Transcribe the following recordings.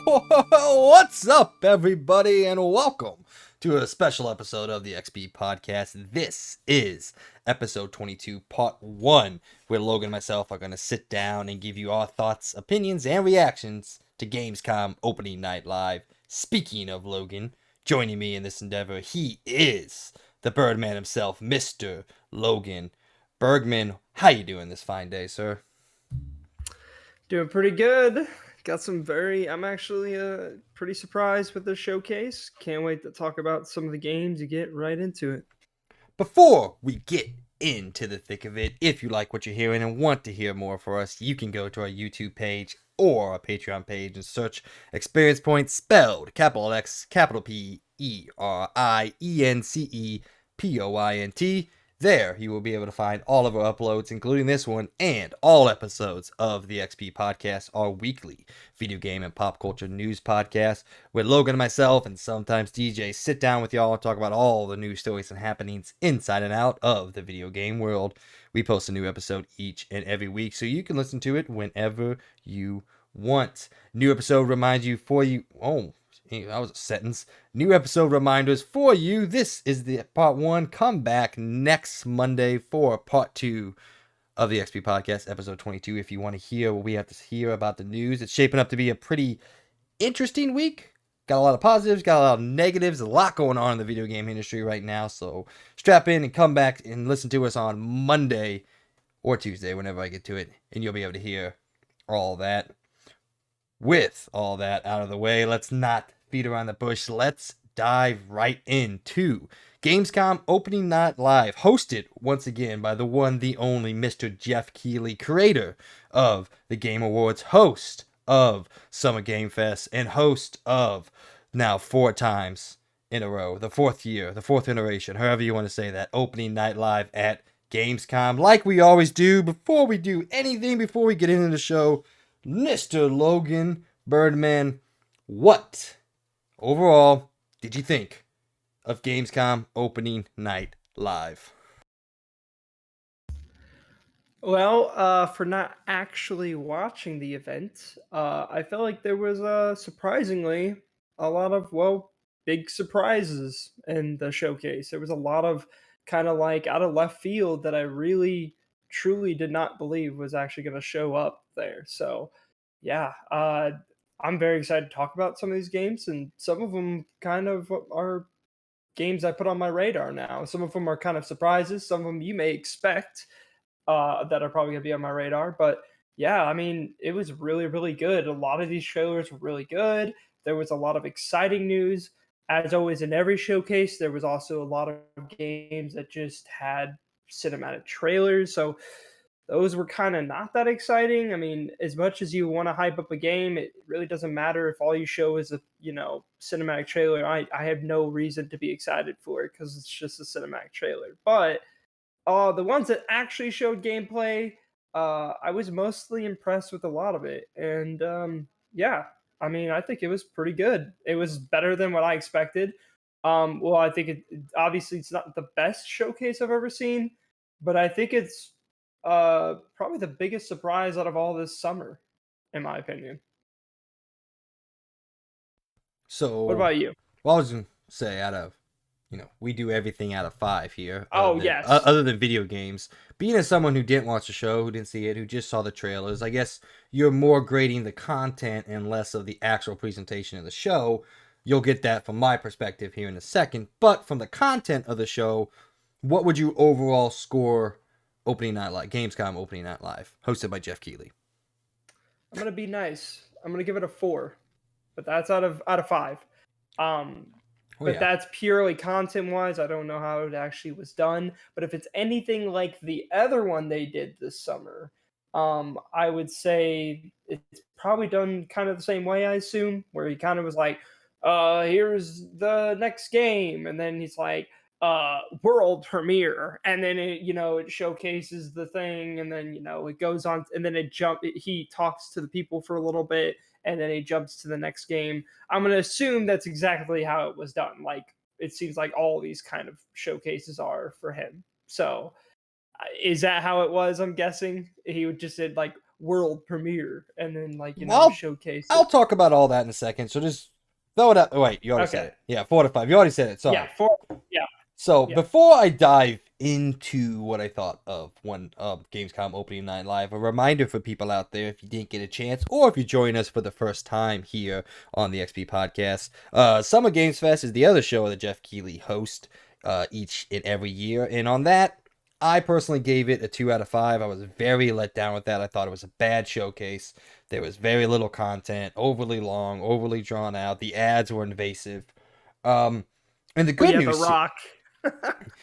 What's up, everybody, and welcome to a special episode of the XP Podcast. This is episode 22, part 1, where Logan and myself are going to sit down and give you our thoughts, opinions, and reactions to Gamescom Opening Night Live. Speaking of Logan, joining me in this endeavor, he is the Birdman himself, Mr. Logan Bergman. How you doing this fine day, sir? Doing pretty good. I'm actually pretty surprised with the showcase. Can't wait to talk about some of the games and get right into it. Before we get into the thick of it, if you like what you're hearing and want to hear more for us, you can go to our YouTube page or our Patreon page and search Experience Point, spelled capital X, capital P, ERIENCEPOINT. There, you will be able to find all of our uploads, including this one, and all episodes of the XP Podcast, our weekly video game and pop culture news podcast, where Logan and myself, and sometimes DJ, sit down with y'all and talk about all the news stories and happenings inside and out of the video game world. We post a new episode each and every week, so you can listen to it whenever you want. New episode reminds you for you... Oh, that was a sentence. New episode reminders for you. This is the part 1. Come back next Monday for part 2 of the XP Podcast, episode 22, if you want to hear what we have to hear about the news. It's shaping up to be a pretty interesting week. Got a lot of positives, got a lot of negatives, a lot going on in the video game industry right now. So strap in and come back and listen to us on Monday or Tuesday, whenever I get to it, and you'll be able to hear all that. With all that out of the way, let's not beat around the bush. Let's dive right into Gamescom Opening Night Live, hosted once again by the one, the only Mr. Jeff Keighley, creator of the Game Awards, host of Summer Game Fest, and host of now 4 times in a row, the 4th year, the 4th iteration, however you want to say that, Opening Night Live at Gamescom. Like we always do, before we do anything, before we get into the show, Mr. Logan Birdman, what overall did you think of Gamescom Opening Night Live? Well, for not actually watching the event, I felt like there was surprisingly a lot of, big surprises in the showcase. There was a lot of kind of like out of left field that I really, truly did not believe was actually going to show up there. So, yeah, I'm very excited to talk about some of these games, and some of them kind of are games I put on my radar now. Some of them are kind of surprises. Some of them you may expect that are probably gonna be on my radar. But yeah, I mean, it was really, really good. A lot of these trailers were really good. There was a lot of exciting news. As always, in every showcase, there was also a lot of games that just had cinematic trailers. So those were kind of not that exciting. I mean, as much as you want to hype up a game, it really doesn't matter if all you show is a cinematic trailer. I have no reason to be excited for it because it's just a cinematic trailer. But the ones that actually showed gameplay, I was mostly impressed with a lot of it. And yeah, I mean, I think it was pretty good. It was better than what I expected. Well, I think obviously it's not the best showcase I've ever seen, but I think it's probably the biggest surprise out of all this summer, in my opinion. What So, about you? well, I was going to say, we do everything out of 5 here, other Oh, than, yes. other than video games. Being as someone who didn't watch the show, who didn't see it, who just saw the trailers, I guess you're more grading the content and less of the actual presentation of the show. You'll get that from my perspective here in a second. But from the content of the show, what would you overall score Opening Night Live, Gamescom Opening Night Live, hosted by Jeff Keighley? I'm gonna be nice. I'm gonna give it a 4, but that's out of 5. Um, Oh, but yeah. that's purely content wise. I don't know how it actually was done. But if it's anything like the other one they did this summer, I would say it's probably done kind of the same way, I assume, where he kind of was like, here's the next game, and then he's like, world premiere, and then it showcases the thing, and then it goes on, and then he talks to the people for a little bit, and then he jumps to the next game. I'm going to assume that's exactly how it was done. Like, it seems like all these kind of showcases are for him. So, is that how it was? I'm guessing he would just said like world premiere and then like Well, showcase I'll it. talk about all that in a second. So just throw it out. Wait, you already said Okay. it. Yeah, 4 to 5. You already said it. Yeah. Sorry. Yeah. So Yeah. before I dive into what I thought of one Gamescom opening night live, a reminder for people out there if you didn't get a chance, or if you join us for the first time here on the XP podcast, Summer Games Fest is the other show that Jeff Keighley hosts each and every year, and on that, I personally gave it a 2 out of 5. I was very let down with that. I thought it was a bad showcase. There was very little content, overly long, overly drawn out. The ads were invasive. Um, and the Oh good yeah, The news, Rock.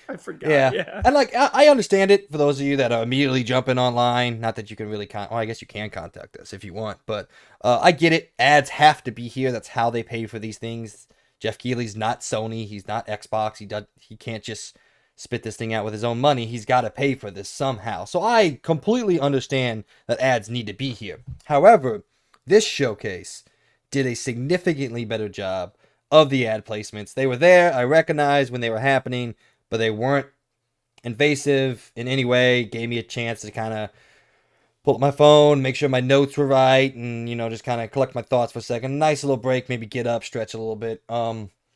I forgot. yeah, Yeah. and like I understand it for those of you that are immediately jumping online. Not that you can really well, I guess you can contact us if you want, but I get it. Ads have to be here. That's how they pay for these things. Jeff Keighley's not Sony. He's not Xbox. He can't just spit this thing out with his own money. He's got to pay for this somehow. So I completely understand that ads need to be here. However, this showcase did a significantly better job of the ad placements. They were there. I recognized when they were happening, but they weren't invasive in any way. Gave me a chance to kind of pull up my phone, make sure my notes were right, and just kind of collect my thoughts for a second. Nice little break, maybe get up, stretch a little bit.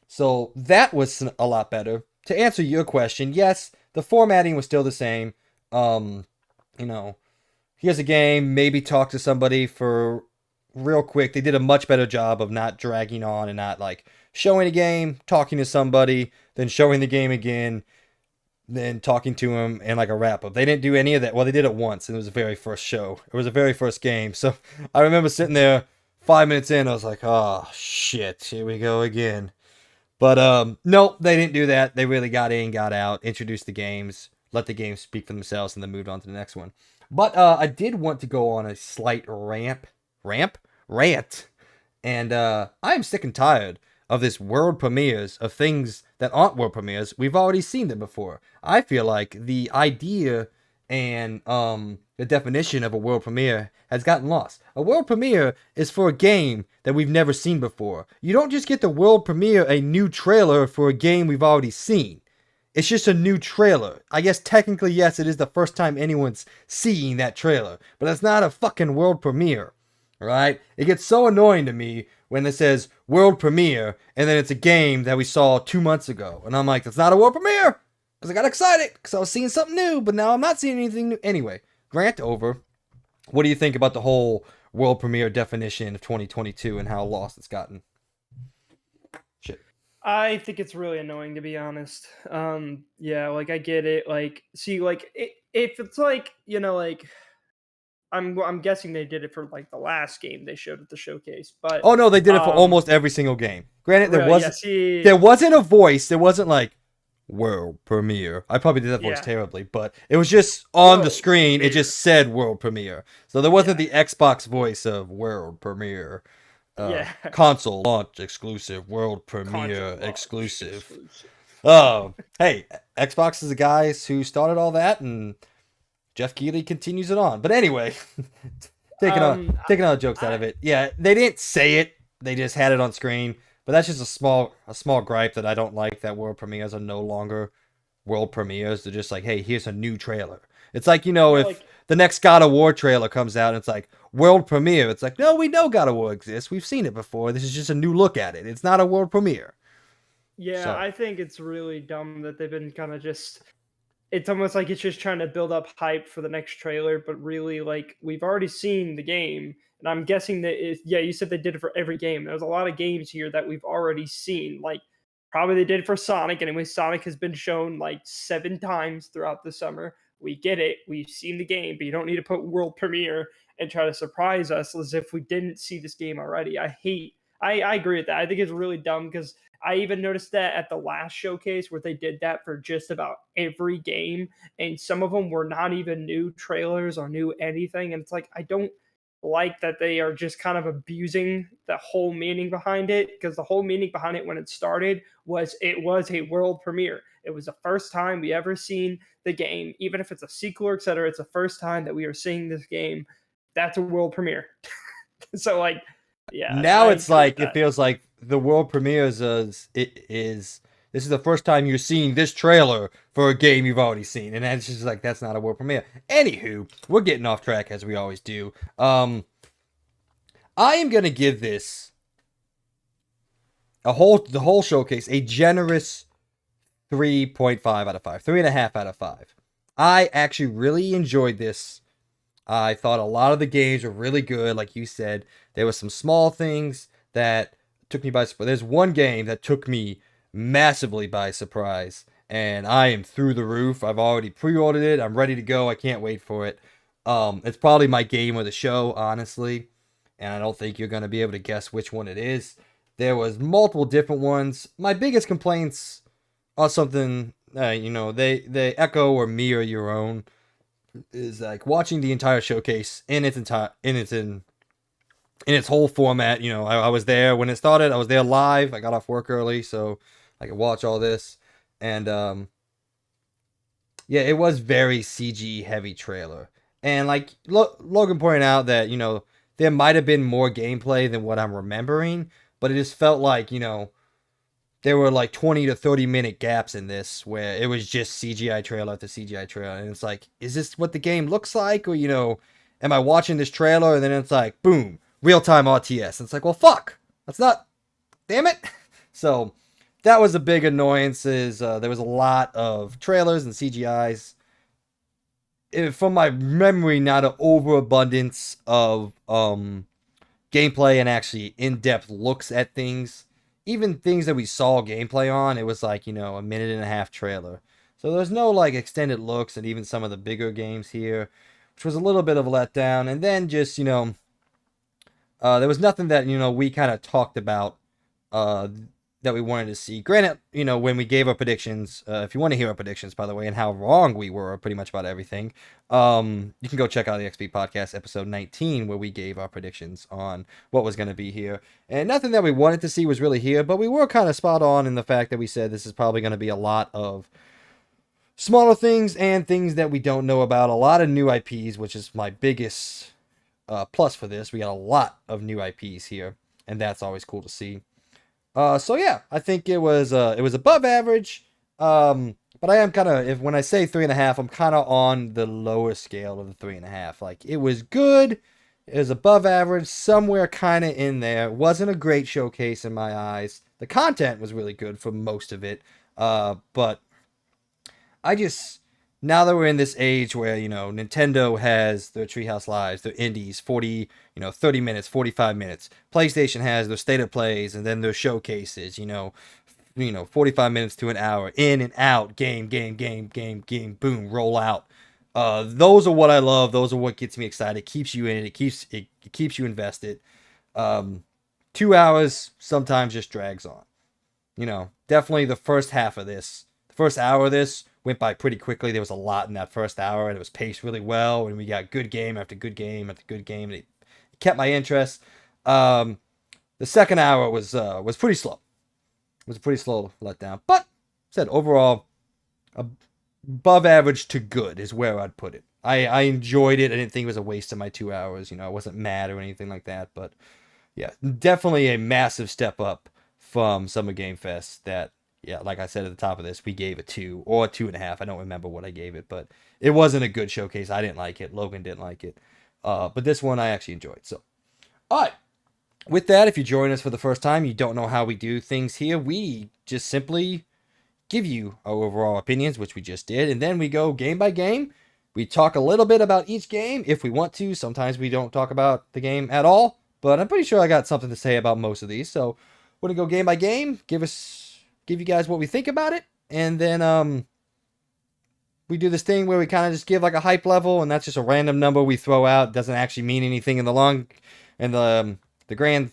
So that was a lot better. To answer your question, yes, the formatting was still the same. Um, you know, here's a game, maybe talk to somebody for real quick. They did a much better job of not dragging on and not like showing a game, talking to somebody, then showing the game again, then talking to him, and like a wrap up. They didn't do any of that. Well, they did it once, and it was the very first show. It was the very first game. So I remember sitting there 5 minutes in, I was like, oh shit, here we go again. But no, they didn't do that. They really got in, got out, introduced the games, let the games speak for themselves, and then moved on to the next one. But I did want to go on a slight rant, and I'm sick and tired of this world premieres of things that aren't world premieres. We've already seen them before. I feel like the idea and the definition of a world premiere has gotten lost. A world premiere is for a game that we've never seen before. You don't just get the world premiere a new trailer for a game we've already seen. It's just a new trailer. I guess technically, yes, it is the first time anyone's seeing that trailer, but it's not a fucking world premiere, right? It gets so annoying to me when it says world premiere and then it's a game that we saw 2 months ago, and I'm like, that's not a world premiere, because I got excited because I was seeing something new, but now I'm not seeing anything new. Anyway, rant over. What do you think about the whole world premiere definition of 2022 and how lost it's gotten? Shit. I think it's really annoying, to be honest. Yeah, like I get it. Like, see, like if it's like like I'm guessing they did it for like the last game they showed at the showcase, but Oh no, they did it for almost every single game. Granted, really, yeah, see, there wasn't a voice. There wasn't like world premiere. I probably did that voice yeah, terribly, but it was just on the world screen. It premiere, just said world premiere. So there wasn't yeah, the Xbox voice of world premiere. yeah, Console launch exclusive, world premiere console launch exclusive. exclusive. Oh, hey, Xbox is the guys who started all that, and Jeff Keighley continues it on. But anyway, Um, taking all the jokes out I of it. Yeah, they didn't say it; they just had it on screen. But that's just a small gripe that I don't like that world premieres are no longer world premieres. They're just like, hey, here's a new trailer. It's like yeah, if like the next God of War trailer comes out, and it's like world premiere. It's like, no, we know God of War exists. We've seen it before. This is just a new look at it. It's not a world premiere. yeah, So I think it's really dumb that they've been kind of just. It's almost like it's just trying to build up hype for the next trailer, but really, like we've already seen the game, and I'm guessing that yeah, you said they did it for every game. There's a lot of games here that we've already seen. Like probably they did it for Sonic anyway. Sonic has been shown like 7 times throughout the summer. We get it. We've seen the game, but you don't need to put world premiere and try to surprise us as if we didn't see this game already. I agree with that. I think it's really dumb because I even noticed that at the last showcase where they did that for just about every game, and some of them were not even new trailers or new anything. And it's like, I don't like that they are just kind of abusing the whole meaning behind it, because the whole meaning behind it when it started was it was a world premiere. It was the first time we ever seen the game, even if it's a sequel or etc. It's the first time that we are seeing this game. That's a world premiere. So, like, yeah, now I it's agree with like it that. feels like the world premieres is this is the first time you're seeing this trailer for a game you've already seen. And it's just like, that's not a world premiere. Anywho, we're getting off track as we always do. I am going to give this the whole showcase a generous 3.5 out of 5, 3.5 out of 5. I actually really enjoyed this. I thought a lot of the games were really good. Like you said, there were some small things that took me by surprise. There's one game that took me massively by surprise, and I am through the roof. I've already pre-ordered it. I'm ready to go. I can't wait for it. It's probably my game of the show, honestly, and I don't think you're going to be able to guess which one it is. There was multiple different ones. My biggest complaints are something, they echo or mirror your own. Is like watching the entire showcase in its whole format. I was there when it started. I was there live. I got off work early, so I could watch all this. And yeah, it was very CG heavy trailer. And like Logan pointed out that there might have been more gameplay than what I'm remembering, but it just felt like there were like 20 to 30 minute gaps in this where it was just CGI trailer after CGI trailer. And it's like, is this what the game looks like? Or, am I watching this trailer and then it's like, boom, real time RTS. And it's like, well, fuck, that's not, damn it. So that was a big annoyance. There was a lot of trailers and CGIs. From my memory, not an overabundance of gameplay and actually in-depth looks at things. Even things that we saw gameplay on, it was like, a minute and a half trailer. So there's no like extended looks and even some of the bigger games here, which was a little bit of a letdown. And then just, there was nothing that, we kind of talked about that we wanted to see. Granted, when we gave our predictions, if you want to hear our predictions, by the way, and how wrong we were pretty much about everything, you can go check out the XP Podcast episode 19, where we gave our predictions on what was going to be here. And nothing that we wanted to see was really here, but we were kind of spot on in the fact that we said this is probably going to be a lot of smaller things and things that we don't know about. A lot of new IPs, which is my biggest plus for this. We got a lot of new IPs here, and that's always cool to see. So yeah, I think it was above average. But I am kind of, when I say 3.5, I'm kind of on the lower scale of the 3.5. Like, it was good, it was above average, somewhere kind of in there. It wasn't a great showcase in my eyes. The content was really good for most of it. But I just, now that we're in this age where, Nintendo has their Treehouse Lives, their indies, 40, 30 minutes, 45 minutes. PlayStation has their state of plays and then their showcases, 45 minutes to an hour, in and out, game, boom, roll out. Those are what I love. Those are what gets me excited. It keeps you in it. It keeps you invested. 2 hours sometimes just drags on. Definitely the first half of this, the first hour of this went by pretty quickly. There was a lot in that first hour, and it was paced really well, and we got good game after good game after good game, and it kept my interest. The second hour was pretty slow. It was a pretty slow letdown, but said overall, above average to good is where I'd put it. I enjoyed it. I didn't think it was a waste of my 2 hours. I wasn't mad or anything like that, but yeah, definitely a massive step up from Summer Game Fest that, yeah, like I said at the top of this, we gave a 2 or 2.5. I don't remember what I gave it, but it wasn't a good showcase. I didn't like it. Logan didn't like it. But this one I actually enjoyed. So, all right. With that, if you join us for the first time, you don't know how we do things here. We just simply give you our overall opinions, which we just did, and then we go game by game. We talk a little bit about each game if we want to. Sometimes we don't talk about the game at all, but I'm pretty sure I got something to say about most of these. So we're gonna go game by game, give you guys what we think about it, and then we do this thing where we kind of just give like a hype level, and that's just a random number we throw out. It doesn't actually mean anything in the grand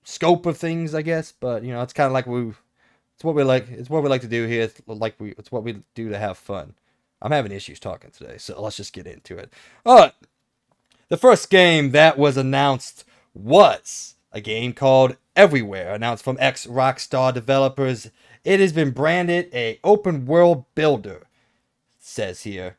scope of things, I guess. But it's kind of like it's what we like. It's what we like to do here. It's what we do to have fun. I'm having issues talking today, so let's just get into it. All right. The first game that was announced was a game called Everywhere, announced from ex-Rockstar developers. It has been branded a open world builder, it says here.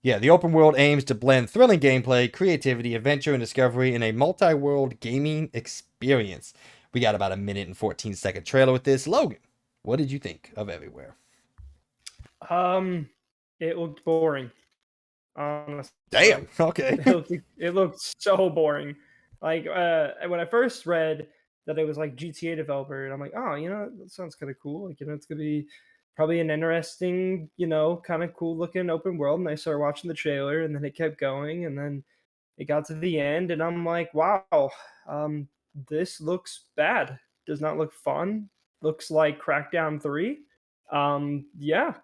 Yeah, the open world aims to blend thrilling gameplay, creativity, adventure, and discovery in a multi-world gaming experience. We got about a minute and 14-second trailer with this. Logan, what did you think of Everywhere? Um, it looked boring, honestly. Damn. Okay. It looked so boring. Like when I first read that it was like GTA developer, and I'm like, oh, that sounds kind of cool. Like, it's gonna be probably an interesting, kind of cool looking open world. And I started watching the trailer, and then it kept going, and then it got to the end, and I'm like, wow, um, this looks bad. Does not look fun. Looks like Crackdown 3. Yeah,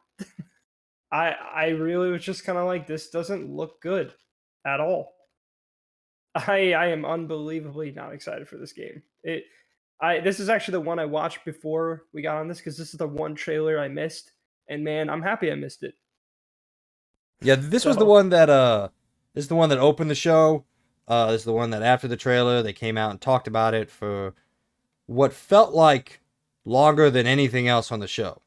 I really was just kind of like, this doesn't look good at all. I am unbelievably not excited for this game. This is actually the one I watched before we got on this, because this is the one trailer I missed, and man, I'm happy I missed it. Yeah, this was the So one that this is the one that opened the show. This is the one that after the trailer they came out and talked about it for what felt like longer than anything else on the show.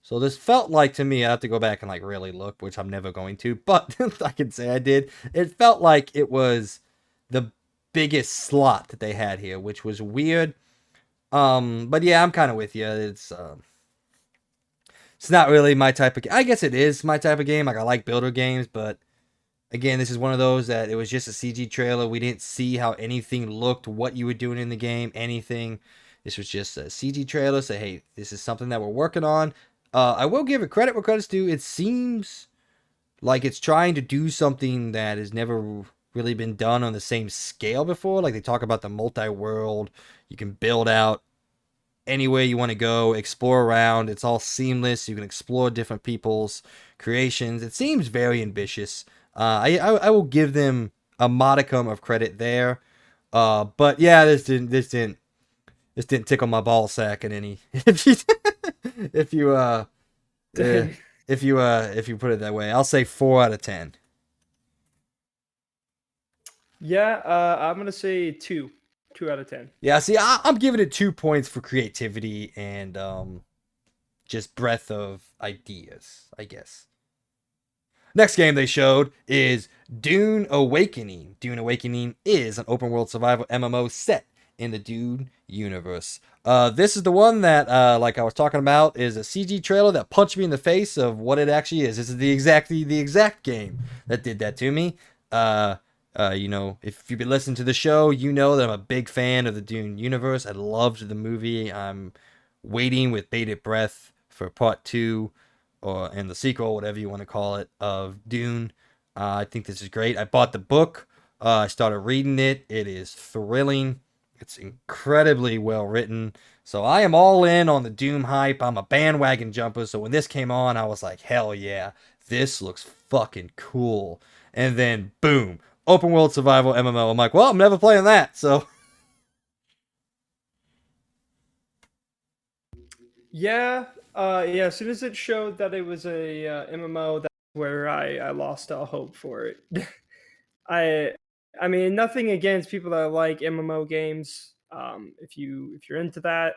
So this felt like, to me, I have to go back and like really look, which I'm never going to, but I can say I did. It felt like it was the biggest slot that they had here, which was weird. But yeah, I'm kind of with you. It's not really my type of game. I guess it is my type of game. Like, I like builder games, but again, this is one of those that it was just a CG trailer. We didn't see how anything looked, what you were doing in the game, anything. This was just a CG trailer. Say, hey, this is something that we're working on. I will give it credit where credit's due. It seems like it's trying to do something that has never really been done on the same scale before. Like, they talk about the multi-world. You can build out anywhere you want to go, explore around. It's all seamless. You can explore different people's creations. It seems very ambitious. I will give them a modicum of credit there. But yeah, this didn't tickle my ball sack in any. If you uh, if you put it that way, I'll say 4 out of 10. yeah, I'm gonna say 2 out of 10. Yeah, see, I'm giving it 2 points for creativity and just breadth of ideas, I guess. Next game they showed is Dune Awakening. Dune Awakening is an open world survival MMO set in the Dune universe. This is the one that, like I was talking about, is a CG trailer that punched me in the face of what it actually is. This is the exact game that did that to me. If you've been listening to the show, you know that I'm a big fan of the Dune universe. I loved the movie. I'm waiting with bated breath for part 2 and the sequel, whatever you want to call it, of Dune. I think this is great. I bought the book. I started reading it. It is thrilling. It's incredibly well written. So I am all in on the Doom hype. I'm a bandwagon jumper. So when this came on, I was like, hell yeah, this looks fucking cool. And then boom, open world survival MMO. I'm like, well, I'm never playing that. So Yeah, yeah. As soon as it showed that it was a MMO, that's where I lost all hope for it. I I mean, nothing against people that like MMO games. If you're into that,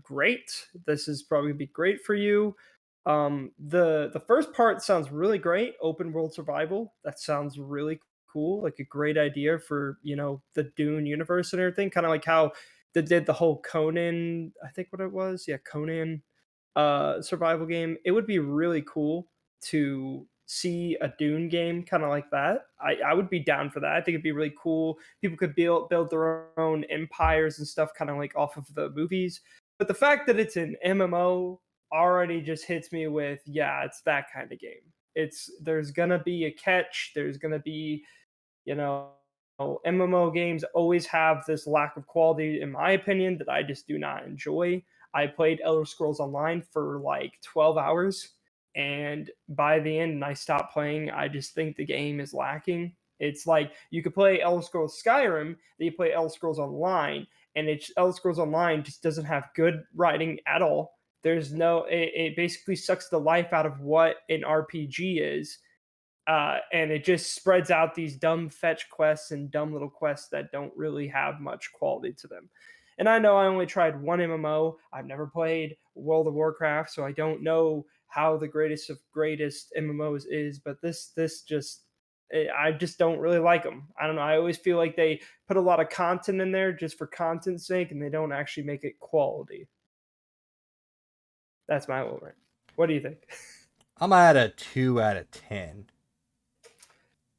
great. This is probably be great for you. The first part sounds really great. Open world survival. That sounds really cool. Like a great idea for the Dune universe and everything. Kind of like how they did the whole Conan. I think what it was. Yeah, Conan survival game. It would be really cool to see a Dune game kind of like that. I would be down for that. I think it'd be really cool. People could build their own empires and stuff, kind of like off of the movies. But the fact that it's an MMO already just hits me with, yeah, it's that kind of game. There's gonna be a catch. There's gonna be, you know, MMO games always have this lack of quality, in my opinion, that I just do not enjoy. I played Elder Scrolls Online for like 12 hours, and by the end, and I stopped playing, I just think the game is lacking. It's like you could play Elder Scrolls Skyrim, then you play Elder Scrolls Online, and Elder Scrolls Online just doesn't have good writing at all. It basically sucks the life out of what an RPG is, and it just spreads out these dumb fetch quests and dumb little quests that don't really have much quality to them. And I know I only tried one MMO. I've never played World of Warcraft, so I don't know how the greatest of greatest MMOs is. But this just I just don't really like them. I don't know. I always feel like they put a lot of content in there just for content's sake, and they don't actually make it quality. That's my vote. Right. What do you think? I'm at a 2 out of 10.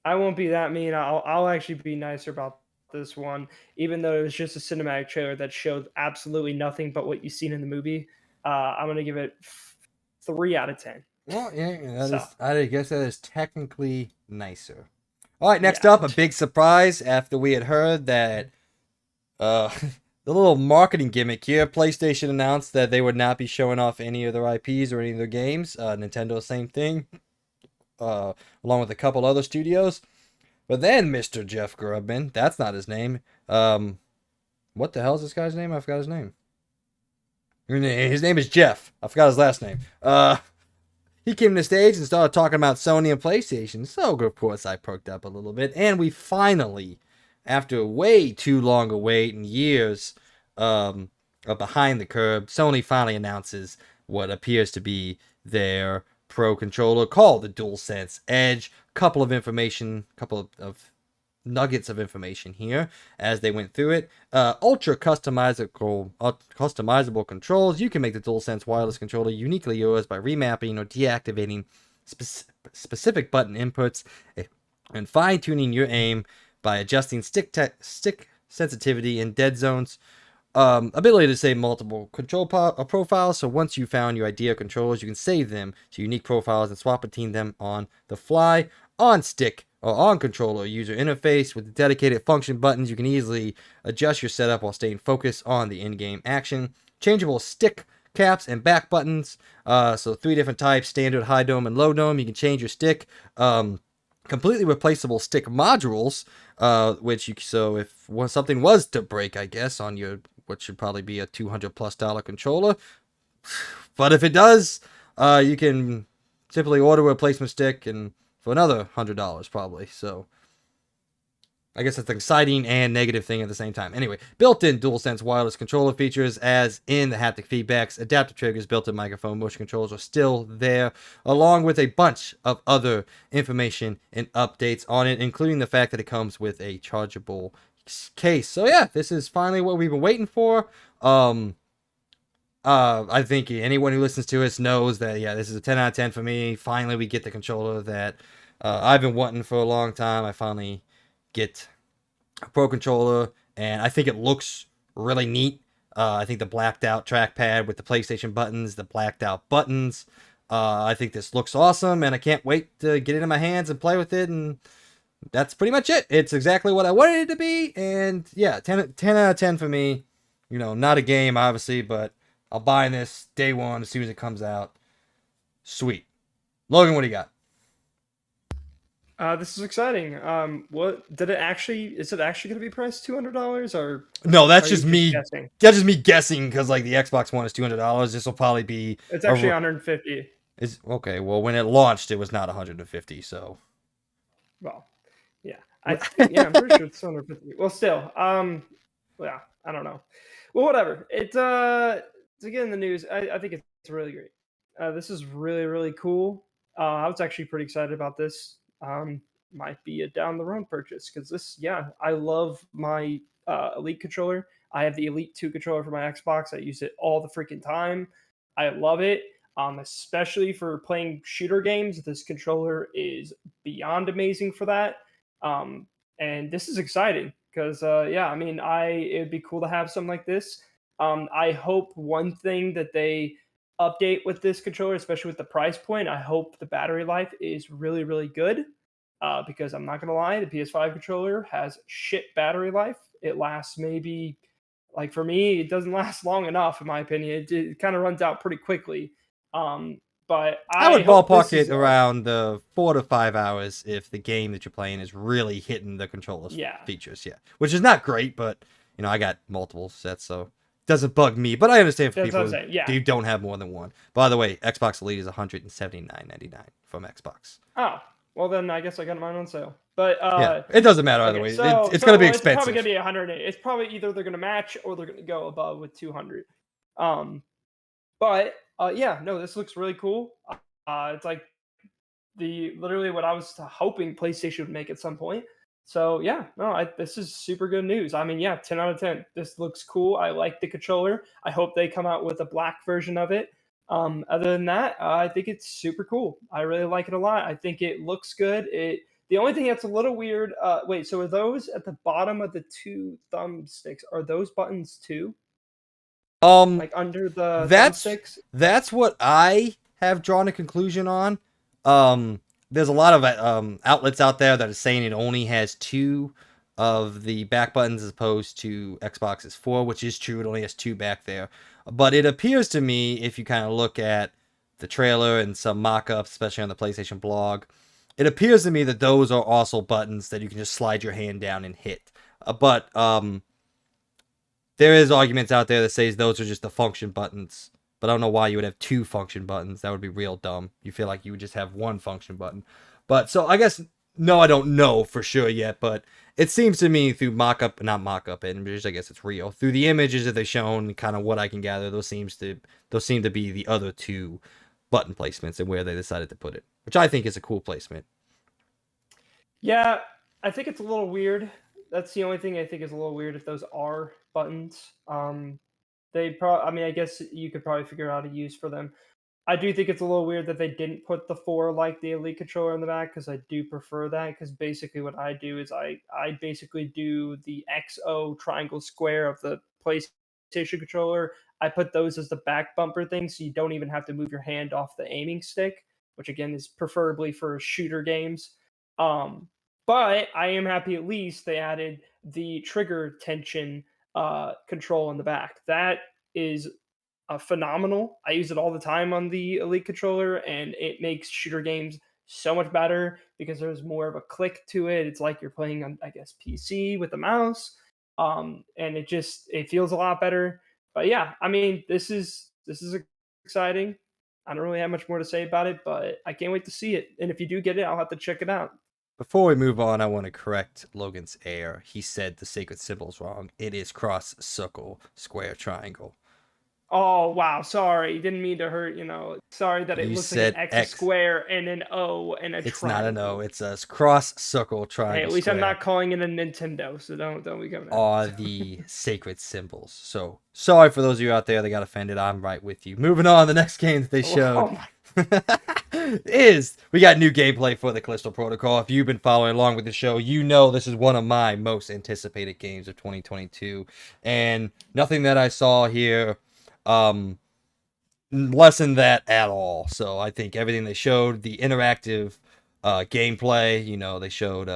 I won't be that mean. I'll actually be nicer about this one, even though it was just a cinematic trailer that showed absolutely nothing but what you've seen in the movie. I'm gonna give it 3 out of 10. Well, yeah, that So is. I guess that is technically nicer. All right, next yeah, up, a big surprise after we had heard that the little marketing gimmick here. PlayStation announced that they would not be showing off any of their IPs or any of their games. Nintendo, same thing, along with a couple other studios. But then Mr. Jeff Grubman, that's not his name. What the hell is this guy's name? I forgot his name. His name is Jeff. I forgot his last name. He came to the stage and started talking about Sony and PlayStation. So, of course, I perked up a little bit. And we finally, after way too long a wait and years of behind the curve, Sony finally announces what appears to be their Pro controller called the DualSense Edge. Couple of nuggets of information here as they went through it. Ultra customizable controls. You can make the DualSense wireless controller uniquely yours by remapping or deactivating specific button inputs and fine-tuning your aim by adjusting stick sensitivity in dead zones. Ability to save multiple control profiles. So once you found your idea controllers, you can save them to unique profiles and swap between them on the fly. On stick or on controller user interface with dedicated function buttons, you can easily adjust your setup while staying focused on the in-game action. Changeable stick caps and back buttons. So 3 different types: standard, high dome, and low dome. You can change your stick. Completely replaceable stick modules, so if something was to break, I guess, on your what should probably be a $200+ controller, but if it does, you can simply order a replacement stick and for another $100 probably. So I guess that's an exciting and negative thing at the same time. Anyway, built-in DualSense wireless controller features, as in the haptic feedbacks, adaptive triggers, built-in microphone, motion controls are still there, along with a bunch of other information and updates on it, including the fact that it comes with a chargeable case. So yeah, this is finally what we've been waiting for. I think anyone who listens to us knows that, yeah, this is a 10 out of 10 for me. Finally, we get the controller that I've been wanting for a long time. I finally get a Pro controller, and I think it looks really neat. I think the blacked out trackpad with the PlayStation buttons, the blacked out buttons. I think this looks awesome, and I can't wait to get it in my hands and play with it. And that's pretty much it. It's exactly what I wanted it to be. And yeah, 10 out of 10 for me. You know, not a game, obviously, but I'll buy this day one as soon as it comes out. Sweet. Logan, what do you got? this is exciting. What did it actually? Is it actually going to be priced $200, or No, that's are you just just me. guessing? That's just me guessing because like the Xbox One is $200. This will probably be It's a actually 150. is okay. Well, when it launched, it was not 150. So Well, yeah, I think yeah, I'm pretty sure it's 250. Well, still, yeah, I don't know. Well, whatever. To get in the news, I think it's really great. This is really cool. I was actually pretty excited about this. Might be a down the road purchase because this, yeah, I love my Elite controller. I have the Elite 2 controller for my Xbox. I use it all the freaking time. I love it. Especially for playing shooter games. This controller is beyond amazing for that. Um, and this is exciting because, yeah, I mean, it'd be cool to have something like this. I hope one thing that they update with this controller, especially with the price point, I hope the battery life is really good. Because I'm not gonna lie, the PS5 controller has shit battery life. It lasts maybe, like for me, it doesn't last long enough in my opinion. It kind of runs out pretty quickly. Um, but I I would hope ballpark this it is around the 4 to 5 hours if the game that you're playing is really hitting the controller's yeah. features. Yeah, which is not great, but you know I got multiple sets, so it doesn't bug me. But I understand for That's what I'm people saying. Yeah. who don't have more than one. By the way, Xbox Elite is $179.99 from Xbox. Oh, well then I guess I got mine on sale. But Yeah, it doesn't matter either okay, way. so It's gonna be well, it's probably expensive. gonna be 108. It's probably either they're gonna match or they're gonna go above with 200. Um, but yeah, no, this looks really cool. It's like the literally what I was hoping PlayStation would make at some point. So yeah, no, this is super good news. I mean, yeah, 10 out of 10. This looks cool. I like the controller. I hope they come out with a black version of it. Other than that, I think it's super cool. I really like it a lot. I think it looks good. The only thing that's a little weird. Wait, so are those at the bottom of the two thumbsticks? Are those buttons too? Um, Like under the that's thumbsticks? that's what I have drawn a conclusion on. Um, there's a lot of outlets out there that are saying it only has two of the back buttons as opposed to Xbox's four, which is true. It only has two back there, but it appears to me, if you kind of look at the trailer and some mock-ups, especially on the PlayStation blog, it appears to me that those are also buttons that you can just slide your hand down and hit. But there is arguments out there that says those are just the function buttons. But I don't know why you would have two function buttons. That would be real dumb. You feel like you would just have one function button. But so I guess no, I don't know for sure yet, but it seems to me through not mock-up images, I guess it's real. Through the images that they've shown, kind of what I can gather, those seem to be the other two button placements and where they decided to put it, which I think is a cool placement. Yeah, I think it's a little weird. That's the only thing I think is a little weird if those are buttons. I mean, I guess you could probably figure out a use for them. I do think it's a little weird that they didn't put the four like the Elite controller in the back because I do prefer that. Because basically, what I do is I basically do the XO triangle square of the PlayStation controller. I put those as the back bumper thing, so you don't even have to move your hand off the aiming stick, which again is preferably for shooter games. Um, but I am happy at least they added the trigger tension control in the back. That is phenomenal. I use it all the time on the Elite controller, and it makes shooter games so much better because there's more of a click to it. It's like you're playing on, I guess, PC with a mouse, and it feels a lot better. But yeah, I mean, this is exciting. I don't really have much more to say about it, but I can't wait to see it. And if you do get it, I'll have to check it out. Before we move on, I want to correct Logan's error. He said the sacred symbol's wrong. It is cross, circle, square, triangle. Oh wow, sorry. Didn't mean to hurt, Sorry that it You looks like an said X, a X. square, and an O and a It's not an O. triangle. It's a cross, circle, Hey, triangle, at least I'm square not calling it a Nintendo, so don't be coming at me. are the sacred symbols. So sorry for those of you out there that got offended. I'm right with you. Moving on, the next game that they showed Oh my. is we got new gameplay for the Callisto Protocol. If you've been following along with the show, you know this is one of my most anticipated games of 2022, and nothing that I saw here um lessen that at all. So I think everything they showed, the interactive gameplay, they showed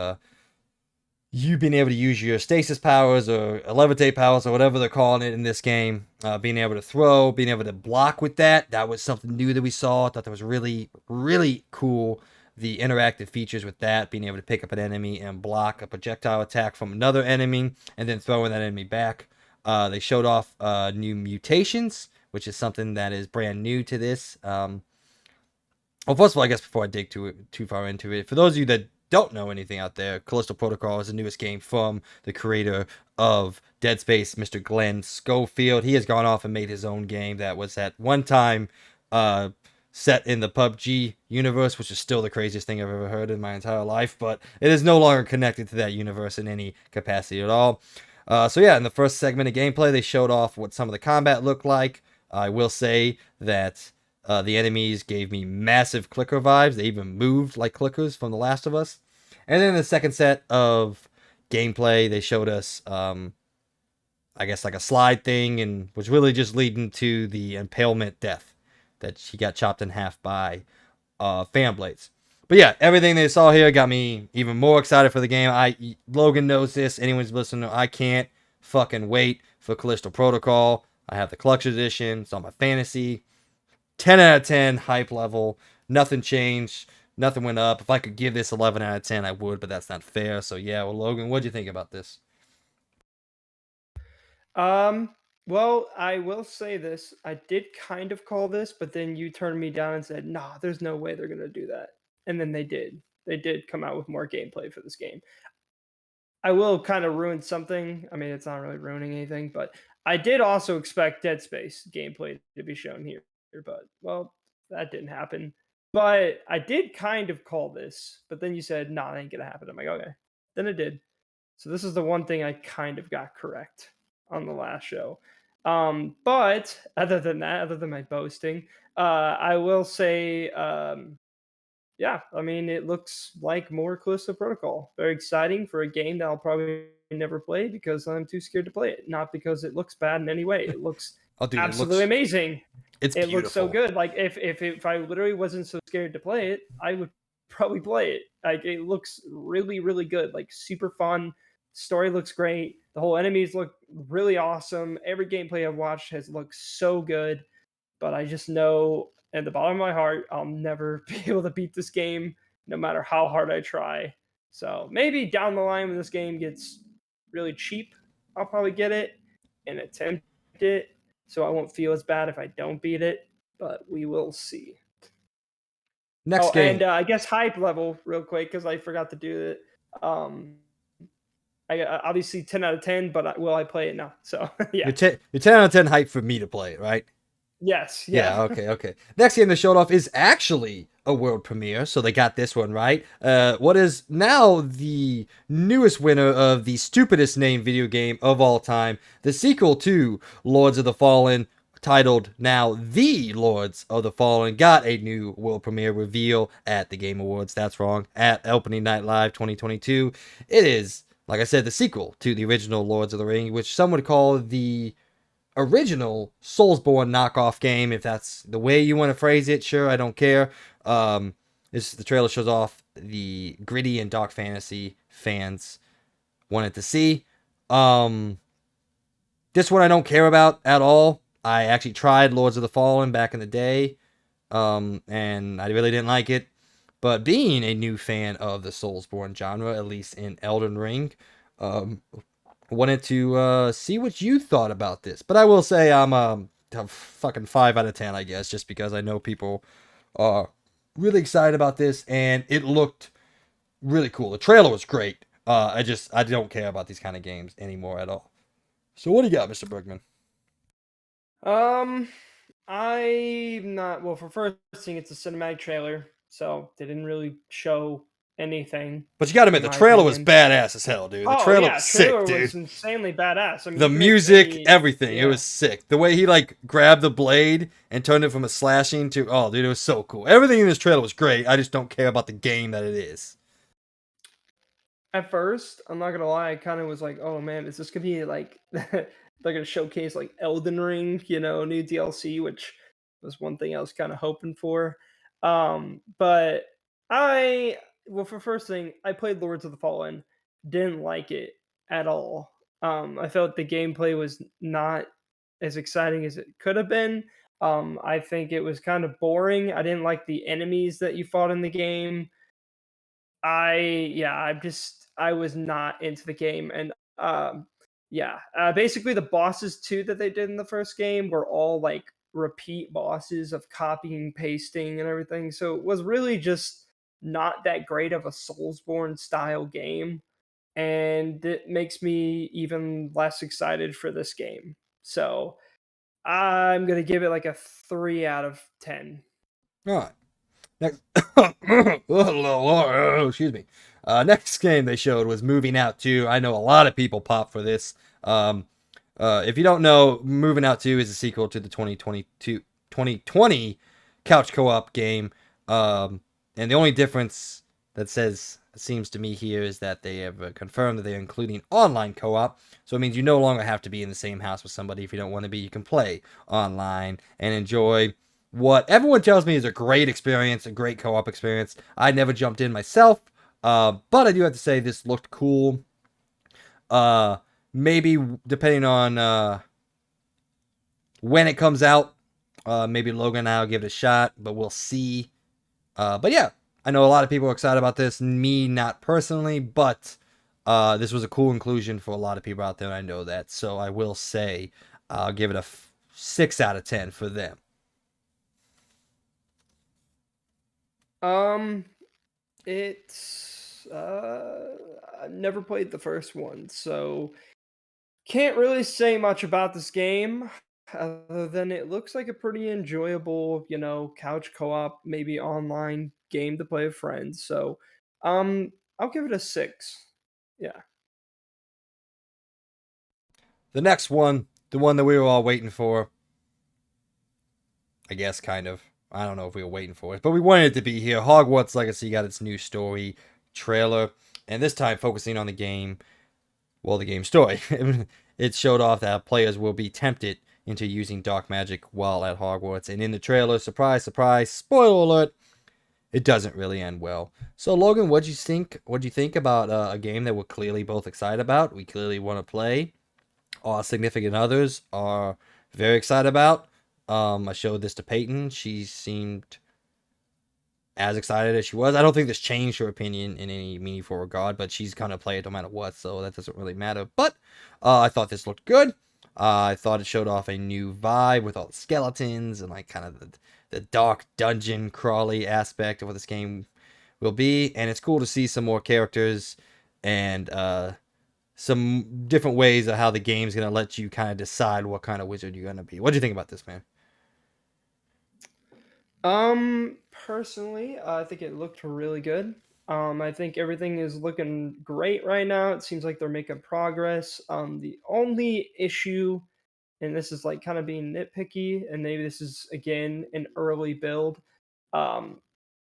you being able to use your stasis powers or levitate powers or whatever they're calling it in this game, being able to throw, being able to block with that was something new that we saw. I thought that was really, really cool. The interactive features with that, being able to pick up an enemy and block a projectile attack from another enemy and then throwing that enemy back. They showed off new mutations, which is something that is brand new to this. Well, first of all, I guess before I dig too far into it, for those of you that don't know anything out there, Callisto Protocol is the newest game from the creator of Dead Space, Mr. Glenn Schofield. He has gone off and made his own game that was at one time uh, set in the PUBG universe, which is still the craziest thing I've ever heard in my entire life, but it is no longer connected to that universe in any capacity at all. So yeah, in the first segment of gameplay, they showed off what some of the combat looked like. I will say that the enemies gave me massive clicker vibes. They even moved like clickers from The Last of Us. And then the second set of gameplay, they showed us, I guess, like a slide thing, and was really just leading to the impalement death that she got chopped in half by fan blades. But yeah, everything they saw here got me even more excited for the game. Logan knows this. Anyone's listening, I can't fucking wait for Callisto Protocol. I have the collection edition. It's on my fantasy. 10 out of 10 hype level. Nothing changed. Nothing went up. If I could give this 11 out of 10, I would, but that's not fair. So yeah, well, Logan, what do you think about this? Um, well, I will say this. I did kind of call this, but then you turned me down and said, "Nah, there's no way they're gonna do that." And then they did. They did come out with more gameplay for this game. I will kind of ruin something. I mean, it's not really ruining anything, but I did also expect Dead Space gameplay to be shown here, but well, that didn't happen. But I did kind of call this, but then you said, "Nah, that ain't gonna happen." I'm like, "Okay." Then it did. So this is the one thing I kind of got correct on the last show. But other than that, other than my boasting, I will say, yeah, I mean, it looks like more Callisto Protocol. Very exciting for a game that I'll probably never play because I'm too scared to play it. Not because it looks bad in any way. It looks Oh, dude, absolutely amazing. it's It looks so beautiful. good. Like if I literally wasn't so scared to play it, I would probably play it. Like it looks really really good. Like super fun. Story looks great. The whole enemies look really awesome. Every gameplay I've watched has looked so good. But I just know at the bottom of my heart I'll never be able to beat this game, no matter how hard I try. So maybe down the line when this game gets really cheap, I'll probably get it and attempt it so I won't feel as bad if I don't beat it, but we will see. Next Oh, and game. I guess hype level real quick because I forgot to do it. Um, I obviously 10 out of 10, but will I play it now? So yeah, You're 10 out of 10 hype for me to play it, right? yes, Yeah, yeah. okay. Next game they showed off is actually a world premiere, so they got this one right. What is now the newest winner of the stupidest named video game of all time, the sequel to Lords of the Fallen, titled now The Lords of the Fallen, got a new world premiere reveal at the Game Awards. That's wrong. At Opening Night Live 2022. It is, like I said, the sequel to the original Lords of the Ring, which some would call the original Soulsborne knockoff game, if that's the way you want to phrase it. Sure, I don't care. The trailer shows off the gritty and dark fantasy fans wanted to see. This one I don't care about at all. I actually tried Lords of the Fallen back in the day, and I really didn't like it. But being a new fan of the Soulsborne genre, at least in Elden Ring, um, wanted to see what you thought about this. But I will say I'm a fucking 5 out of 10, I guess, just because I know people are really excited about this, and it looked really cool. The trailer was great. I don't care about these kind of games anymore at all. So what do you got, Mr. Bergman? Um, I'm not well. For first thing, it's a cinematic trailer, so they didn't really show anything, But you gotta admit, in the my trailer was opinion. badass as hell, dude. The Oh trailer yeah, was sick, trailer was dude. insanely badass. I mean, The you can make music, any everything. It yeah. was sick. The way he like grabbed the blade and turned it from a slashing to dude, it was so cool. Everything in this trailer was great. I just don't care about the game that it is. At first, I'm not gonna lie, I kind of was like, oh man, is this gonna be like they're gonna showcase like Elden Ring, new DLC, which was one thing I was kind of hoping for. But I well, for first thing, I played Lords of the Fallen, didn't like it at all. I felt the gameplay was not as exciting as it could have been. I think it was kind of boring. I didn't like the enemies that you fought in the game. I was not into the game, and basically the bosses too that they did in the first game were all like repeat bosses of copying, pasting, and everything. So it was really just not that great of a Soulsborne style game, and it makes me even less excited for this game. So I'm gonna give it like a 3 out of 10. All right. Next, excuse me. Next game they showed was Moving Out 2. I know a lot of people pop for this. If you don't know, Moving Out 2 is a sequel to the 2020 couch co-op game. And the only difference that seems to me here is that they have confirmed that they're including online co-op. So it means you no longer have to be in the same house with somebody if you don't want to be. You can play online and enjoy what everyone tells me is a great experience, a great co-op experience. I never jumped in myself, but I do have to say this looked cool. Uh, Maybe depending on when it comes out, maybe Logan and I will give it a shot, but we'll see. But yeah, I know a lot of people are excited about this. Me, not personally, but this was a cool inclusion for a lot of people out there. I know that, so I will say I'll give it a 6 out of 10 for them. Um, It's I've never played the first one, so can't really say much about this game. Other than it looks like a pretty enjoyable, couch co-op, maybe online game to play with friends. So, I'll give it a 6. Yeah. The next one, the one that we were all waiting for, I guess, kind of. I don't know if we were waiting for it, but we wanted it to be here. Hogwarts Legacy got its new story trailer, and this time focusing on the game, well, the game story. It showed off that players will be tempted into using dark magic while at Hogwarts, and in the trailer, surprise, surprise, spoiler alert, it doesn't really end well. So, Logan, what'd you think? What'd you think about a game that we're clearly both excited about? We clearly want to play. Our significant others are very excited about. I showed this to Peyton. She seemed as excited as she was. I don't think this changed her opinion in any meaningful regard, but she's gonna play it no matter what, so that doesn't really matter. But I thought this looked good. I thought it showed off a new vibe with all the skeletons and like kind of the dark dungeon crawly aspect of what this game will be, and it's cool to see some more characters and some different ways of how the game's gonna let you kind of decide what kind of wizard you're gonna be. What do you think about this, man? Personally, I think it looked really good. I think everything is looking great right now. It seems like they're making progress. The only issue, and this is like kind of being nitpicky, and maybe this is again an early build. Um,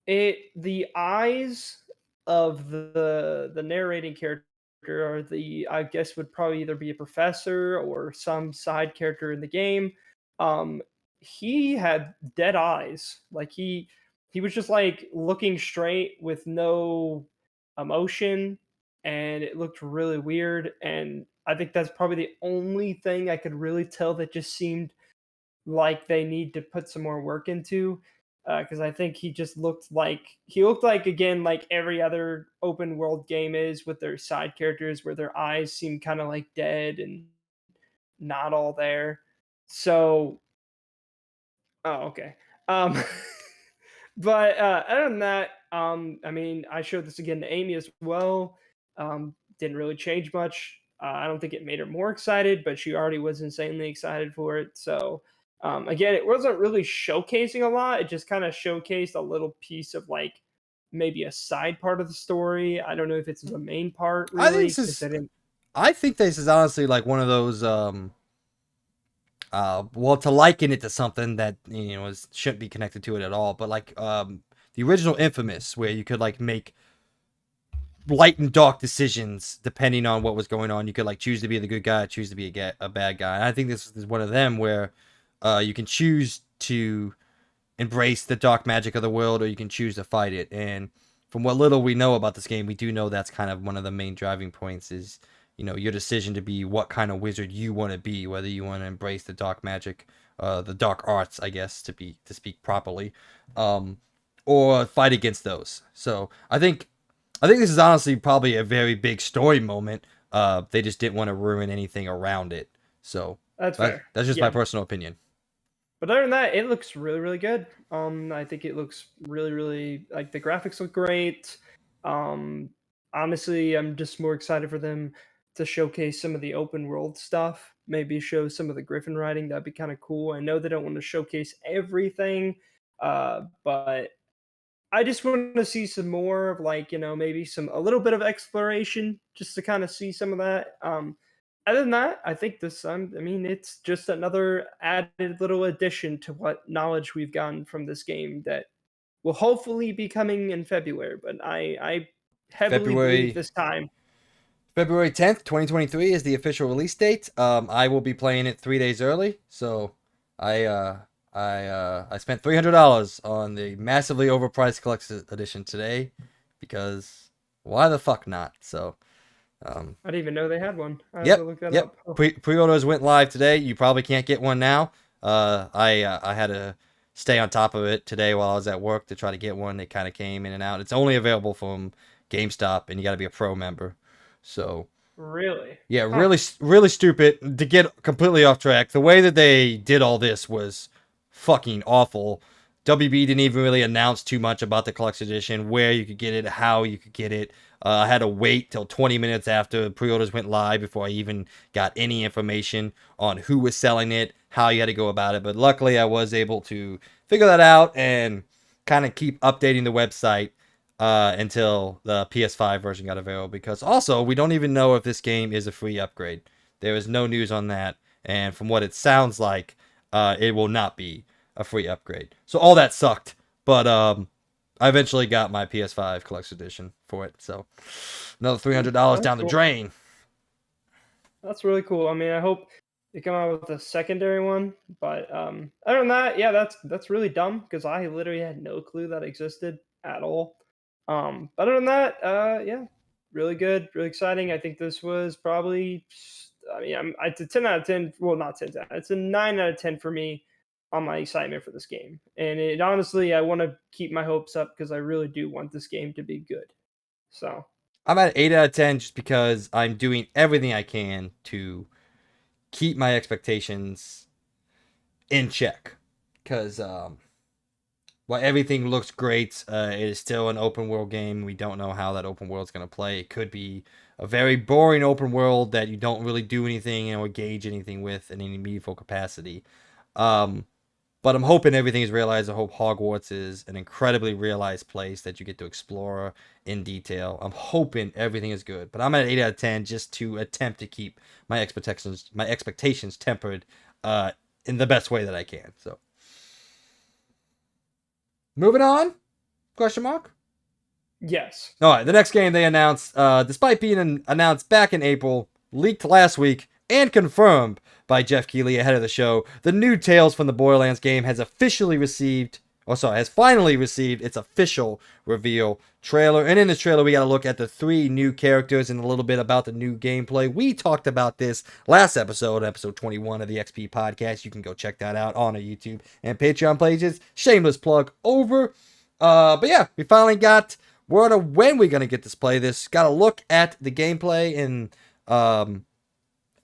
the eyes of the narrating character, or the I guess would probably either be a professor or some side character in the game. Um, he had dead eyes. Like he was just like looking straight with no emotion, and it looked really weird. And I think that's probably the only thing I could really tell that just seemed like they need to put some more work into, because I think he looked like again like every other open world game is with their side characters where their eyes seem kind of like dead and not all there. So, oh, okay. Um, but other than that, I mean, I showed this again to Amy as well. Didn't really change much. I don't think it made her more excited, but she already was insanely excited for it. So, again, it wasn't really showcasing a lot. It just kind of showcased a little piece of like maybe a side part of the story. I don't know if it's the main part I think really this because is they didn't. I think this is honestly like one of those well, to liken it to something that shouldn't be connected to it at all, but like the original Infamous, where you could like make light and dark decisions depending on what was going on. You could like choose to be the good guy, choose to be a bad guy. And I think this is one of them where you can choose to embrace the dark magic of the world, or you can choose to fight it. And from what little we know about this game, we do know that's kind of one of the main driving points is your decision to be what kind of wizard you want to be, whether you want to embrace the dark magic, the dark arts, I guess, to speak properly, um, or fight against those. So I think this is honestly probably a very big story moment. They just didn't want to ruin anything around it. So That's that's fair. that's just my Yeah. personal opinion. But other than that, it looks really, really good. I think it looks really, really like the graphics look great. Um, Honestly, I'm just more excited for them to showcase some of the open world stuff. Maybe show some of the Griffin writing. That'd be kind of cool. I know they don't want to showcase everything, but I just want to see some more of like, maybe some a little bit of exploration just to kind of see some of that. Other than that, I think I mean, it's just another added little addition to what knowledge we've gotten from this game that will hopefully be coming in February. But I heavily believe February this time. February 10th, 2023 is the official release date. I will be playing it 3 days early, so I spent $300 on the massively overpriced collector's edition today because why the fuck not? So I didn't even know they had one. I have to yep, look that yep. up. Oh, Pre-orders went live today. You probably can't get one now. I had to stay on top of it today while I was at work to try to get one. It kind of came in and out. It's only available from GameStop, and you got to be a pro member. So really? yeah, Huh. really stupid. To get completely off track, the way that they did all this was fucking awful. WB didn't even really announce too much about the collection edition, where you could get it, how you could get it. I had to wait till 20 minutes after pre-orders went live before I even got any information on who was selling it, how you had to go about it. But luckily, I was able to figure that out and kind of keep updating the website until the PS5 version got available. Because also, we don't even know if this game is a free upgrade. There is no news on that, and from what it sounds like, it will not be a free upgrade. So all that sucked, but I eventually got my PS5 collection edition for it. So another $300 That's down the cool. drain. That's really cool. I mean, I hope they come out with a secondary one. But other than that, yeah, that's really dumb because I literally had no clue that existed at all. Other than that, yeah, really good, really exciting. I think this was probably, I mean, it's a 10 out of 10. Well, not 10 out. It's a 9 out of 10 for me on my excitement for this game. And it honestly, I want to keep my hopes up because I really do want this game to be good. So I'm at 8 out of 10 just because I'm doing everything I can to keep my expectations in check. Because while everything looks great, it is still an open world game. We don't know how that open world is going to play. It could be a very boring open world that you don't really do anything or gauge anything with in any meaningful capacity. Um, but I'm hoping everything is realized. I hope Hogwarts is an incredibly realized place that you get to explore in detail. I'm hoping everything is good. But I'm at 8 out of 10 just to attempt to keep my expectations tempered in the best way that I can. So moving on? Question mark? yes. All right, the next game they announced, despite being announced back in April, leaked last week, and confirmed by Jeff Keighley ahead of the show, the new Tales from the Borderlands game has finally received its official reveal trailer. And in this trailer, we got to look at the 3 new characters and a little bit about the new gameplay. We talked about this last episode 21 of the XP podcast. You can go check that out on our YouTube and Patreon pages. Shameless plug over. But yeah, we finally got word of when we're going to get to play this. Got to look at the gameplay and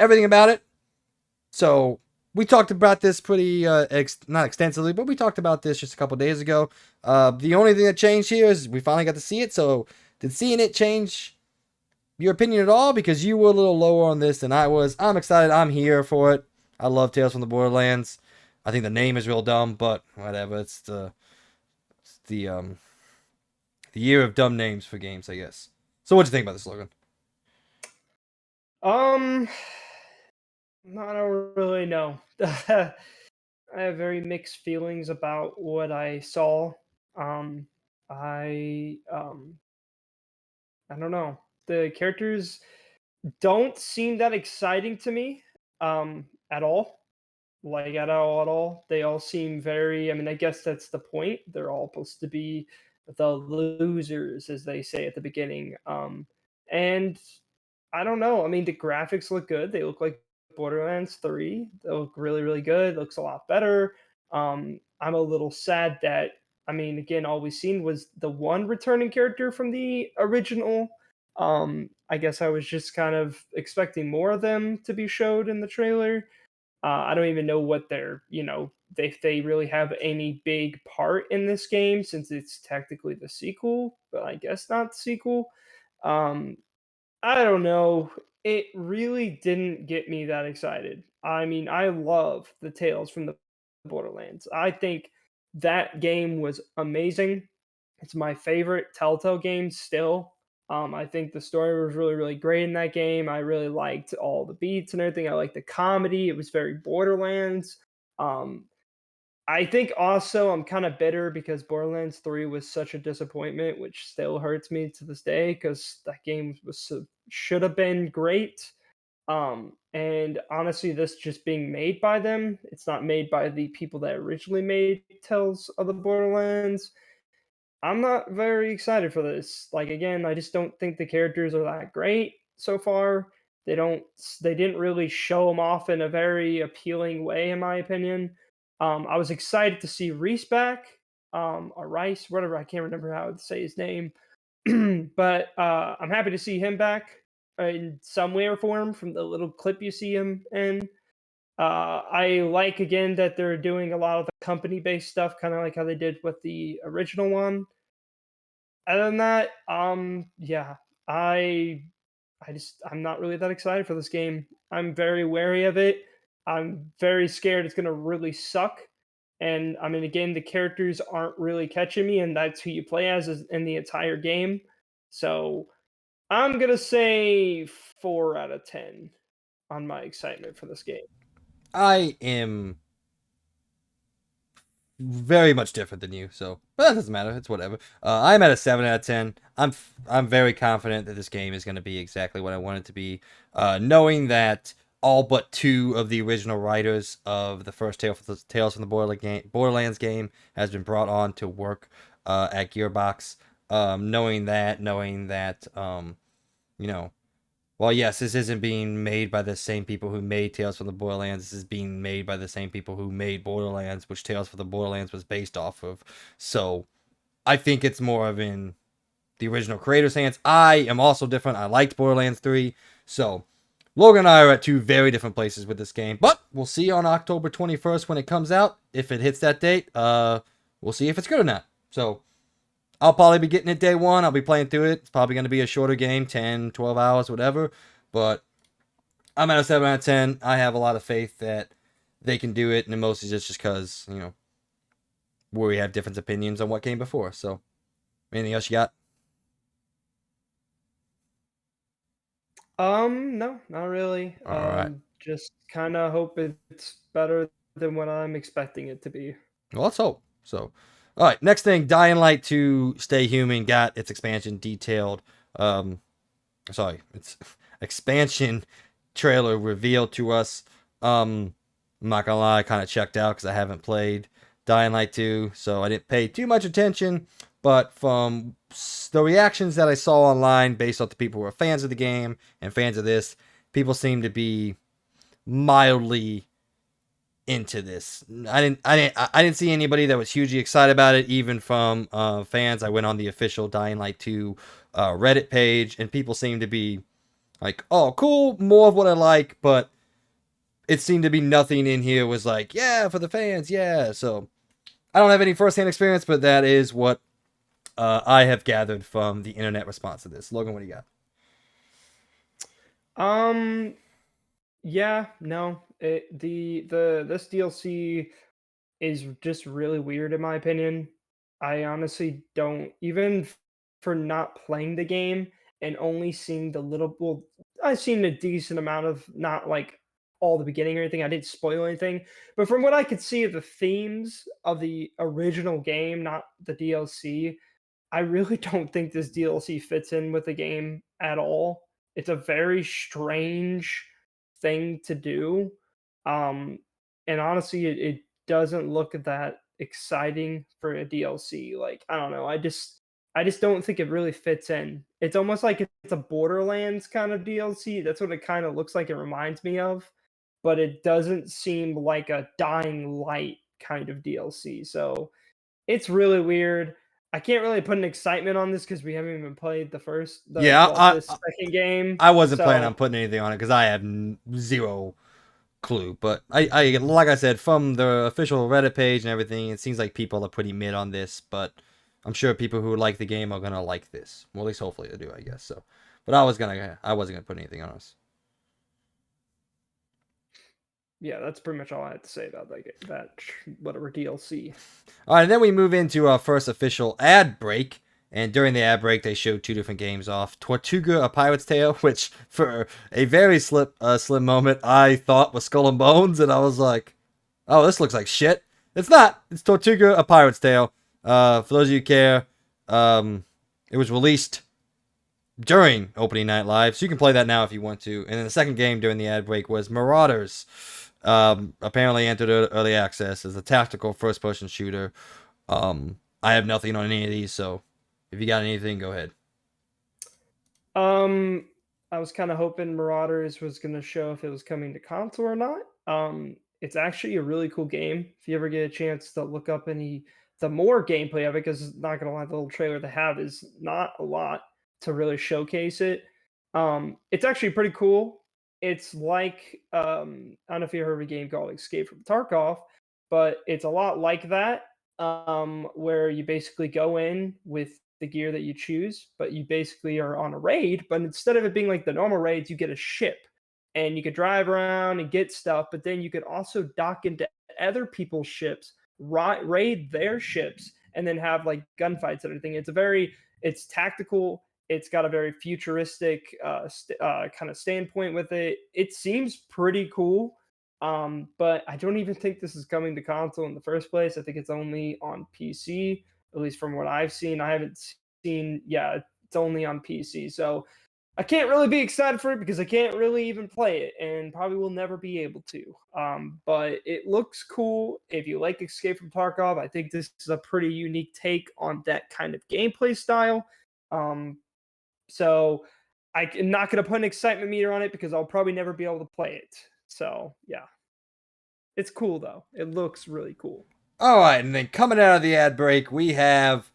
everything about it. So we talked about this pretty not extensively, but we talked about this just a couple days ago. The only thing that changed here is we finally got to see it. So did seeing it change your opinion at all? Because you were a little lower on this than I was. I'm excited. I'm here for it. I love Tales from the Borderlands. I think the name is real dumb, but whatever. It's the year of dumb names for games, I guess. So what'd you think about this, Logan? Um, I don't really know. I have very mixed feelings about what I saw. Um, I um, I don't know. The characters don't seem that exciting to me. At all. Like at all. They all seem very. I mean, I guess that's the point. They're all supposed to be the losers, as they say at the beginning. And I don't know. I mean, the graphics look good. They look like Borderlands 3. They look really, really good. Looks a lot better. I'm a little sad that, I mean, again, all we've seen was the one returning character from the original. I guess I was just kind of expecting more of them to be showed in the trailer. I don't even know what they're, if they really have any big part in this game since it's technically the sequel, but I guess not the sequel. Um, I don't know. It really didn't get me that excited. I mean, I love the Tales from the Borderlands. I think that game was amazing. It's my favorite Telltale game still. I think the story was really, really great in that game. I really liked all the beats and everything. I liked the comedy. It was very Borderlands. Um, I think also I'm kind of bitter because Borderlands 3 was such a disappointment, which still hurts me to this day because that game should have been great. And honestly, this just being made by them, it's not made by the people that originally made Tales of the Borderlands. I'm not very excited for this. Like again, I just don't think the characters are that great so far. They didn't really show them off in a very appealing way in my opinion. I was excited to see Reese back, or Rice, whatever, I can't remember how to say his name. But I'm happy to see him back in some way or form from the little clip you see him in. I like again that they're doing a lot of the company-based stuff, kind of like how they did with the original one. Other than that, yeah, I I'm not really that excited for this game. I'm very wary of it. I'm very scared it's gonna really suck. And I mean, again, the characters aren't really catching me, and that's who you play as in the entire game. So I'm gonna say 4 out of 10 on my excitement for this game. I am very much different than you, so but that doesn't matter. It's whatever. I'm at a 7 out of 10. I'm very confident that this game is going to be exactly what I want it to be. Knowing that all but two of the original writers of the first Tales from the Borderlands game has been brought on to work at Gearbox. Knowing that, you know, well, yes, this isn't being made by the same people who made Tales from the Borderlands. This is being made by the same people who made Borderlands, which Tales from the Borderlands was based off of. So I think it's more of in the original creator's hands. I am also different. I liked Borderlands 3. So Logan and I are at two very different places with this game. But we'll see on October 21st when it comes out. If it hits that date, we'll see if it's good or not. So I'll probably be getting it day one. I'll be playing through it. It's probably going to be a shorter game, 10, 12 hours, whatever. But I'm at a 7 out of 10. I have a lot of faith that they can do it, and mostly just because, we have different opinions on what came before. So, anything else you got? No, not really. All right. Just kind of hope it's better than what I'm expecting it to be. Well, let's hope. So, all right. Next thing, Dying Light 2 Stay Human got its expansion detailed. Um, sorry, its expansion trailer revealed to us. I'm not gonna lie, I kind of checked out because I haven't played Dying Light 2, so I didn't pay too much attention. But from the reactions that I saw online, based on the people who are fans of the game and fans of this, people seem to be mildly into this. I didn't see anybody that was hugely excited about it, even from fans. I went on the official Dying Light 2 Reddit page, and people seem to be like, "Oh, cool, more of what I like," but it seemed to be nothing in here was like, "Yeah, for the fans, yeah." So I don't have any firsthand experience, but that is what I have gathered from the internet response to this. Logan, what do you got? Um, yeah, no, the this DLC is just really weird in my opinion. I honestly don't even for not playing the game and only seeing the little well, I've seen a decent amount of not like all the beginning or anything. I didn't spoil anything, but from what I could see of the themes of the original game, not the DLC, I really don't think this DLC fits in with the game at all. It's a very strange thing to do. Um, and honestly, it doesn't look that exciting for a DLC. Like, I don't know. I just don't think it really fits in. It's almost like it's a Borderlands kind of DLC. That's what it kind of looks like it reminds me of, but it doesn't seem like a Dying Light kind of DLC. So it's really weird. I can't really put an excitement on this because we haven't even played Yeah, this second game. I wasn't planning So on putting anything on it because I have zero clue. But like I said, from the official Reddit page and everything, it seems like people are pretty mid on this. But I'm sure people who like the game are gonna like this. Well, at least hopefully they do, I guess. So, but I wasn't gonna put anything on us. yeah, that's pretty much all I had to say about whatever DLC. All right, and then we move into our first official ad break. And during the ad break, they showed two different games off. Tortuga: A Pirate's Tale, which for a very slim moment, I thought was Skull and Bones, and I was like, "Oh, this looks like shit." It's not. It's Tortuga: A Pirate's Tale. For those of you who care, it was released during opening night live, so you can play that now if you want to. And then the second game during the ad break was Marauders. Apparently entered early access as a tactical first-person shooter. I have nothing on any of these, so if you got anything, go ahead. Um, I was kind of hoping Marauders was going to show if it was coming to console or not. It's actually a really cool game. If you ever get a chance to look up the more gameplay of it, because not gonna lie, the little trailer they have is not a lot to really showcase it. It's actually pretty cool. it's like I don't know if you heard of a game called Escape from Tarkov, but it's a lot like that, where you basically go in with the gear that you choose, but you basically are on a raid. But instead of it being like the normal raids, you get a ship, and you could drive around and get stuff. But then you could also dock into other people's ships, raid their ships, and then have like gunfights and everything. It's tactical. It's got a very futuristic kind of standpoint with it. It seems pretty cool, but I don't even think this is coming to console in the first place. I think it's only on PC, at least from what I've seen. I haven't seen, yeah, it's only on PC. So I can't really be excited for it because I can't really even play it and probably will never be able to. But it looks cool. If you like Escape from Tarkov, I think this is a pretty unique take on that kind of gameplay style. Um, so I'm not going to put an excitement meter on it because I'll probably never be able to play it. So yeah, it's cool though. It looks really cool. All right, and then coming out of the ad break, we have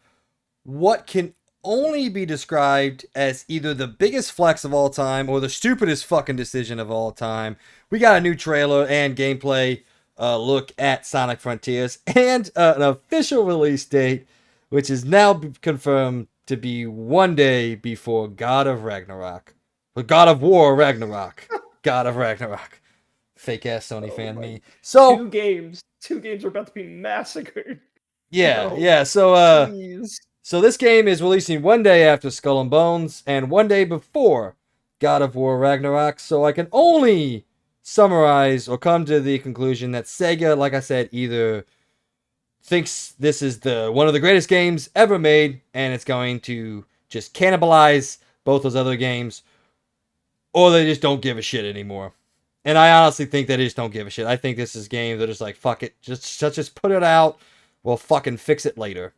what can only be described as either the biggest flex of all time or the stupidest fucking decision of all time. We got a new trailer and gameplay look at Sonic Frontiers and an official release date, which is now confirmed to be one day before God of Ragnarok. Or God of War Ragnarok. God of Ragnarok. Fake ass Sony fan me. So, Two games are about to be massacred. yeah, No, yeah. please. So this game is releasing one day after Skull and Bones and one day before God of War Ragnarok. So I can only summarize or come to the conclusion that Sega, like I said, either thinks this is the one of the greatest games ever made and it's going to just cannibalize both those other games, or they just don't give a shit anymore. And I honestly think they just don't give a shit. I think this is a game they're just like, fuck it, just put it out. We'll fucking fix it later.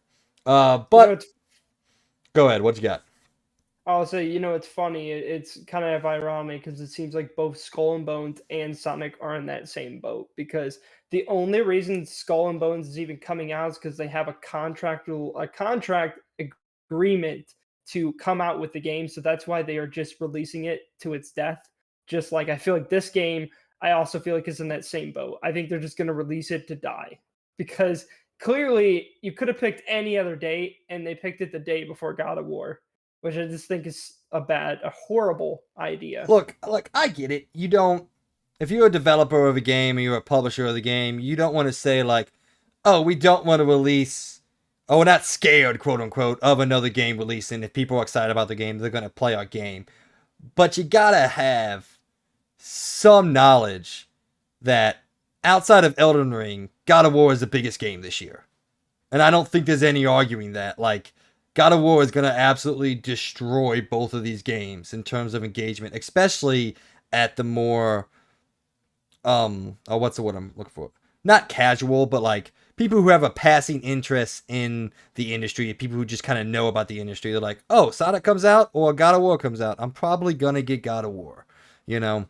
You know, But go ahead, what you got? I'll say, it's funny. It's kind of ironic because it seems like both Skull and Bones and Sonic are in that same boat. Because the only reason Skull and Bones is even coming out is because they have a contract agreement to come out with the game. So that's why they are just releasing it to its death. Just like I feel like this game, I also feel like is in that same boat. I think they're just going to release it to die because clearly you could have picked any other date, and they picked it the day before God of War, which I just think is a horrible idea. Look, I get it. You don't, if you're a developer of a game or you're a publisher of the game, you don't want to say like, oh, we don't want to release, oh, we're not scared, quote unquote, of another game releasing. If people are excited about the game, they're going to play our game. But you gotta have some knowledge that outside of Elden Ring, God of War is the biggest game this year. And I don't think there's any arguing that. Like, God of War is going to absolutely destroy both of these games in terms of engagement, especially at the more, oh, what's the word I'm looking for? Not casual, but like people who have a passing interest in the industry, people who just kind of know about the industry. They're like, oh, Sonic comes out or God of War comes out. I'm probably going to get God of War, you know?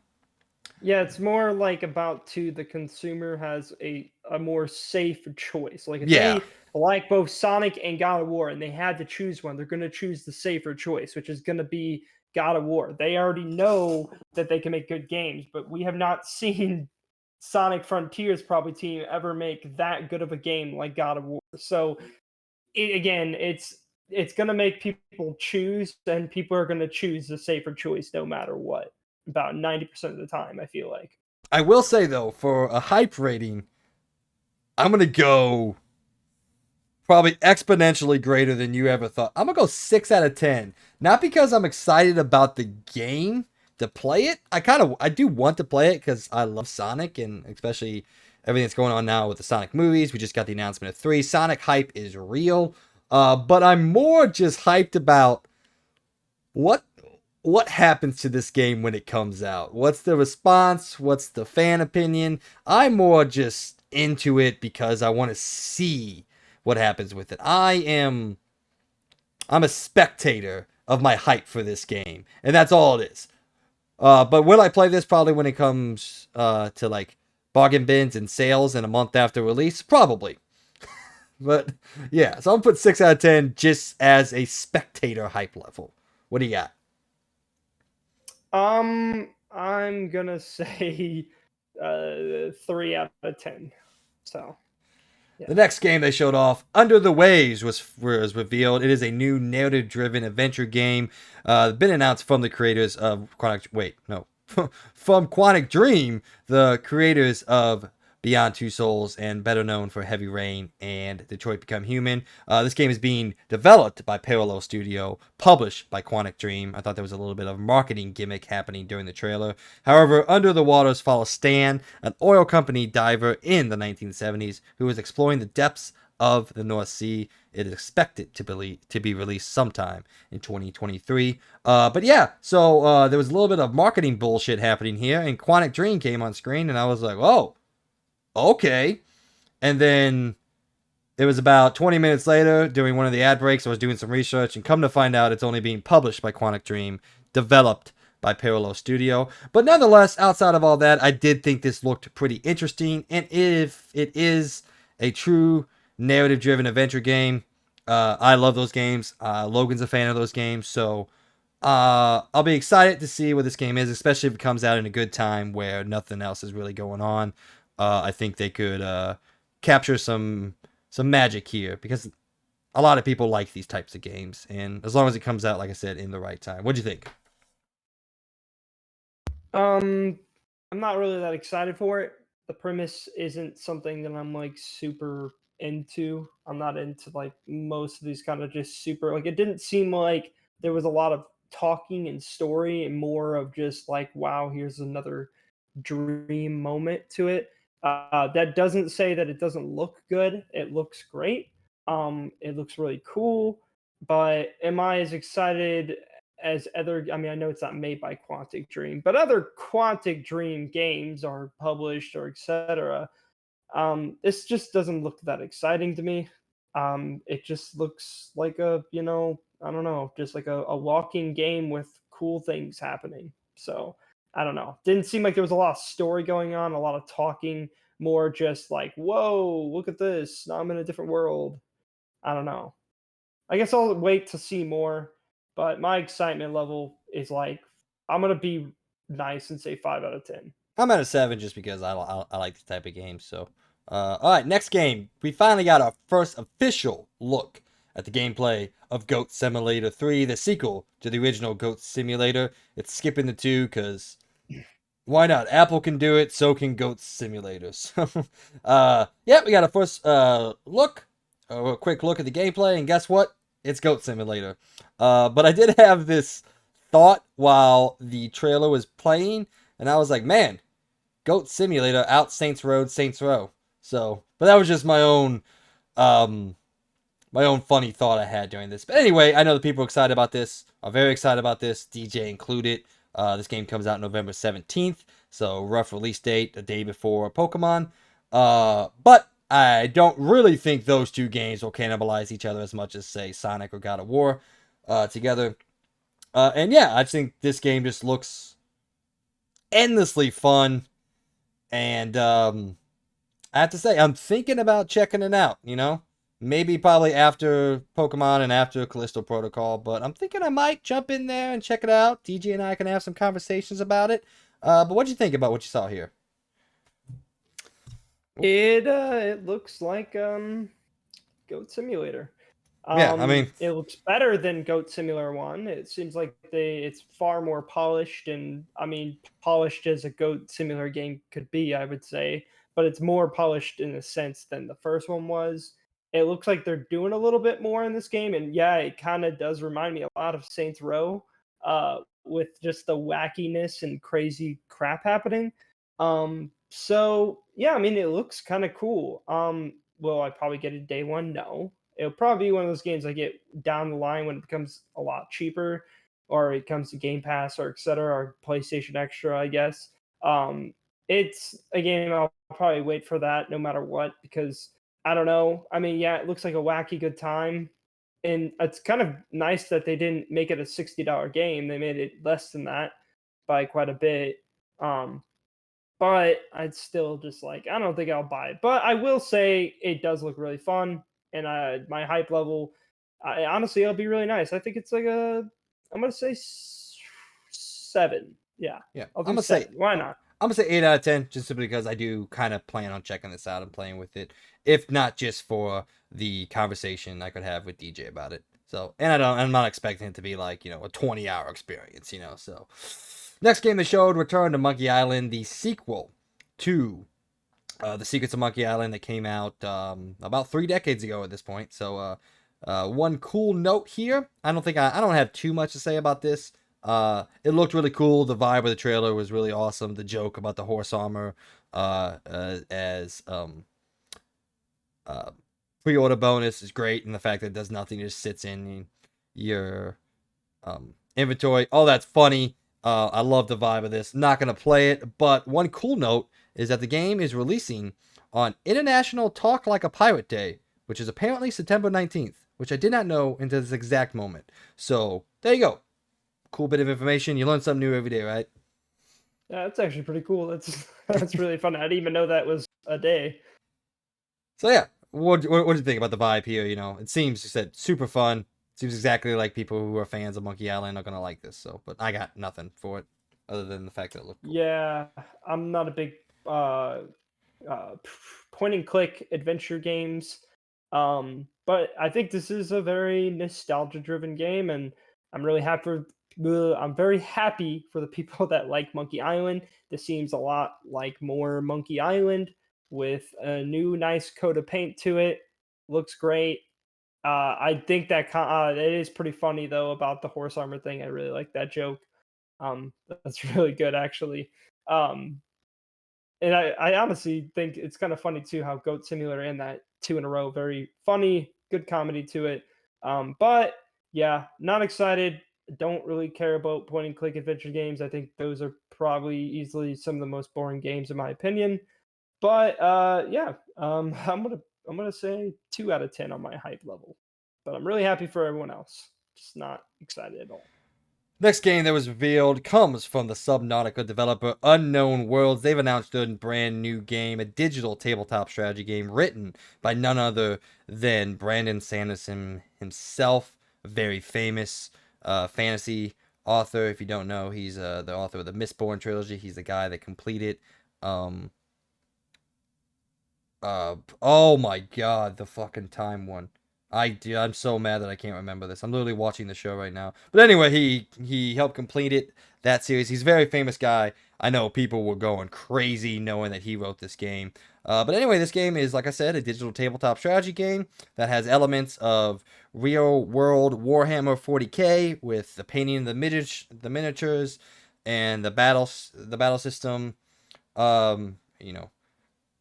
Yeah, it's more like about the consumer has a more safe choice. Like if Yeah. they like both Sonic and God of War and they had to choose one, they're going to choose the safer choice, which is going to be God of War. They already know that they can make good games, but we have not seen Sonic Frontiers probably team ever make that good of a game like God of War. So again, it's going to make people choose, and people are going to choose the safer choice no matter what. About 90% of the time, I feel like. I will say, though, for a hype rating, I'm going to go probably exponentially greater than you ever thought. I'm going to go 6 out of 10. Not because I'm excited about the game to play it. I do want to play it because I love Sonic, and especially everything that's going on now with the Sonic movies. We just got the announcement of 3. Sonic hype is real. But I'm more just hyped about what happens to this game when it comes out. What's the response? What's the fan opinion? I'm more just into it because I want to see what happens with it. I'm a spectator of my hype for this game, and that's all it is. But will I play this probably when it comes to like bargain bins and sales in a month after release? Probably. But yeah, so I'm put 6 out of 10 just as a spectator hype level. What do you got? I'm gonna say 3 out of 10. So The yeah. next game they showed off, Under the Waves, was revealed. It is a new narrative-driven adventure game. Been announced from the creators of from Quantic Dream, the creators of Beyond Two Souls, and better known for Heavy Rain and Detroit Become Human. This game is being developed by Parallel Studio, published by Quantic Dream. I thought there was a little bit of marketing gimmick happening during the trailer. However, Under the Waters follows Stan, an oil company diver in the 1970s who is exploring the depths of the North Sea. It is expected to be released sometime in 2023. But yeah, so there was a little bit of marketing bullshit happening here, and Quantic Dream came on screen, and I was like, oh, okay. And then it was about 20 minutes later, during one of the ad breaks, I was doing some research, and come to find out it's only being published by Quantic Dream, developed by Parallel Studio. But nonetheless, outside of all that, I did think this looked pretty interesting. And if it is a true narrative-driven adventure game, I love those games. Logan's a fan of those games, so I'll be excited to see what this game is, especially if it comes out in a good time where nothing else is really going on. I think they could capture some magic here because a lot of people like these types of games, and as long as it comes out, like I said, in the right time. What'd you think? Um, I'm not really that excited for it. The premise isn't something that I'm like super into. I'm not into like most of these kind of just super like it didn't seem like there was a lot of talking and story and more of just like wow, here's another dream moment to it. That doesn't say that it doesn't look good. It looks great. It looks really cool. But am I as excited as other? I mean, I know it's not made by Quantic Dream, but other Quantic Dream games are published or etc. This just doesn't look that exciting to me. It just looks like I don't know, just like a walking game with cool things happening. So I don't know. Didn't seem like there was a lot of story going on, a lot of talking, more just like, whoa, look at this. Now I'm in a different world. I don't know. I guess I'll wait to see more, but my excitement level is like, I'm gonna be nice and say 5 out of 10. I'm at a 7 just because I like this type of game. So, all right, next game. We finally got our first official look at the gameplay of Goat Simulator 3, the sequel to the original Goat Simulator. It's skipping the 2 because why not? Apple can do it, so can Goat Simulator. So, yeah, we got a first a quick look at the gameplay, and guess what? It's Goat Simulator. But I did have this thought while the trailer was playing, and I was like, man, Goat Simulator out Saints Row. So, but that was just um, my own funny thought I had during this. But anyway, I know the people excited about this are very excited about this, DJ included. This game comes out November 17th, so rough release date, a day before Pokemon. But I don't really think those two games will cannibalize each other as much as, say, Sonic or God of War together. And yeah, I think this game just looks endlessly fun. And I have to say, I'm thinking about checking it out, you know? Maybe probably after Pokemon and after Callisto Protocol, but I'm thinking I might jump in there and check it out. DJ and I can have some conversations about it. But what'd you think about what you saw here? It looks like Goat Simulator. Yeah, I mean, It looks better than Goat Simulator 1. It seems like it's far more polished and I mean polished as a Goat Simulator game could be, I would say, but it's more polished in a sense than the first one was. It looks like they're doing a little bit more in this game and yeah, it kind of does remind me a lot of Saints Row with just the wackiness and crazy crap happening. So yeah, I mean it looks kind of cool. Will I probably get it day one? No. It'll probably be one of those games I get down the line when it becomes a lot cheaper, or it comes to Game Pass or etc. or PlayStation Extra, I guess. Um, it's a game I'll probably wait for that no matter what because I don't know. I mean, yeah, it looks like a wacky good time, and it's kind of nice that they didn't make it a $60 game. They made it less than that by quite a bit. Um, but I'd still just like I don't think I'll buy it. But I will say it does look really fun, and my hype level, honestly, it'll be really nice. I think it's like I'm gonna say 7. Yeah, Yeah, I'll I'm do gonna say 7. Why I'm not? gonna say 8 out of 10, just simply because I do kind of plan on checking this out and playing with it, if not just for the conversation I could have with DJ about it. So, and I'm not expecting it to be like a 20-hour experience. So, next game they showed, Return to Monkey Island, the sequel to The Secrets of Monkey Island that came out about 3 decades ago at this point. So, one cool note here. I don't have too much to say about this. It looked really cool. The vibe of the trailer was really awesome. The joke about the horse armor as uh, pre-order bonus is great, and the fact that it does nothing, it just sits in your inventory. Oh, that's funny. I love the vibe of this. Not gonna play it, but one cool note is that the game is releasing on International Talk Like a Pirate Day, which is apparently September 19th, which I did not know until this exact moment. So there you go. Cool bit of information. You learn something new every day, right? Yeah, that's actually pretty cool. That's that's really fun. I didn't even know that was a day. So yeah, what do you think about the vibe here? It seems, you said, super fun. Seems exactly like people who are fans of Monkey Island are gonna like this. So, but I got nothing for it other than the fact that it looked cool. Yeah, I'm not a big uh, point and click adventure games. But I think this is a very nostalgia driven game, and I'm really happy. I'm very happy for the people that like Monkey Island. This seems a lot like more Monkey Island with a new nice coat of paint to it. Looks great. I think that it is pretty funny though about the horse armor thing. I really like that joke. That's really good actually. Um, and I honestly think it's kind of funny too how Goat Simulator and that 2 in a row, very funny, good comedy to it. But yeah, not excited. Don't really care about point and click adventure games. I think those are probably easily some of the most boring games in my opinion. But yeah, I'm gonna say 2 out of 10 on my hype level. But I'm really happy for everyone else. Just not excited at all. Next game that was revealed comes from the Subnautica developer Unknown Worlds. They've announced a brand new game, a digital tabletop strategy game written by none other than Brandon Sanderson himself, a very famous fantasy author. If you don't know, he's the author of the Mistborn trilogy. He's the guy that completed. Um, oh my God, the fucking time one. I'm so mad that I can't remember this. I'm literally watching the show right now. But anyway, he helped complete that series. He's a very famous guy. I know people were going crazy knowing that he wrote this game. But anyway, this game is, like I said, a digital tabletop strategy game that has elements of real world Warhammer 40K with the painting of the miniatures and the battle system. You know,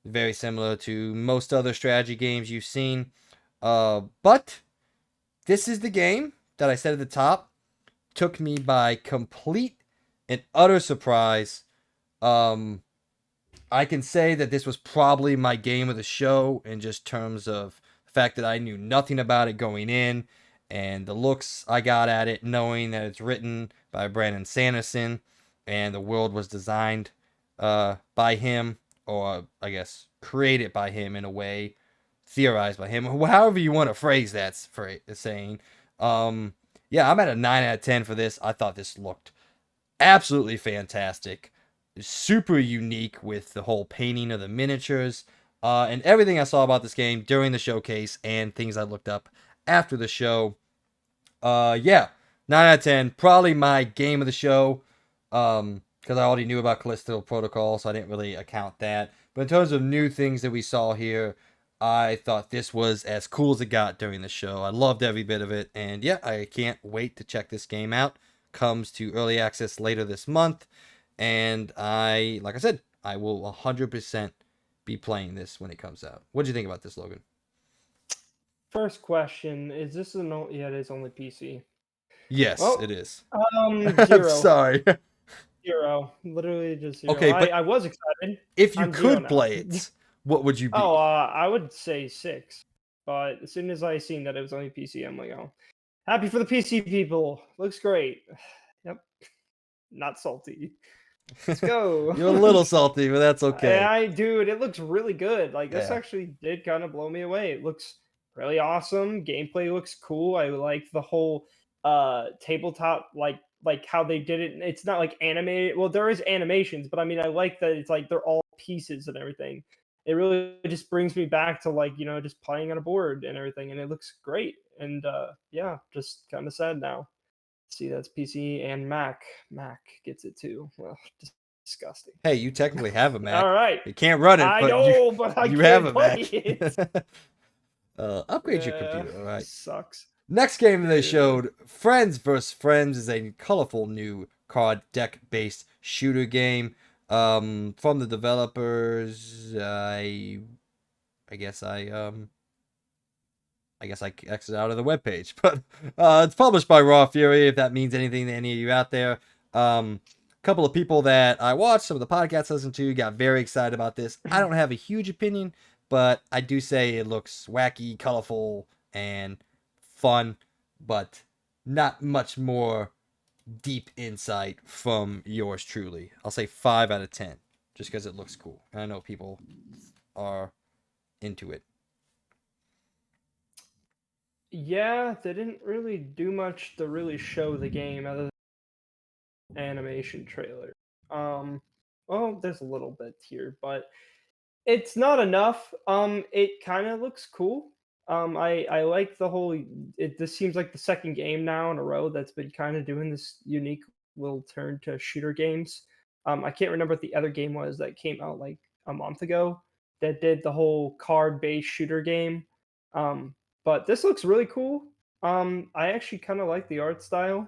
very similar to most other strategy games you've seen. But this is the game that I said at the top took me by complete and utter surprise. Um, I can say that this was probably my game of the show in just terms of the fact that I knew nothing about it going in and the looks I got at it, knowing that it's written by Brandon Sanderson and the world was designed by him, or I guess created by him in a way, theorized by him, however you want to phrase that saying. Um, yeah, I'm at a 9 out of 10 for this. I thought this looked absolutely fantastic, super unique with the whole painting of the miniatures, and everything I saw about this game during the showcase and things I looked up after the show. Yeah, 9 out of 10, probably my game of the show, because I already knew about Callisto Protocol, so I didn't really account that. But in terms of new things that we saw here, I thought this was as cool as it got during the show. I loved every bit of it, and yeah, I can't wait to check this game out. Comes to early access later this month, and like I said, I will 100% be playing this when it comes out. What do you think about this, Logan? First question: is this yeah, it is only PC. Yes, it Well, is. I'm 0. sorry. 0. Literally just 0. Okay, but I was excited. if you I'm 0 could now. play it, what would you Oh, be? I would say 6. But as soon as I seen that it was only PC, I'm like, oh, happy for the PC people. Looks great. Yep. Not salty. Let's go. You're a little salty, but that's okay. Dude, it looks really good. Like this Yeah. actually did kind of blow me away. It looks really awesome. Gameplay looks cool. I like the whole tabletop like like how they did it. It's not like animated. Well, there is animations, but I mean, I like that it's like they're all pieces and everything. It really just brings me back to like just playing on a board and everything, and it looks great. And yeah, just kind of sad now. See, that's PC and Mac. Mac gets it too. Well, disgusting. Hey, you technically have a Mac. All right, You can't run it, I but you know, but I you have can't a play Mac. it. Upgrade your computer. All right. Sucks. Next game they Yeah. showed, Friends vs. Friends, is a colorful new card deck-based shooter game. From the developers, I guess I exited out of the webpage, but it's published by Raw Fury, if that means anything to any of you out there. A couple of people that I watched, some of the podcasts I listened to, got very excited about this. I don't have a huge opinion, but I do say it looks wacky, colorful, and fun, but not much more deep insight from yours truly. I'll say 5 out of 10, just because it looks cool. And I know people are into it. Yeah, they didn't really do much to really show the game other than animation trailer. Well, there's a little bit here, but it's not enough. It kind of looks cool. I like the whole. This seems like the second game now in a row that's been kind of doing this unique little turn to shooter games. I can't remember what the other game was that came out like a month ago that did the whole card-based shooter game. But this looks really cool. I actually kind of like the art style.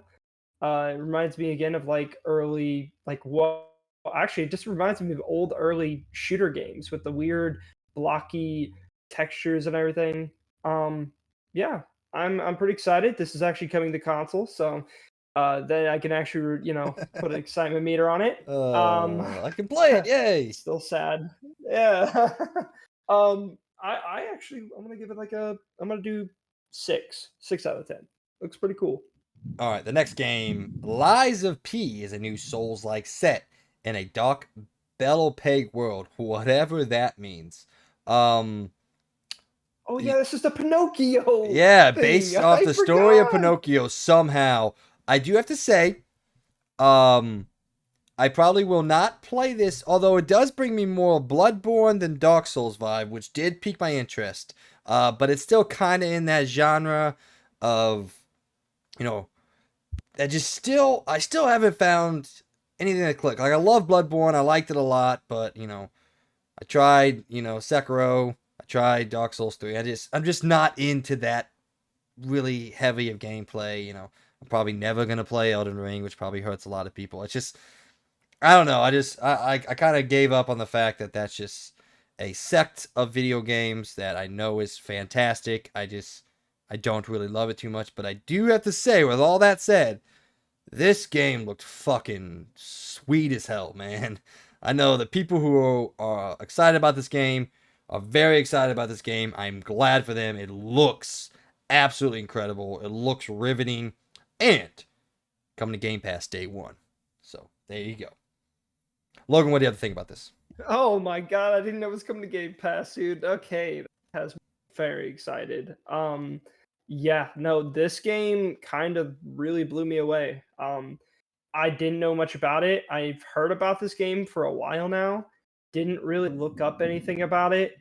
It reminds me again of like early, like what actually it just reminds me of old early shooter games with the weird blocky textures and everything. Um, yeah, I'm pretty excited. This is actually coming to console, so then I can actually put an excitement meter on it. I can play it, yay! Still sad. Yeah. I actually I'm gonna give it like I'm gonna do 6 out of 10. Looks pretty cool. All right, the next game, Lies of P, is a new Souls-like set in a dark Bellopeg world, whatever that means. Um, Oh yeah, this is the Pinocchio yeah, thing. based off I the story of forgot. Pinocchio somehow. I do have to say, I probably will not play this, although it does bring me more Bloodborne than Dark Souls vibe, which did pique my interest. But it's still kind of in that genre of, you know, I still haven't found anything that clicked. Like I love Bloodborne, I liked it a lot, but I tried, Sekiro, I tried Dark Souls 3. I'm just not into that really heavy of gameplay, I'm probably never gonna play Elden Ring, which probably hurts a lot of people. It's just I don't know. I kind of gave up on the fact that that's just a sect of video games that I know is fantastic. I don't really love it too much, but I do have to say, with all that said, this game looked fucking sweet as hell, man. I know the people who are excited about this game are very excited about this game. I'm glad for them. It looks absolutely incredible. It looks riveting, and coming to Game Pass day one. So there you go. Logan, what do you have to think about this? Oh my god, I didn't know it was coming to Game Pass, dude. Okay, that has me very excited. Yeah, no, this game kind of really blew me away. I didn't know much about it. I've heard about this game for a while now. Didn't really look up anything about it.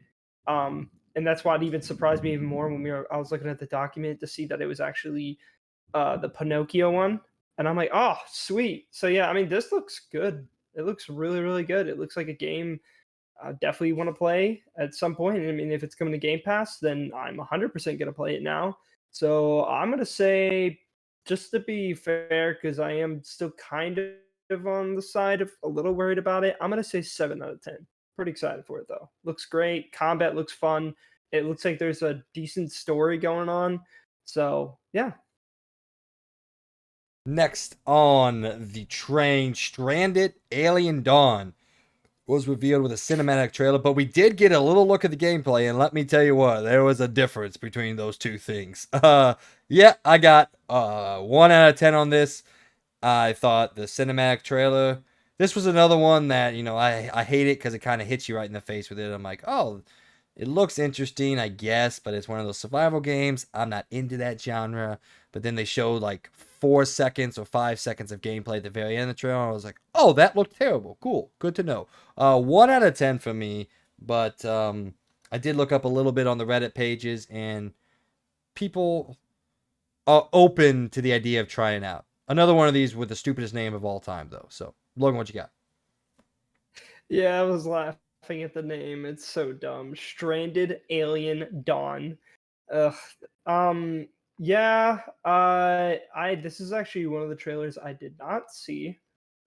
And that's why it even surprised me even more when I was looking at the document to see that it was actually the Pinocchio one. And I'm like, oh, sweet. So yeah, I mean, this looks good. It looks really, really good. It looks like a game I definitely want to play at some point. I mean, if it's coming to Game Pass, then I'm 100% going to play it now. So I'm going to say, just to be fair, because I am still kind of on the side of a little worried about it, I'm going to say 7 out of 10. Pretty excited for it, though. Looks great. Combat looks fun. It looks like there's a decent story going on. So, yeah. Next on the train, Stranded Alien Dawn was revealed with a cinematic trailer, but we did get a little look at the gameplay, and let me tell you what, there was a difference between those two things. Yeah, I got 1 out of 10 on this. I thought the cinematic trailer, this was another one that, I hate it because it kind of hits you right in the face with it. I'm like, oh, it looks interesting, I guess, but it's one of those survival games. I'm not into that genre. But then they showed like 4 seconds or 5 seconds of gameplay at the very end of the trailer. I was like, oh, that looked terrible. Cool. Good to know. 1 out of 10 for me. But I did look up a little bit on the Reddit pages, and people are open to the idea of trying out. Another one of these with the stupidest name of all time, though. So, Logan, what you got? Yeah, I was laughing at the name. It's so dumb. Stranded Alien Dawn. Ugh. Um. Yeah. This is actually one of the trailers I did not see,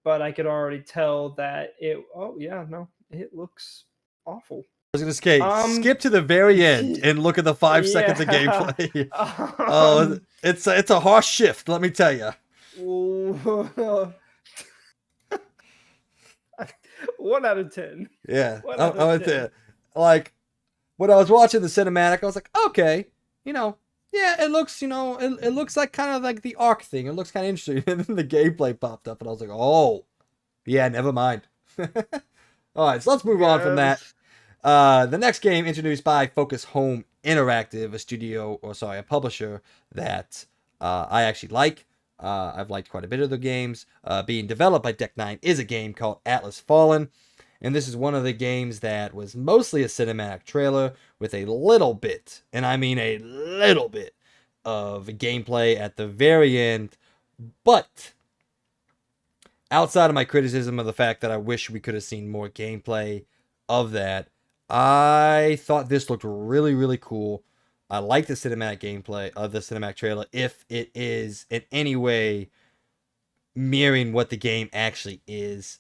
but I could already tell that it. Oh yeah, no, it looks awful. I was gonna say, Um. skip to the very end and look at the 5 seconds of Yeah. gameplay. Oh, it's a harsh shift, let me tell you. 1 out of 10. Yeah, 1 I out of went 10. there. Like when I was watching the cinematic, I was like, okay, yeah, it looks, it looks like kind of like the Ark thing. It looks kind of interesting. And then the gameplay popped up, and I was like, oh, yeah, never mind. All right, so let's move on from that. Yes. The next game introduced by Focus Home Interactive, a publisher that I actually like. I've liked quite a bit of their games. Being developed by Deck 9 is a game called Atlas Fallen. And this is one of the games that was mostly a cinematic trailer with a little bit, and I mean a little bit, of gameplay at the very end. But outside of my criticism of the fact that I wish we could have seen more gameplay of that, I thought this looked really, really cool. I like the cinematic gameplay of the cinematic trailer if it is in any way mirroring what the game actually is.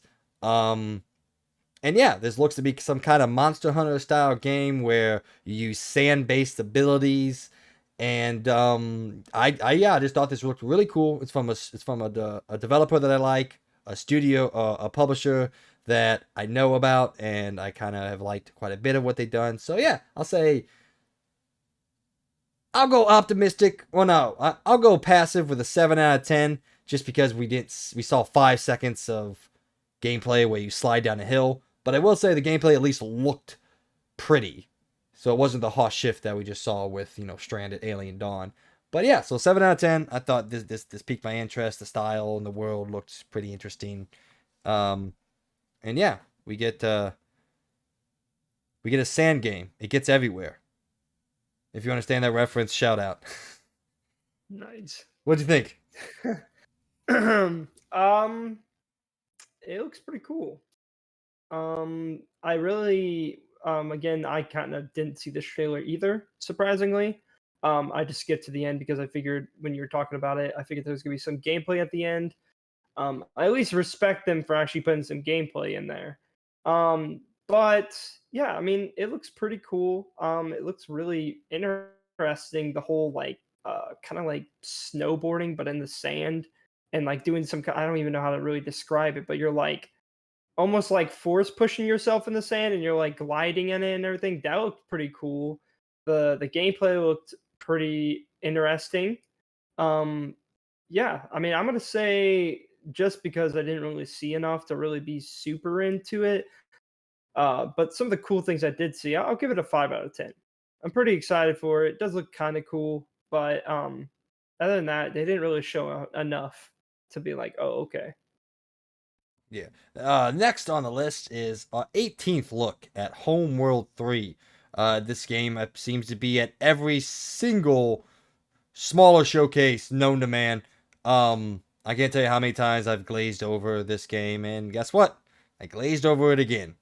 And yeah, this looks to be some kind of Monster Hunter style game where you use sand-based abilities, and I just thought this looked really cool. It's from a developer that I like, a studio, a publisher that I know about, and I kind of have liked quite a bit of what they've done. So yeah, I'll go optimistic. Well, no, I'll go passive with a 7 out of 10, just because we saw 5 seconds of gameplay where you slide down a hill. But I will say the gameplay at least looked pretty. So it wasn't the hot shift that we just saw with, Stranded Alien Dawn. But yeah, so 7 out of 10. I thought this piqued my interest. The style and the world looked pretty interesting. And yeah, we get a sand game. It gets everywhere. If you understand that reference, shout out. Nice. What'd you think? It looks pretty cool. I really, again, I kind of didn't see this trailer either, surprisingly. I just skipped to the end because I figured when you were talking about it, I figured there was gonna be some gameplay at the end. I at least respect them for actually putting some gameplay in there. But yeah, I mean, it looks pretty cool. It looks really interesting. The whole like, kind of like snowboarding, but in the sand, and like doing some. I don't even know how to really describe it, but you're like almost like force pushing yourself in the sand, and you're like gliding in it and everything. That looked pretty cool. The gameplay looked pretty interesting. Um, yeah, I mean, I'm gonna say just because I didn't really see enough to really be super into it. But some of the cool things I did see, I'll give it a 5 out of 10. I'm pretty excited for it. It does look kind of cool, but other than that, they didn't really show enough to be like, oh, okay. Yeah. Next on the list is our 18th look at Homeworld 3. This game seems to be at every single smaller showcase known to man. I can't tell you how many times I've glazed over this game, and guess what? I glazed over it again.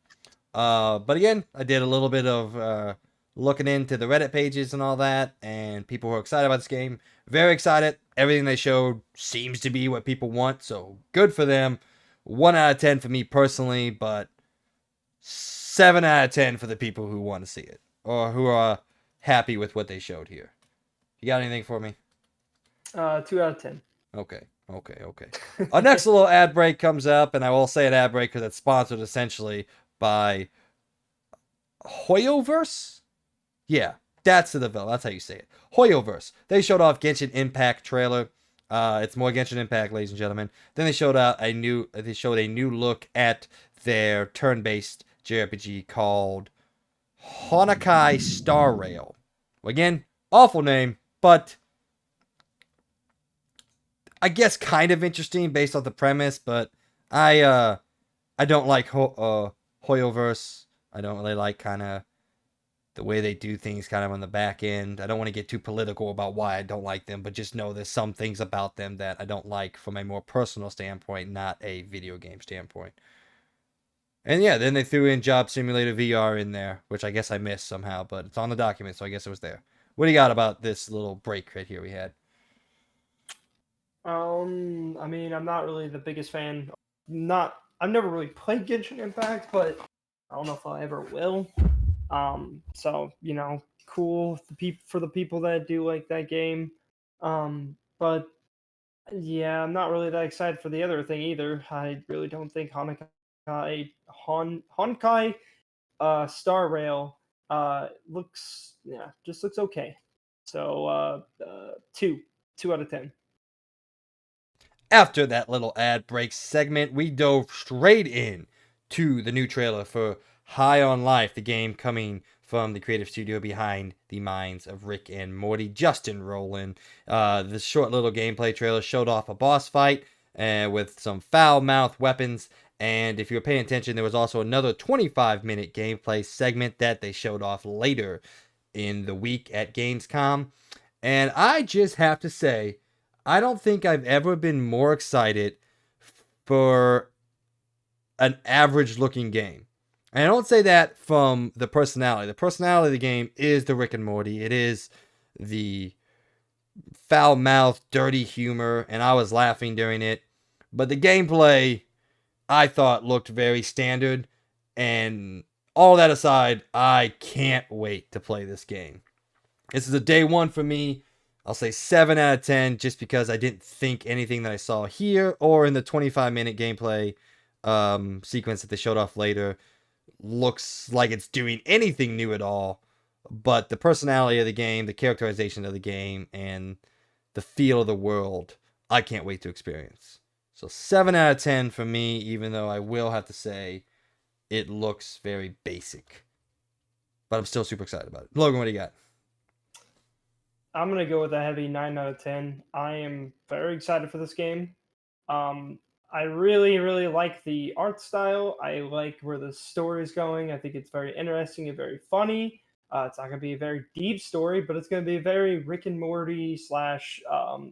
But again, I did a little bit of looking into the Reddit pages and all that, and people who are excited about this game. Very excited. Everything they showed seems to be what people want, so good for them. 1 out of 10 for me personally, but 7 out of 10 for the people who want to see it or who are happy with what they showed here. You got anything for me? 2 out of 10. Okay. Our next little ad break comes up, and I will say an ad break because it's sponsored essentially by Hoyoverse? Yeah, that's the developer. That's how you say it. Hoyoverse. They showed off Genshin Impact trailer. It's more Genshin Impact, ladies and gentlemen. Then they showed a new look at their turn-based JRPG called Honkai Star Rail. Again, awful name, but I guess kind of interesting based off the premise, but I don't like Hoyoverse. I don't really like kind of the way they do things kind of on the back end. I don't want to get too political about why I don't like them, but just know there's some things about them that I don't like from a more personal standpoint, not a video game standpoint. And yeah, then they threw in Job Simulator VR in there, which I guess I missed somehow, but it's on the document, so I guess it was there. What do you got about this little break right here we had? I mean, I'm not really the biggest fan. Not, I've never really played Genshin Impact, but I don't know if I ever will. So cool for the people that do like that game. But yeah, I'm not really that excited for the other thing either. I really don't think Honkai Star Rail just looks okay. So two out of 10. After that little ad break segment, we dove straight in to the new trailer for High on Life, the game coming from the creative studio behind the minds of Rick and Morty, Justin Roiland. This short little gameplay trailer showed off a boss fight with some foul mouth weapons. And if you were paying attention, there was also another 25-minute gameplay segment that they showed off later in the week at Gamescom. And I just have to say, I don't think I've ever been more excited for an average looking game. And I don't say that from the personality. The personality of the game is the Rick and Morty. It is the foul mouth, dirty humor, and I was laughing during it. But the gameplay, I thought, looked very standard. And all that aside, I can't wait to play this game. This is a day one for me. I'll say 7 out of 10 just because I didn't think anything that I saw here or in the 25-minute gameplay sequence that they showed off later looks like it's doing anything new at all. But the personality of the game, the characterization of the game, and the feel of the world, I can't wait to experience. So 7 out of 10 for me, even though I will have to say it looks very basic. But I'm still super excited about it. Logan, what do you got? I'm gonna go with a heavy 9 out of 10. I am very excited for this game. Um, I really, really like the art style. I like where the story is going. I think it's very interesting and very funny. It's not gonna be a very deep story, but it's gonna be a very Rick and Morty slash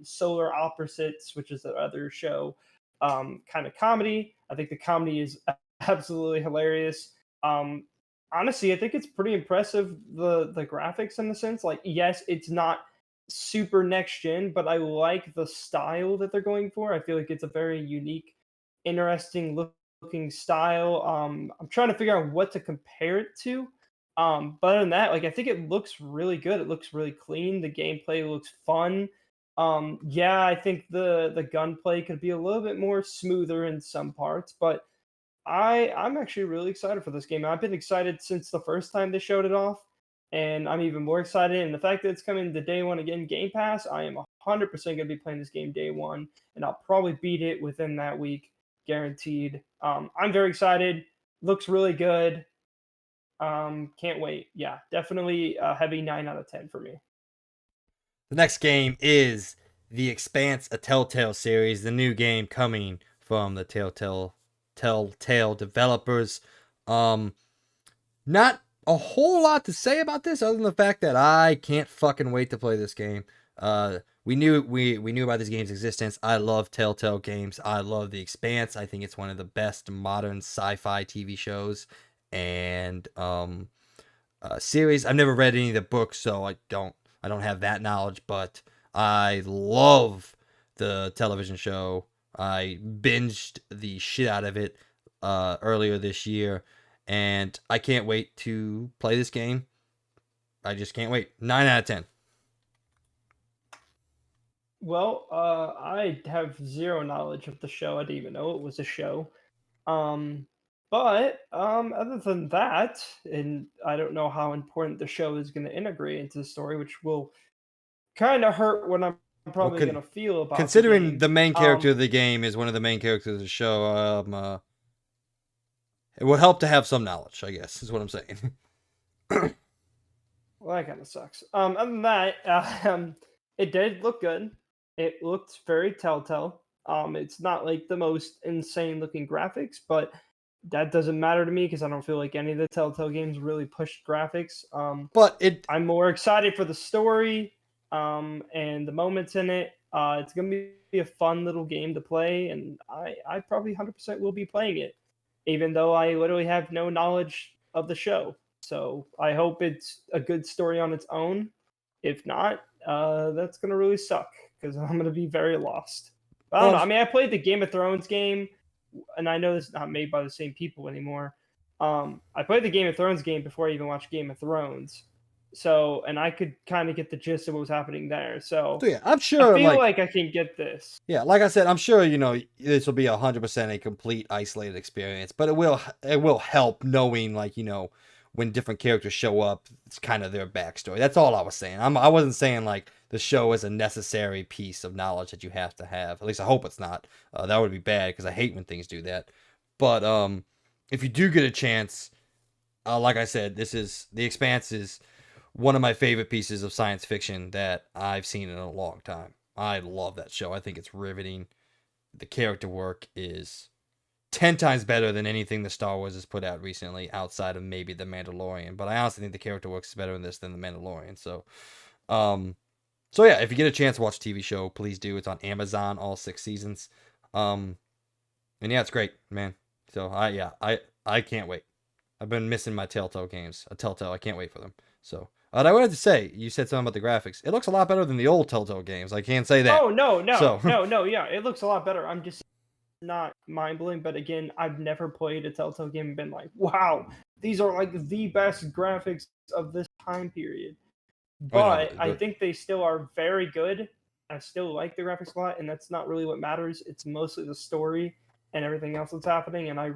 Solar Opposites, which is the other show, kind of comedy. I think the comedy is absolutely hilarious. Um, Honestly, I think it's pretty impressive, the graphics in the sense. Like, yes, it's not super next gen, but I like the style that they're going for. I feel like it's a very unique, interesting looking style. I'm trying to figure out what to compare it to. But other than that, like I think it looks really good. It looks really clean. The gameplay looks fun. Yeah, I think the gunplay could be a little bit more smoother in some parts, but I'm actually really excited for this game. I've been excited since the first time they showed it off, and I'm even more excited. And the fact that it's coming to day one again, Game Pass, I am 100% going to be playing this game day one, and I'll probably beat it within that week, guaranteed. I'm very excited. Looks really good. Can't wait. Yeah, definitely a heavy 9 out of 10 for me. The next game is The Expanse, a Telltale series, the new game coming from the Telltale developers. Not a whole lot to say about this other than the fact that I can't fucking wait to play this game. We knew about this game's existence. I love Telltale games. I love The Expanse. I think it's one of the best modern sci-fi TV shows and series. I've never read any of the books, so I don't have that knowledge, but I love the television show. I binged the shit out of it earlier this year, and I can't wait to play this game. I just can't wait. 9 out of 10. Well, I have zero knowledge of the show. I didn't even know it was a show. Um, but other than that, and I don't know how important the show is going to integrate into the story, which will kind of hurt what I'm Well, probably going to feel about the considering game. the main character of the game is one of the main characters of the show, it will help to have some knowledge, I guess, is what I'm saying. Well, that kind of sucks. Other than that, it did look good. It looked very Telltale. It's not like the most insane looking graphics, but that doesn't matter to me because I don't feel like any of the Telltale games really pushed graphics. But it I'm more excited for the story and the moments in it. It's gonna be a fun little game to play, and I probably 100% will be playing it, even though I literally have no knowledge of the show. So I hope it's a good story on its own. If not, that's gonna really suck because I'm gonna be very lost. I don't well, know. I mean, I played the Game of Thrones game, and I know this is not made by the same people anymore. I played the Game of Thrones game before I even watched Game of Thrones, so and I could kind of get the gist of what was happening there. so So yeah, I'm I sure feel like like I can get this. yeah, like I said, I'm sure this will be 100% a complete isolated experience, but it will help knowing like when different characters show up, it's kind of their backstory. That's all I was saying. I wasn't saying like the show is a necessary piece of knowledge that you have to have. At least I hope it's not. That would be bad because I hate when things do that. But if you do get a chance, like I said, The Expanse is one of my favorite pieces of science fiction that I've seen in a long time. I love that show. I think it's riveting. The character work is 10 times better than anything the Star Wars has put out recently, outside of maybe The Mandalorian. But I honestly think the character work is better in this than The Mandalorian. Um, so yeah, if you get a chance to watch the TV show, please do. It's on Amazon, all 6 seasons. Um, and yeah, it's great, man. So I can't wait. I've been missing my Telltale games. Telltale, I can't wait for them. So, I wanted to say, you said something about the graphics. It looks a lot better than the old Telltale games. I can't say that. Oh no, no, So, no, no. Yeah, it looks a lot better. I'm just not mind blowing, but again, I've never played a Telltale game and been like, wow, these are like the best graphics of this time period. oh no, But I think they still are very good. I still like the graphics a lot, and that's not really what matters. It's mostly the story and everything else that's happening. And I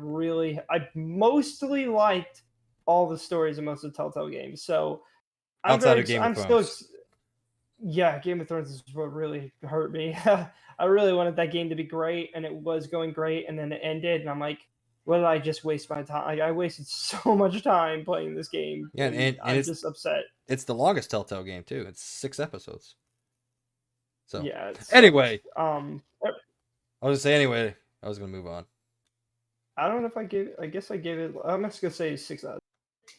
mostly liked all the stories in most of the Telltale games. So outside of Game of I'm still, Thrones. yeah, Game of Thrones is what really hurt me. I really wanted that game to be great, and it was going great, and then it ended, and I'm like, what did I just waste my time? I wasted so much time playing this game, Yeah, and and I'm just upset. it's the longest Telltale game too. It's 6 episodes. So, Yeah, it sucked. anyway, I was gonna say anyway. I was gonna move on. I don't know if I gave. I guess I gave it. I'm just gonna say 6 out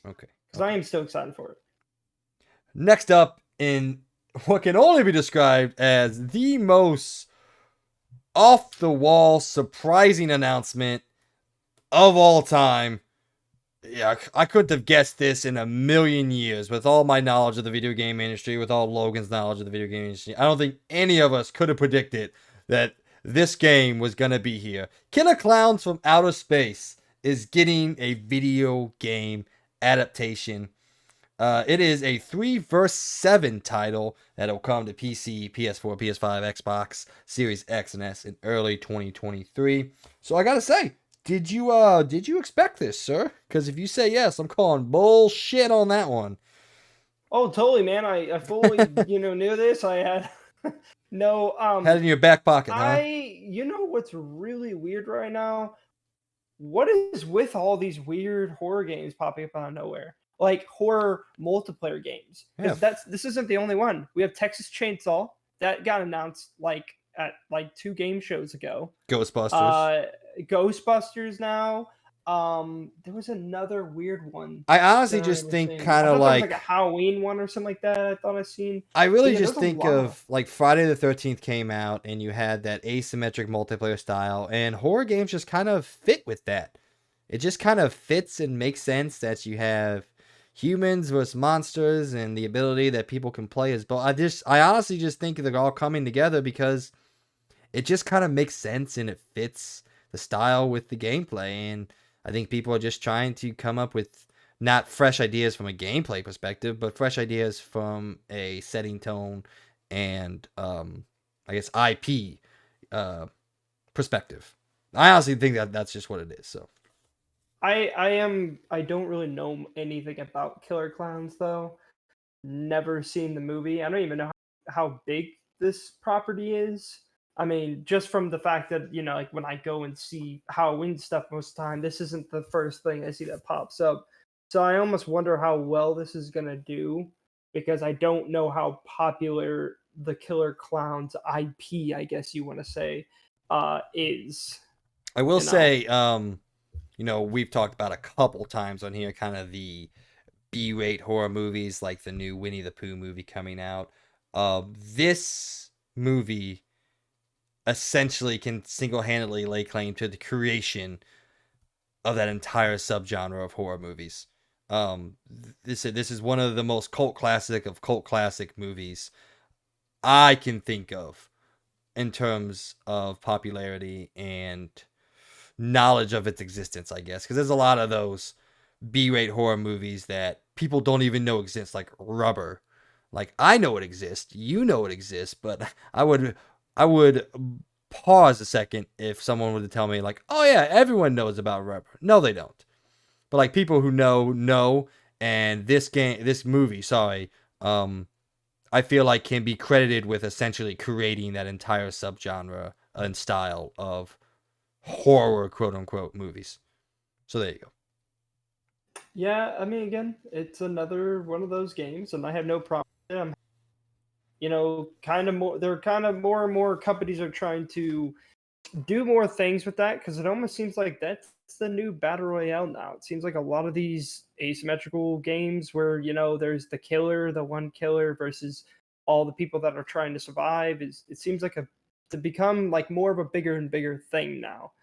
Okay. because I am still excited for it. Next up, in what can only be described as the most off the wall, surprising announcement of all time. Yeah, I couldn't have guessed this in a million years with all my knowledge of the video game industry, with all Logan's knowledge of the video game industry. I don't think any of us could have predicted that this game was going to be here. Killer Klowns from Outer Space is getting a video game adaptation. It is a 3vs7 title that'll come to PC, PS4, PS5, Xbox, Series X and S in early 2023. So I gotta say, did you expect this, sir? Because if you say yes, I'm calling bullshit on that one. Oh, totally, man. I fully knew this. I had no Had it in your back pocket, huh? what's really weird right now? What is with all these weird horror games popping up out of nowhere? Like horror multiplayer games. Yeah, Because this isn't the only one. We have Texas Chainsaw that got announced like at like 2 game shows ago. Ghostbusters. Uh Ghostbusters now. There was another weird one I that honestly I just remember think seeing. kind I of thought there was like a like Halloween one or something like that. I thought I seen. I But really yeah, just there's a think lot. of like Friday the 13th came out and you had that asymmetric multiplayer style, and horror games just kind of fit with that. It just kind of fits and makes sense that you have humans versus monsters and the ability that people can play as both. I honestly just think they're all coming together because it just kind of makes sense and it fits the style with the gameplay. And I think people are just trying to come up with not fresh ideas from a gameplay perspective, but fresh ideas from a setting tone and I guess IP perspective. I honestly think that that's just what it is. So I don't really know anything about Killer Clowns though. Never seen the movie. I don't even know how big this property is. I mean, just from the fact that, like when I go and see Halloween stuff most of the time, this isn't the first thing I see that pops up. So I almost wonder how well this is going to do because I don't know how popular the Killer Klowns IP, I guess you want to say, is. I will You know, say, we've talked about a couple times on here kind of the B-rate horror movies, like the new Winnie the Pooh movie coming out. This movie essentially can single-handedly lay claim to the creation of that entire subgenre of horror movies. This is one of the most cult classic of cult classic movies I can think of in terms of popularity and knowledge of its existence, I guess, because there's a lot of those B-rate horror movies that people don't even know exist, like Rubber. Like, I know it exists, you know it exists, but I would pause a second if someone were to tell me like, oh yeah, everyone knows about Rubber. No, they don't. But like people who know, and this movie, sorry, I feel like can be credited with essentially creating that entire subgenre and style of horror, quote unquote, movies. So there you go. yeah. I mean, again, it's another one of those games, and I have no problem with it. Kind of more. They're kind of more and more companies are trying to do more things with that because it almost seems like that's the new battle royale now. It seems like a lot of these asymmetrical games where there's the killer, the one killer versus all the people that are trying to survive. It seems like a to become like more of a bigger and bigger thing now,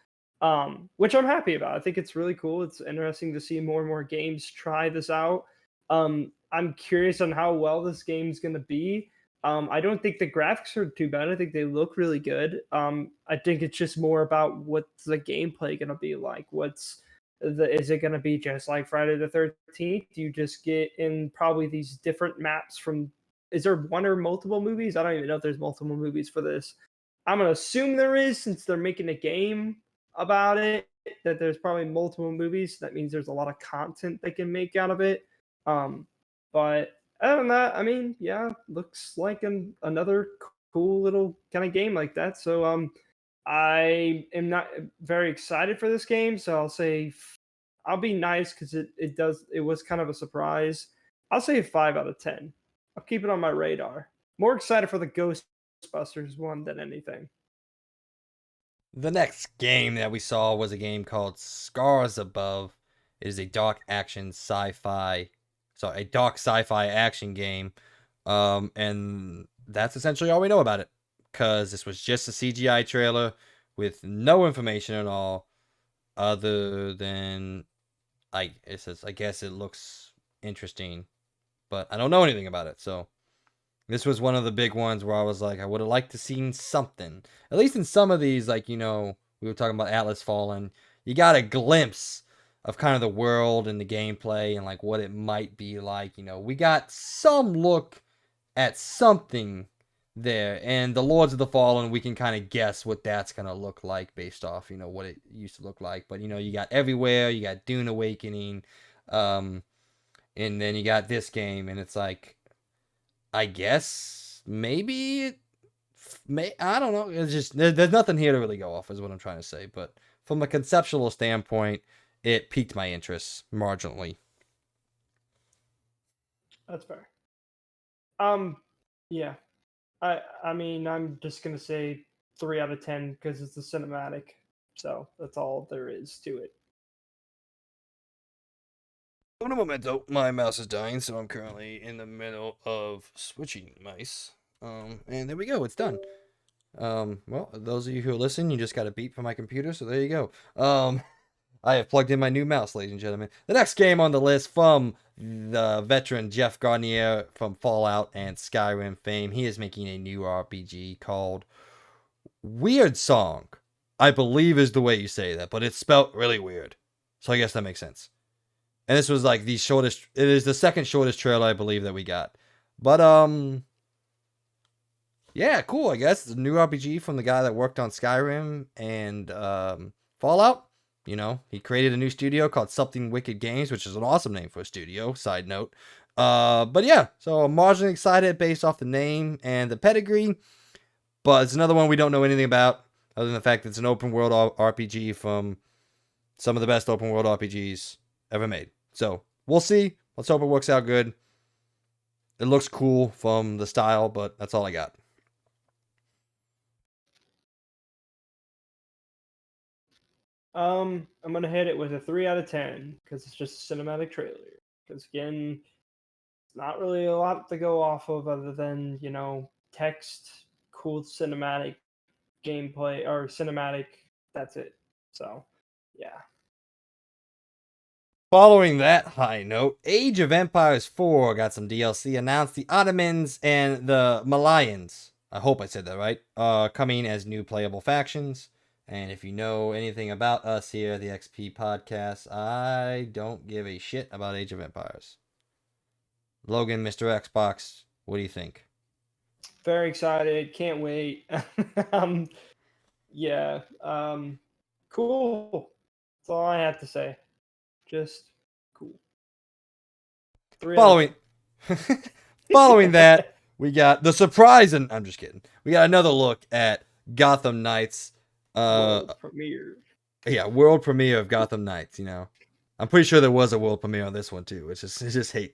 which I'm happy about. I think it's really cool. It's interesting to see more and more games try this out. I'm curious on how well this game's going to be. I don't think the graphics are too bad. I think they look really good. I think it's just more about what's the gameplay going to be like. Is it going to be just like Friday the 13th? You just get in probably these different maps from. Is there one or multiple movies? I don't even know if there's multiple movies for this. I'm gonna assume there is since they're making a game about it. That there's probably multiple movies. That means there's a lot of content they can make out of it. But other than that, I mean, yeah, looks like another cool little kind of game like that. So I am not very excited for this game. So I'll be nice because it was kind of a surprise. I'll say a 5 out of 10. I'll keep it on my radar. More excited for the Ghostbusters one than anything. The next game that we saw was a game called Scars Above. It is a dark sci-fi action game. And that's essentially all we know about it. Because this was just a CGI trailer with no information at all other than I guess it looks interesting, but I don't know anything about it. So this was one of the big ones where I was like, I would have liked to seen something. At least in some of these, like, we were talking about Atlas Fallen. You got a glimpse of kind of the world and the gameplay and like what it might be like. We got some look at something there. And the Lords of the Fallen, we can kind of guess what that's going to look like based off, what it used to look like. But, you got Everywhere, you got Dune Awakening, and then you got this game, and it's like, I guess maybe I don't know. It's just there's nothing here to really go off, is what I'm trying to say. But from a conceptual standpoint, it piqued my interest marginally. That's fair. Yeah. I mean, I'm just gonna say 3 out of 10 because it's a cinematic. So that's all there is to it. Un momento, my mouse is dying, so I'm currently in the middle of switching mice. And there we go, it's done. Well, those of you who are listening, you just got a beep from my computer, so there you go. I have plugged in my new mouse, ladies and gentlemen. The next game on the list from the veteran Jeff Garnier from Fallout and Skyrim fame, he is making a new RPG called Weird Song. I believe is the way you say that, but it's spelt really weird. So I guess that makes sense. And this was like the shortest, it is the second shortest trailer I believe that we got. But yeah, cool, I guess. It's a new RPG from the guy that worked on Skyrim and Fallout. He created a new studio called Something Wicked Games, which is an awesome name for a studio, side note. But yeah, so I'm marginally excited based off the name and the pedigree. But it's another one we don't know anything about, other than the fact that it's an open world RPG from some of the best open world RPGs ever made. So we'll see. Let's hope it works out good. It looks cool from the style, but that's all I got. I'm gonna hit it with a 3 out of 10 because it's just a cinematic trailer. Because again, it's not really a lot to go off of other than text, cool cinematic gameplay or cinematic. That's it. So, yeah. Following that high note, Age of Empires 4 got some DLC announced. The Ottomans and the Malayans, I hope I said that right, coming as new playable factions. And if you know anything about us here at the XP Podcast, I don't give a shit about Age of Empires. Logan, Mr. Xbox, what do you think? Very excited. Can't wait. um, yeah. Cool. That's all I have to say. Just cool. 3 out Following of 10. following that, we got the surprise, and I'm just kidding. We got another look at Gotham Knights. World premiere. Yeah, world premiere of Gotham Knights. I'm pretty sure there was a world premiere on this one too.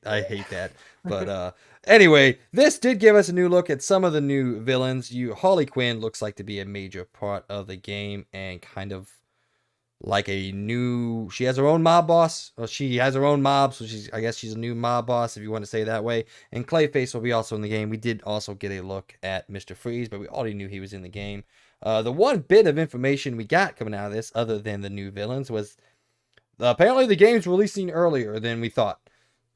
I hate that. But anyway, this did give us a new look at some of the new villains. Harley Quinn looks like to be a major part of the game and kind of like she has her own mob boss. Well, she has her own mob, so I guess she's a new mob boss if you want to say it that way. And Clayface will be also in the game. We did also get a look at Mr. Freeze, but we already knew he was in the game. The one bit of information we got coming out of this, other than the new villains, was apparently the game's releasing earlier than we thought.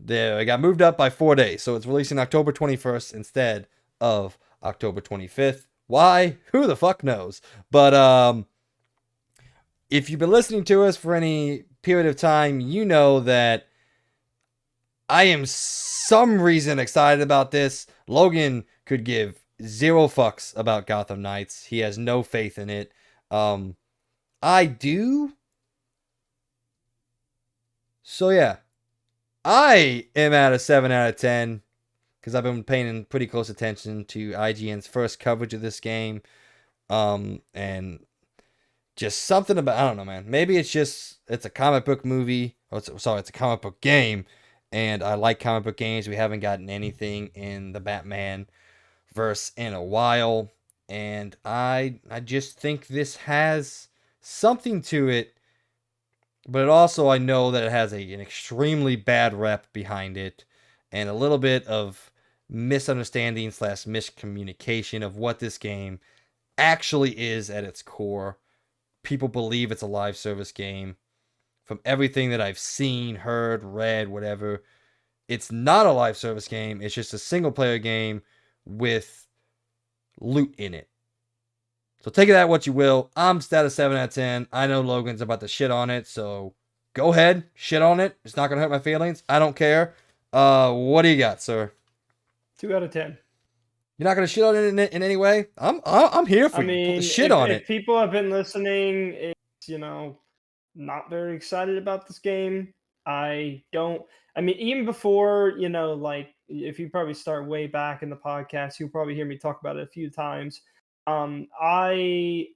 It got moved up by 4 days, so it's releasing October 21st instead of October 25th. Why? Who the fuck knows? But if you've been listening to us for any period of time, you know that I am some reason excited about this. Logan could give zero fucks about Gotham Knights. He has no faith in it. I do. So yeah, I am at a 7 out of 10 because I've been paying pretty close attention to IGN's first coverage of this game. And just something about, I don't know, man. Maybe it's a comic book movie. It's a comic book game, and I like comic book games. We haven't gotten anything in the Batman verse in a while, and I just think this has something to it, but I know that it has an extremely bad rep behind it, and a little bit of misunderstanding / miscommunication of what this game actually is at its core. People believe it's a live service game. From everything that I've seen, heard, read, whatever, it's not a live service game. It's just a single player game with loot in it. So take it at what you will. I'm just at a 7 out of 10. I know Logan's about to shit on it, so go ahead, shit on it. It's not going to hurt my feelings. I don't care. What do you got, sir? 2 out of 10. You're not going to shit on it in any way? I'm here for I you. mean, Shit on if it. people have been listening, it's not very excited about this game. I don't. I mean, even before like if you probably start way back in the podcast, you'll probably hear me talk about it a few times. I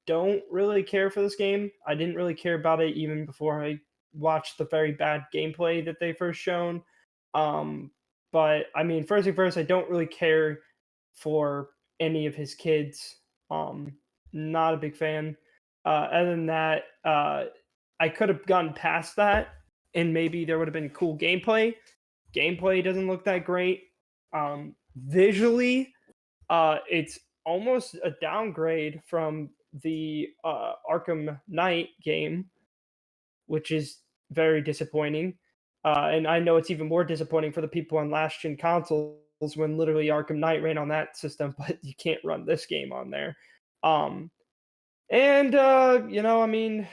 don't really care for this game. I didn't really care about it even before I watched the very bad gameplay that they first shown. Um, but I mean, first thing first, I don't really care for any of his kids. Not a big fan. Other than that, I could have gone past that, and maybe there would have been cool gameplay. Gameplay doesn't look that great. Visually, it's almost a downgrade from the Arkham Knight game, which is very disappointing. And I know it's even more disappointing for the people on last gen consoles when literally Arkham Knight ran on that system, but you can't run this game on there. Um, and I mean,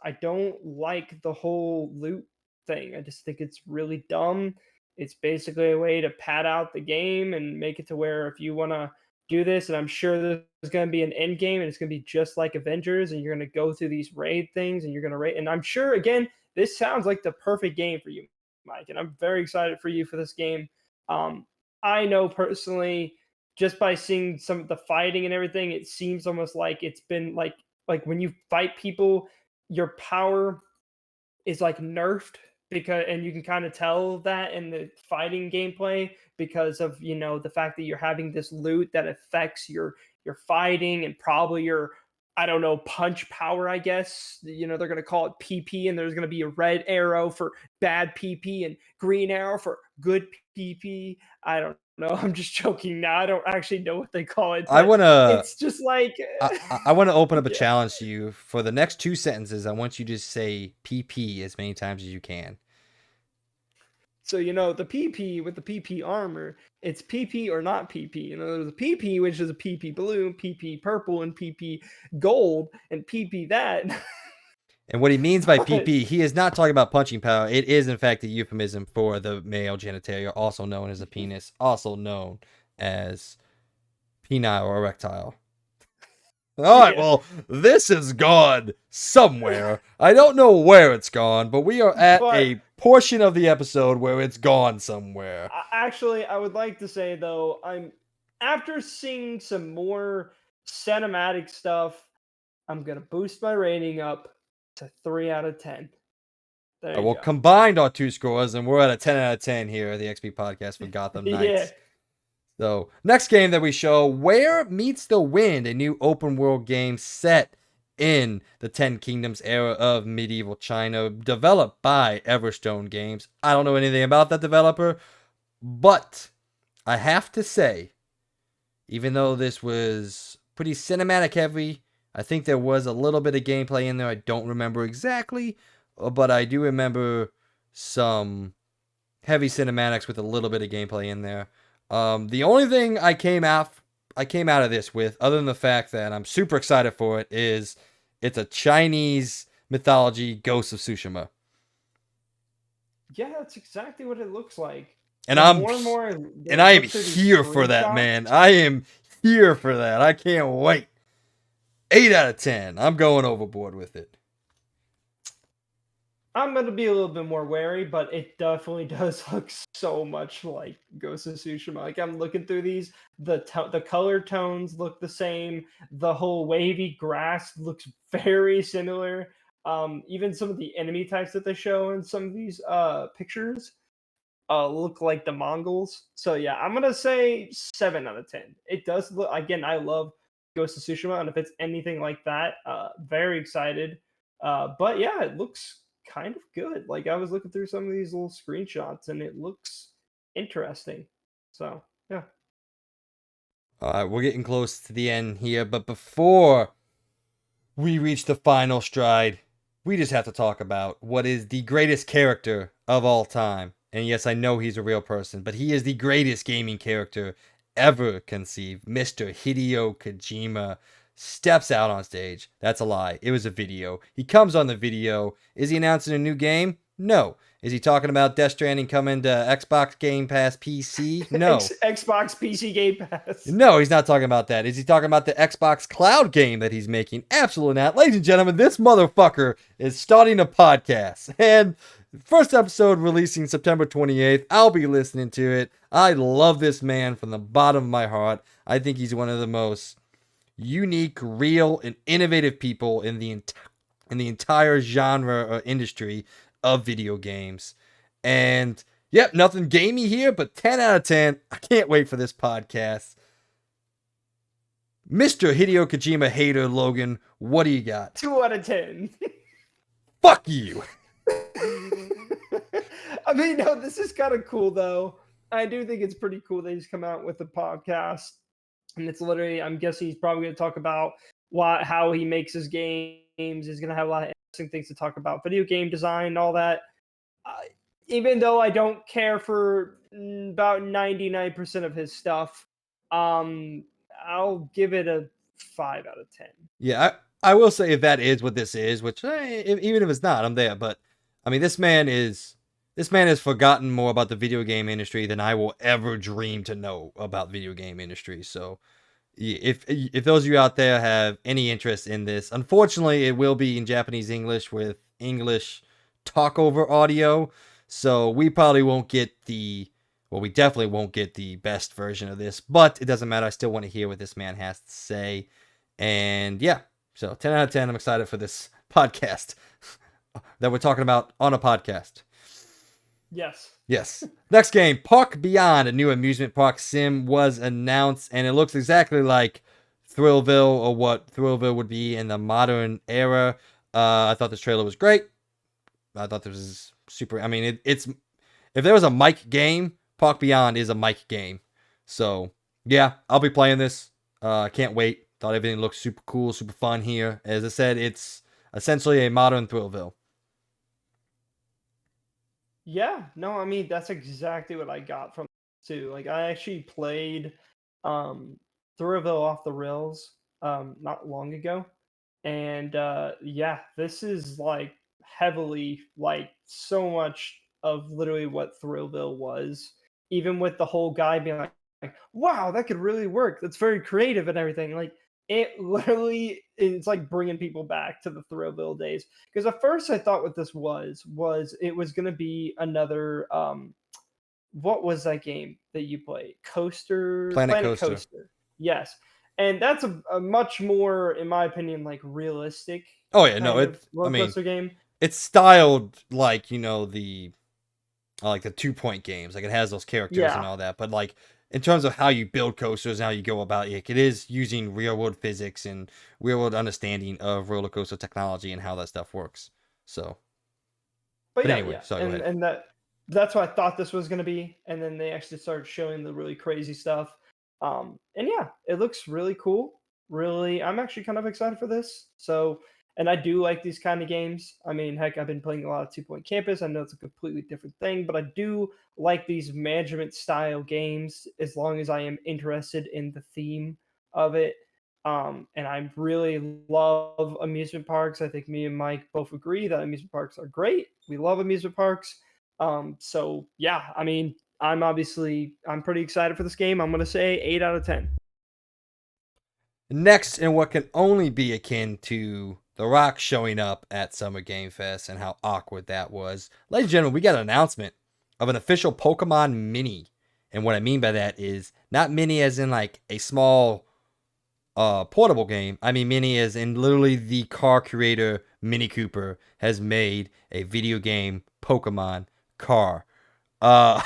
I don't like the whole loot thing. I just think it's really dumb. It's basically a way to pad out the game and make it to where if you want to do this, and I'm sure there's going to be an end game, and it's going to be just like Avengers, and you're going to go through these raid things, and you're going to raid. And I'm sure again, this sounds like the perfect game for you, Mike, and I'm very excited for you for this game. Um, I know personally just by seeing some of the fighting and everything, it seems almost like it's been like when you fight people, your power is like nerfed because and you can kind of tell that in the fighting gameplay because of the fact that you're having this loot that affects your fighting and probably your I don't know, punch power, I guess. They're going to call it PP, and there's going to be a red arrow for bad PP and green arrow for good PP. I don't know. I'm just joking now. I don't actually know what they call it, I but want to it's just like, I want to open up a yeah. challenge to you. For the next 2 sentences, I want you to say PP as many times as you can. So the PP with the PP armor, it's PP or not PP. There's a PP which is a PP blue, PP purple, and PP gold, and PP that. And what he means by But PP, he is not talking about punching power. It is, in fact, a euphemism for the male genitalia, also known as a penis, also known as penile or erectile. All right, yeah, well, this has gone somewhere. I don't know where it's gone, but we are at but a portion of the episode where it's gone somewhere. actually, I would like to say though, I'm after seeing some more cinematic stuff, I'm gonna boost my rating up to 3 out of 10. There you Well, go. combined our two scores, and we're at a 10 out of 10 here at the XP podcast for Gotham Yeah. Knights. So, next game that we show, Where Meets the Wind, a new open world game set in the Ten Kingdoms era of medieval China, developed by Everstone Games. I don't know anything about that developer, but I have to say, even though this was pretty cinematic heavy, I think there was a little bit of gameplay in there. I don't remember exactly, but I do remember some heavy cinematics with a little bit of gameplay in there. The only thing I came out of this with, other than the fact that I'm super excited for it, is it's a Chinese mythology Ghost of Tsushima. Yeah, that's exactly what it looks like. And The I'm more and more and they I am look through these here for that, man. screenshots, I am here for that. I can't wait. 8 out of 10. I'm going overboard with it. I'm gonna be a little bit more wary, but it definitely does look so much like Ghost of Tsushima. Like I'm looking through these, the color tones look the same. The whole wavy grass looks very similar. Even some of the enemy types that they show in some of these pictures look like the Mongols. So yeah, I'm gonna say 7 out of 10. It does look, again. I love Ghost of Tsushima, and if it's anything like that, very excited. But yeah, it looks kind of good. Like I was looking through some of these little screenshots, and it looks interesting. So yeah. All right, we're getting close to the end here, but before we reach the final stride, we just have to talk about what is the greatest character of all time. And yes, I know he's a real person, but he is the greatest gaming character ever conceived. Mr. Hideo Kojima steps out on stage. That's a lie. It was a video. He comes on the video. Is he announcing a new game? No. Is he talking about Death Stranding coming to Xbox Game Pass PC? No. Xbox PC Game Pass. No, he's not talking about that. Is he talking about the Xbox Cloud game that he's making? Absolutely not. Ladies and gentlemen, this motherfucker is starting a podcast. And first episode releasing September 28th. I'll be listening to it. I love this man from the bottom of my heart. I think he's one of the most unique, real, and innovative people in the entire genre or industry of video games. And yep, nothing gamey here, but 10 out of 10. I can't wait for this podcast. Mr. Hideo Kojima hater Logan, what do you got? 2 out of 10. Fuck you. I mean, no, this is kind of cool though. I do think it's pretty cool that he's come out with a podcast, and it's literally, I'm guessing he's probably going to talk about how he makes his games. He's going to have a lot of interesting things to talk about, video game design, and all that. Even though I don't care for about 99% of his stuff, I'll give it a 5 out of 10. Yeah, I will say if that is what this is, which even if it's not, I'm there. But I mean, this man has forgotten more about the video game industry than I will ever dream to know about video game industry. So if those of you out there have any interest in this, unfortunately, it will be in Japanese English with English talk over audio. So we probably won't get we definitely won't get the best version of this, but it doesn't matter. I still want to hear what this man has to say. And yeah, so 10 out of 10. I'm excited for this podcast that we're talking about on a podcast. Yes. Yes. Next game, Park Beyond, a new amusement park sim was announced, and it looks exactly like Thrillville, or what Thrillville would be in the modern era. I thought this trailer was great. I thought this was super. I mean, it's if there was a Mike game, Park Beyond is a Mike game. So yeah, I'll be playing this. Can't wait. Thought everything looked super cool, super fun here. As I said, it's essentially a modern Thrillville. Yeah, no, I mean that's exactly what I got from it too. Like I actually played um Thrillville Off the Rails not long ago. And yeah, this is like heavily like so much of literally what Thrillville was. Even with the whole guy being like, wow, that could really work. That's very creative and everything. Like it literally it's like bringing people back to the Thrillville days. Because at first I thought what this was it was gonna be another what was that game that you played? Planet Planet Coaster. Coaster. Yes. And that's a much more, in my opinion, like realistic Oh yeah, no, kind of I roller mean, coaster game. it's styled like the like the 2 Point games. Like it has those characters and Yeah. all that. But like in terms of how you build coasters and how you go about it, it is using real world physics and real world understanding of roller coaster technology and how that stuff works. So, But but yeah, anyway, yeah. sorry, go And ahead. that's what I thought this was gonna be. And then they actually started showing the really crazy stuff. And yeah, it looks really cool. Really, I'm actually kind of excited for this. So and I do like these kind of games. I mean, heck, I've been playing a lot of 2 Point Campus. I know it's a completely different thing, but I do like these management style games as long as I am interested in the theme of it. And I really love amusement parks. I think me and Mike both agree that amusement parks are great. We love amusement parks. So yeah, I mean, I'm pretty excited for this game. I'm gonna say 8 out of 10. Next, in what can only be akin to The Rock showing up at Summer Game Fest and how awkward that was, ladies and gentlemen, we got an announcement of an official Pokemon Mini. And what I mean by that is not mini as in like a small portable game. I mean mini as in literally the car creator Mini Cooper has made a video game Pokemon car. Uh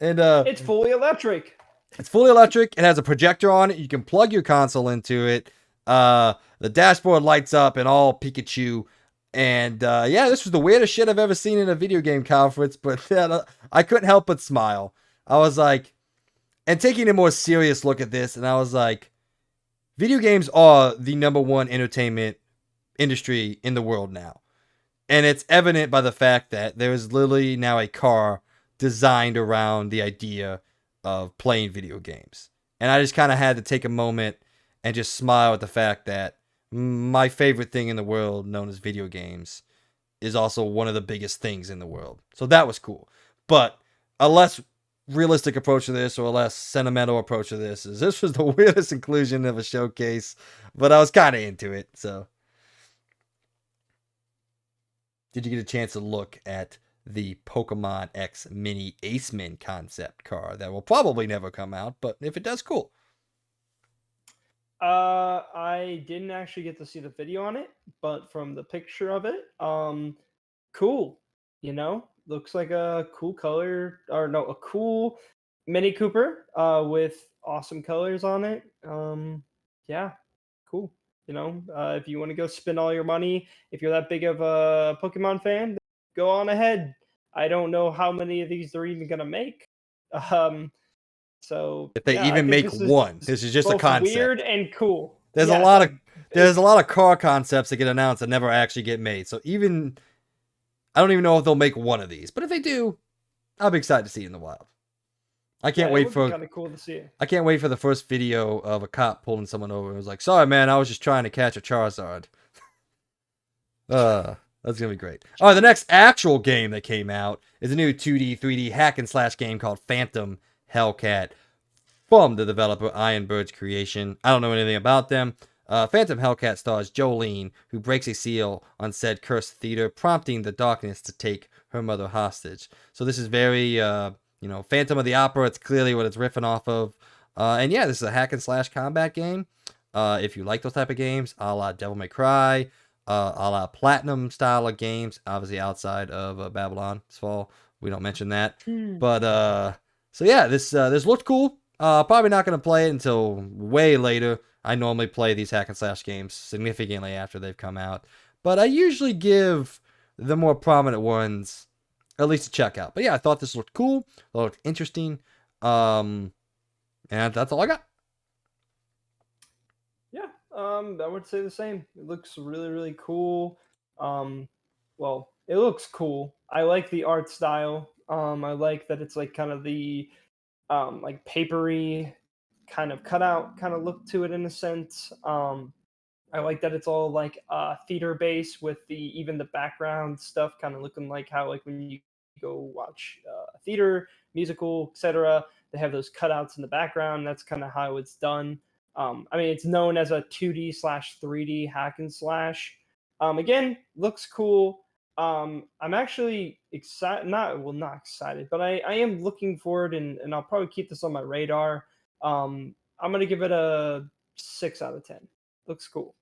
and It's fully electric. It's fully electric. It has a projector on it. You can plug your console into it. The dashboard lights up and all Pikachu. And yeah, this was the weirdest shit I've ever seen in a video game conference. But I couldn't help but smile. I was like, and taking a more serious look at this, and I was like, video games are the number one entertainment industry in the world now. And it's evident by the fact that there is literally now a car designed around the idea of playing video games. And I just kind of had to take a moment and just smile at the fact that my favorite thing in the world, known as video games, is also one of the biggest things in the world. So that was cool. But a less realistic approach to this, or a less sentimental approach to this, is this was the weirdest inclusion of a showcase, but I was kind of into it. So did you get a chance to look at the Pokemon X Mini Aceman concept car that will probably never come out, but if it does, cool. I didn't actually get to see the video on it, but from the picture of it, cool. You know, looks like a cool color, or no, a cool Mini Cooper, with awesome colors on it. Yeah, cool. You know, if you want to go spend all your money, if you're that big of a Pokemon fan, go on ahead. I don't know how many of these they're even gonna make. Um, so If they yeah, I even think make this is one, this is just a both weird concept. and cool. There's a Yes, lot of there's a it's lot of car concepts that get announced that never actually get made. So even I don't even know if they'll make one of these, but if they do, I'll be excited to see it in the wild. I yeah, can't it wait would be for kind of cool to see. I can't wait for the first video of a cop pulling someone over. It was like, sorry man, I was just trying to catch a Charizard. That's gonna be great. All right, the next actual game that came out is a new 2D, 3D hack and slash game called Phantom Hellcat from the developer Iron Bird's creation. I don't know anything about them. Phantom Hellcat stars Jolene, who breaks a seal on said cursed theater, prompting the darkness to take her mother hostage. So this is very, Phantom of the Opera. It's clearly what it's riffing off of. And yeah, this is a hack and slash combat game. If you like those type of games, a la Devil May Cry, a la Platinum style of games, obviously outside of Babylon's Fall. We don't mention that. Hmm. But so yeah, this looked cool. Probably not going to play it until way later. I normally play these hack and slash games significantly after they've come out, but I usually give the more prominent ones at least a check out. But yeah, I thought this looked cool, looked interesting, and that's all I got. Yeah, I would say the same. It looks really, really cool. Um, well, it looks cool. I like the art style. I like that it's like kind of the like papery kind of cutout kind of look to it in a sense. I like that it's all like theater based with the even the background stuff kind of looking like how like when you go watch theater, musical, etc. They have those cutouts in the background. That's kind of how it's done. I mean, it's known as a 2D slash 3D hack and slash. Again, looks cool. I'm actually excited. Not excited, but I am looking forward, and I'll probably keep this on my radar. I'm gonna give it a 6 out of 10. Looks cool.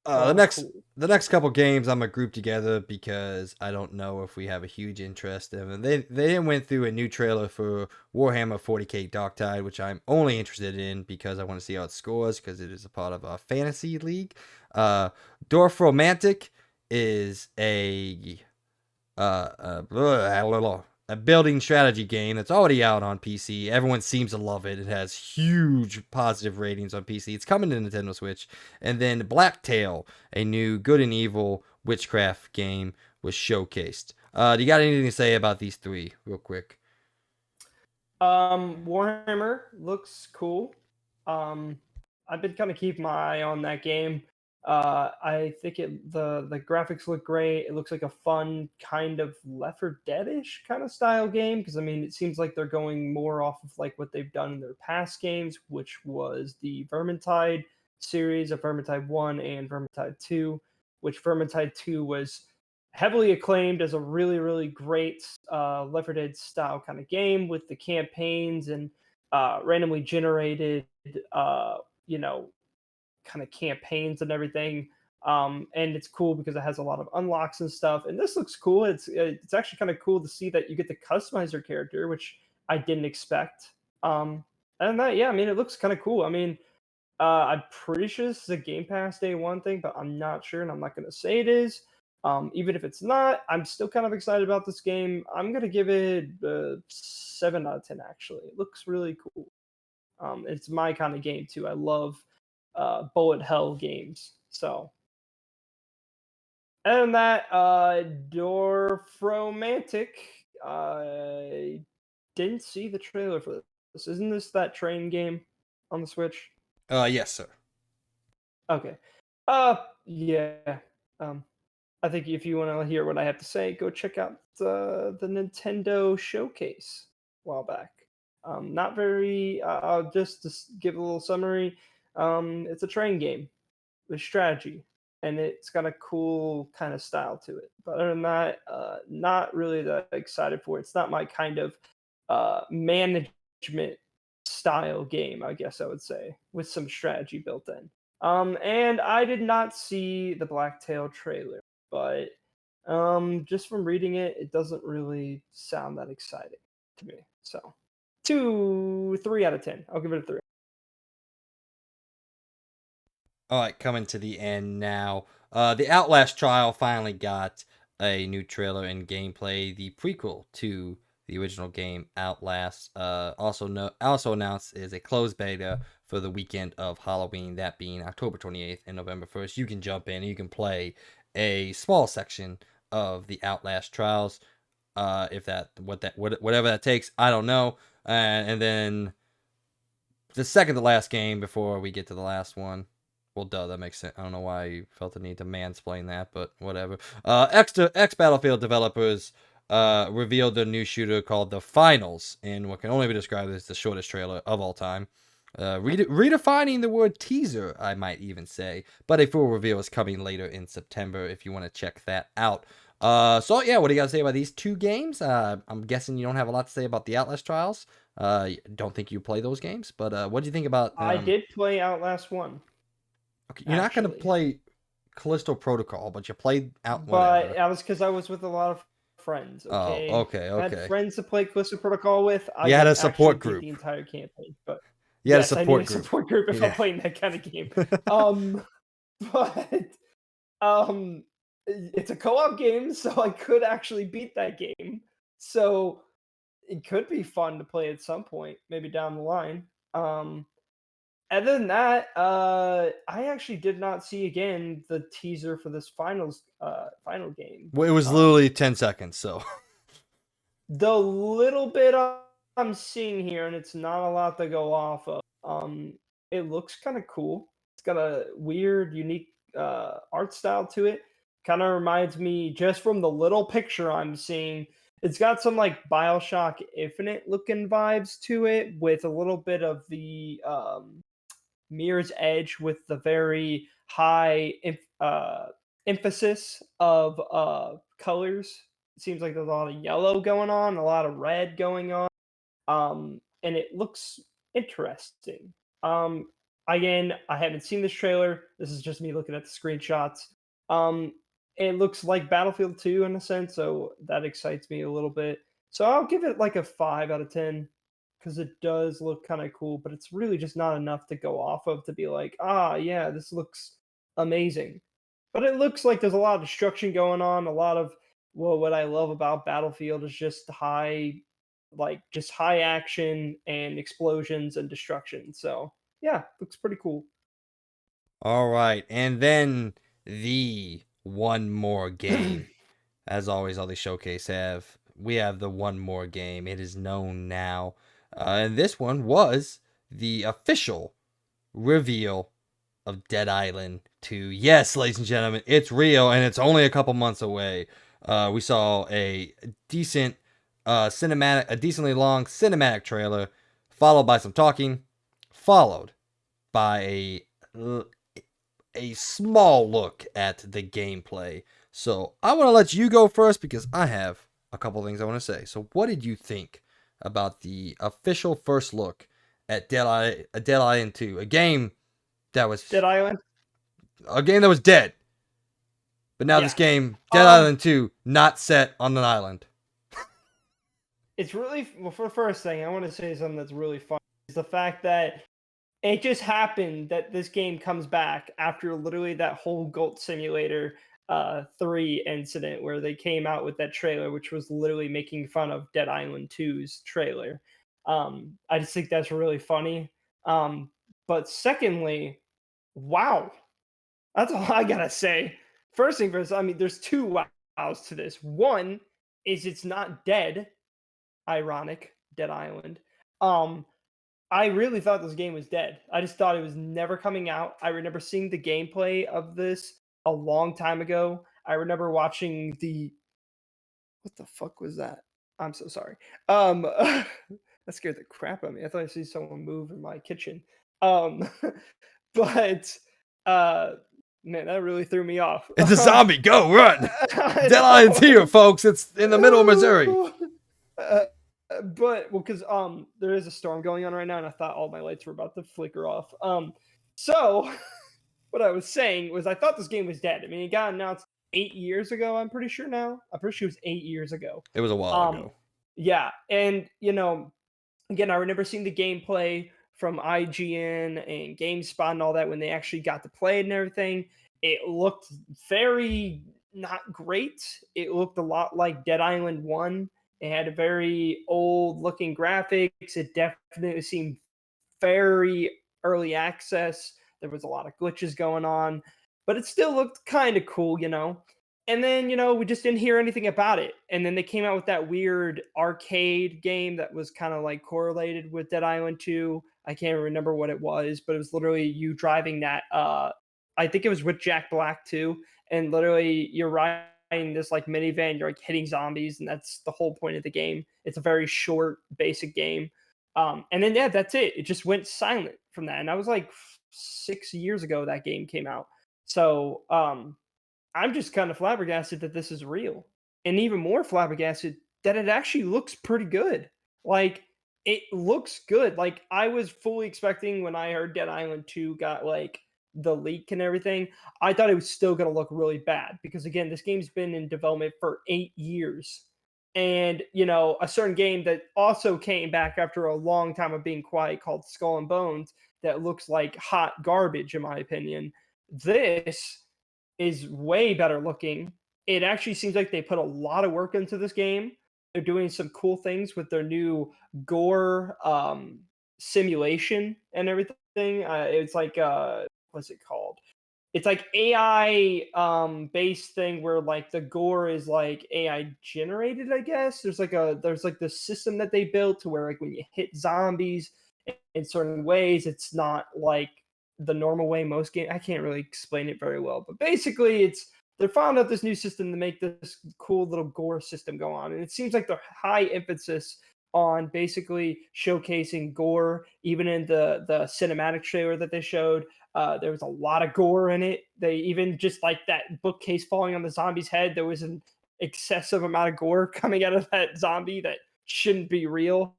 Uh, the next Cool. the next couple games I'm gonna group together because I don't know if we have a huge interest in them. They didn't went through a new trailer for Warhammer 40k Darktide, which I'm only interested in because I want to see how it scores because it is a part of a fantasy league. Uh, Dorf Romantic is a building strategy game that's already out on PC. Everyone seems to love it. It has huge positive ratings on PC. It's coming to Nintendo Switch. And then Blacktail, a new good and evil witchcraft game, was showcased. Do you got anything to say about these three, real quick? Warhammer looks cool. Um, I've been kind of keeping my eye on that game. I think the graphics look great. It looks like a fun kind of Left 4 Dead-ish kind of style game because I mean it seems like they're going more off of like what they've done in their past games, which was the Vermintide series of Vermintide 1 and Vermintide 2, which Vermintide 2 was heavily acclaimed as a really, really great Left 4 Dead style kind of game with the campaigns and randomly generated, uh, you know, kind of campaigns and everything. And it's cool because it has a lot of unlocks and stuff. And this looks cool. It's actually kind of cool to see that you get to customize your character, which I didn't expect. And that, yeah, I mean, it looks kind of cool. I mean, I'm pretty sure this is a Game Pass Day One thing, but I'm not sure, and I'm not going to say it is. Even if it's not, I'm still kind of excited about this game. I'm going to give it 7 out of 10. Actually, it looks really cool. It's my kind of game too. I love bullet hell games. So, and that Dorfromantic, I didn't see the trailer for this. Isn't this that train game on the Switch? Yes, sir. Okay. Yeah. Um, I think if you want to hear what I have to say, go check out the Nintendo showcase a while back. Not very. I'll just give a little summary. It's a train game with strategy, and it's got a cool kind of style to it. But other than that, not really that excited for it. It's not my kind of management style game, I guess I would say, with some strategy built in. And I did not see the Blacktail trailer, but just from reading it, it doesn't really sound that exciting to me. So, 3 out of 10. I'll give it a 3. All right, coming to the end now. The Outlast trial finally got a new trailer and gameplay. The prequel to the original game, Outlast, also announced is a closed beta for the weekend of Halloween, that being October 28th and November 1st. You can jump in and you can play a small section of the Outlast trials. If that whatever that takes, I don't know. And then the second to last game before we get to the last one. Well, duh, that makes sense. I don't know why you felt the need to mansplain that, but whatever. X Battlefield developers revealed a new shooter called The Finals in what can only be described as the shortest trailer of all time. Redefining the word teaser, I might even say. But a full reveal is coming later in September if you want to check that out. So yeah, what do you got to say about these two games? I'm guessing you don't have a lot to say about the Outlast Trials. Don't think you play those games, but what do you think about I did play Outlast 1, Okay, you're not gonna actually. play Callisto Protocol, but you played out But whatever. I was because I was with a lot of friends, Oh, okay? okay, If I had okay. friends to play Callisto Protocol with, I You had could a actually support beat group. the entire campaign. But You had a yes, I need a support group. support group if I'm Yeah. playing that kind of game. Um, but it's a co-op game, so I could actually beat that game. So it could be fun to play at some point, maybe down the line. Other than that, I actually did not see again the teaser for this final game. Well, it was literally 10 seconds, so. The little bit I'm seeing here, and it's not a lot to go off of. It looks kind of cool. It's got a weird, unique art style to it. Kind of reminds me, just from the little picture I'm seeing, it's got some like Bioshock Infinite looking vibes to it, with a little bit of the Mirror's Edge, with the very high emphasis of colors. It seems like there's a lot of yellow going on, a lot of red going on, and it looks interesting. Um, Again, I haven't seen this trailer. This is just me looking at the screenshots. Um, it looks like Battlefield 2 in a sense, so that excites me a little bit. So I'll give it like a 5 out of 10 because it does look kind of cool, but it's really just not enough to go off of to be like, ah, yeah, this looks amazing. But it looks like there's a lot of destruction going on, a lot of, well, what I love about Battlefield is just just high action and explosions and destruction. So yeah, looks pretty cool. All right. And then the one more game. As always, all these showcase have. We have the one more game. It is known now. And this one was the official reveal of Dead Island 2. Yes, ladies and gentlemen, it's real and it's only a couple months away. We saw a decent a decently long cinematic trailer, followed by some talking, followed by a small look at the gameplay. So I want to let you go first because I have a couple things I want to say. So what did you think about the official first look at Dead Island 2, that was Dead Island? a game that was dead, but now this Yeah. game, Dead Um, Island 2, not set on an island. it's really, well, for the first thing, I want to say something that's really fun is the fact that it just happened that this game comes back after literally that whole Goat Simulator 3 incident where they came out with that trailer, which was literally making fun of Dead Island 2's trailer. I just think that's really funny. But secondly, wow, that's all I gotta say. First thing first, I mean, there's two wows to this. One is it's not dead. Ironic, Dead Island. Um, I really thought this game was dead. I just thought it was never coming out. I remember seeing the gameplay of this a long time ago. I remember watching the, what the fuck was that? I'm so sorry. That scared the crap out of me. I thought I see someone move in my kitchen. Um but uh man, that really threw me off. It's a zombie. Go run. I Dead Island's here, know. folks. It's in the middle of Missouri. Uh, but well, because there is a storm going on right now, and I thought all my lights were about to flicker off. So what I was saying was I thought this game was dead. I mean, it got announced 8 years ago. I'm pretty sure now. I'm pretty sure it was 8 years ago. It was a while Um, ago. yeah, and again, I remember seeing the gameplay from IGN and GameSpot and all that when they actually got to play it and everything. It looked very not great. It looked a lot like Dead Island 1. It had a very old looking graphics. It definitely seemed very early access. There was a lot of glitches going on, but it still looked kind of cool. And then, we just didn't hear anything about it. And then they came out with that weird arcade game that was kind of like correlated with Dead Island 2. I can't remember what it was, but it was literally you driving that I think it was with Jack Black too. And literally you're riding this like minivan, you're like hitting zombies, and that's the whole point of the game. It's a very short, basic game. And then yeah, that's it. It just went silent from that. And that was like 6 years ago that game came out. So I'm just kind of flabbergasted that this is real. And even more flabbergasted that it actually looks pretty good. Like, it looks good. Like, I was fully expecting when I heard Dead Island 2 got like the leak and everything, I thought it was still going to look really bad because, again, this game's been in development for 8 years. and a certain game that also came back after a long time of being quiet called Skull and Bones that looks like hot garbage in my opinion. This is way better looking. It actually seems like they put a lot of work into this game. They're doing some cool things with their new gore simulation and everything. It's like what's it called? It's like AI based thing where like the gore is like AI generated, I guess. There's like this system that they built to where like when you hit zombies in certain ways, it's not like the normal way most game. I can't really explain it very well, but basically they're found out this new system to make this cool little gore system go on. And it seems like the high emphasis on basically showcasing gore, even in the cinematic trailer that they showed. There was a lot of gore in it. They even just like that bookcase falling on the zombie's head. There was an excessive amount of gore coming out of that zombie that shouldn't be real.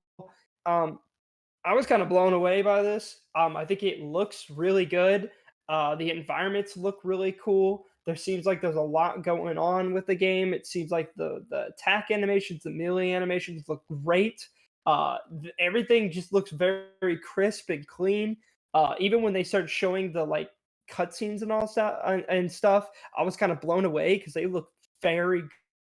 Um, I was kind of blown away by this. I think it looks really good. The environments look really cool. There seems like there's a lot going on with the game. It seems like the attack animations, the melee animations look great. Everything just looks very, very crisp and clean. Even when they start showing the like cutscenes and all stuff and stuff, I was kind of blown away because they look very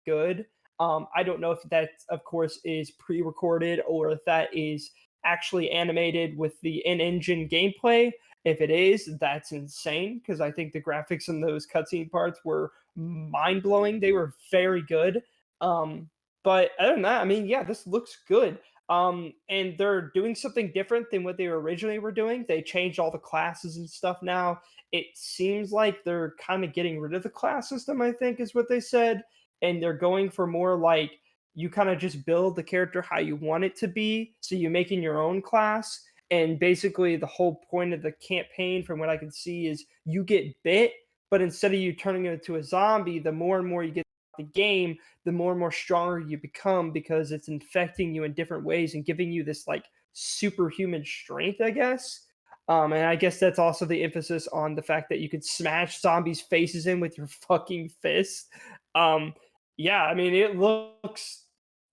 good. I don't know if that, of course, is pre-recorded or if that is actually animated with the in-engine gameplay. If it is, that's insane because I think the graphics in those cutscene parts were mind-blowing. They were very good. But other than that, I mean, yeah, this looks good. And they're doing something different than what they originally were doing. They changed all the classes and stuff now. It seems like they're kind of getting rid of the class system, I think, is what they said. And they're going for more like you kind of just build the character how you want it to be. So you're making your own class. And basically, the whole point of the campaign, from what I can see, is you get bit, but instead of you turning it into a zombie, the more and more you get the game, the more and more stronger you become because it's infecting you in different ways and giving you this like superhuman strength, I guess. And I guess that's also the emphasis on the fact that you could smash zombies' faces in with your fucking fist. Um, yeah, I mean, it looks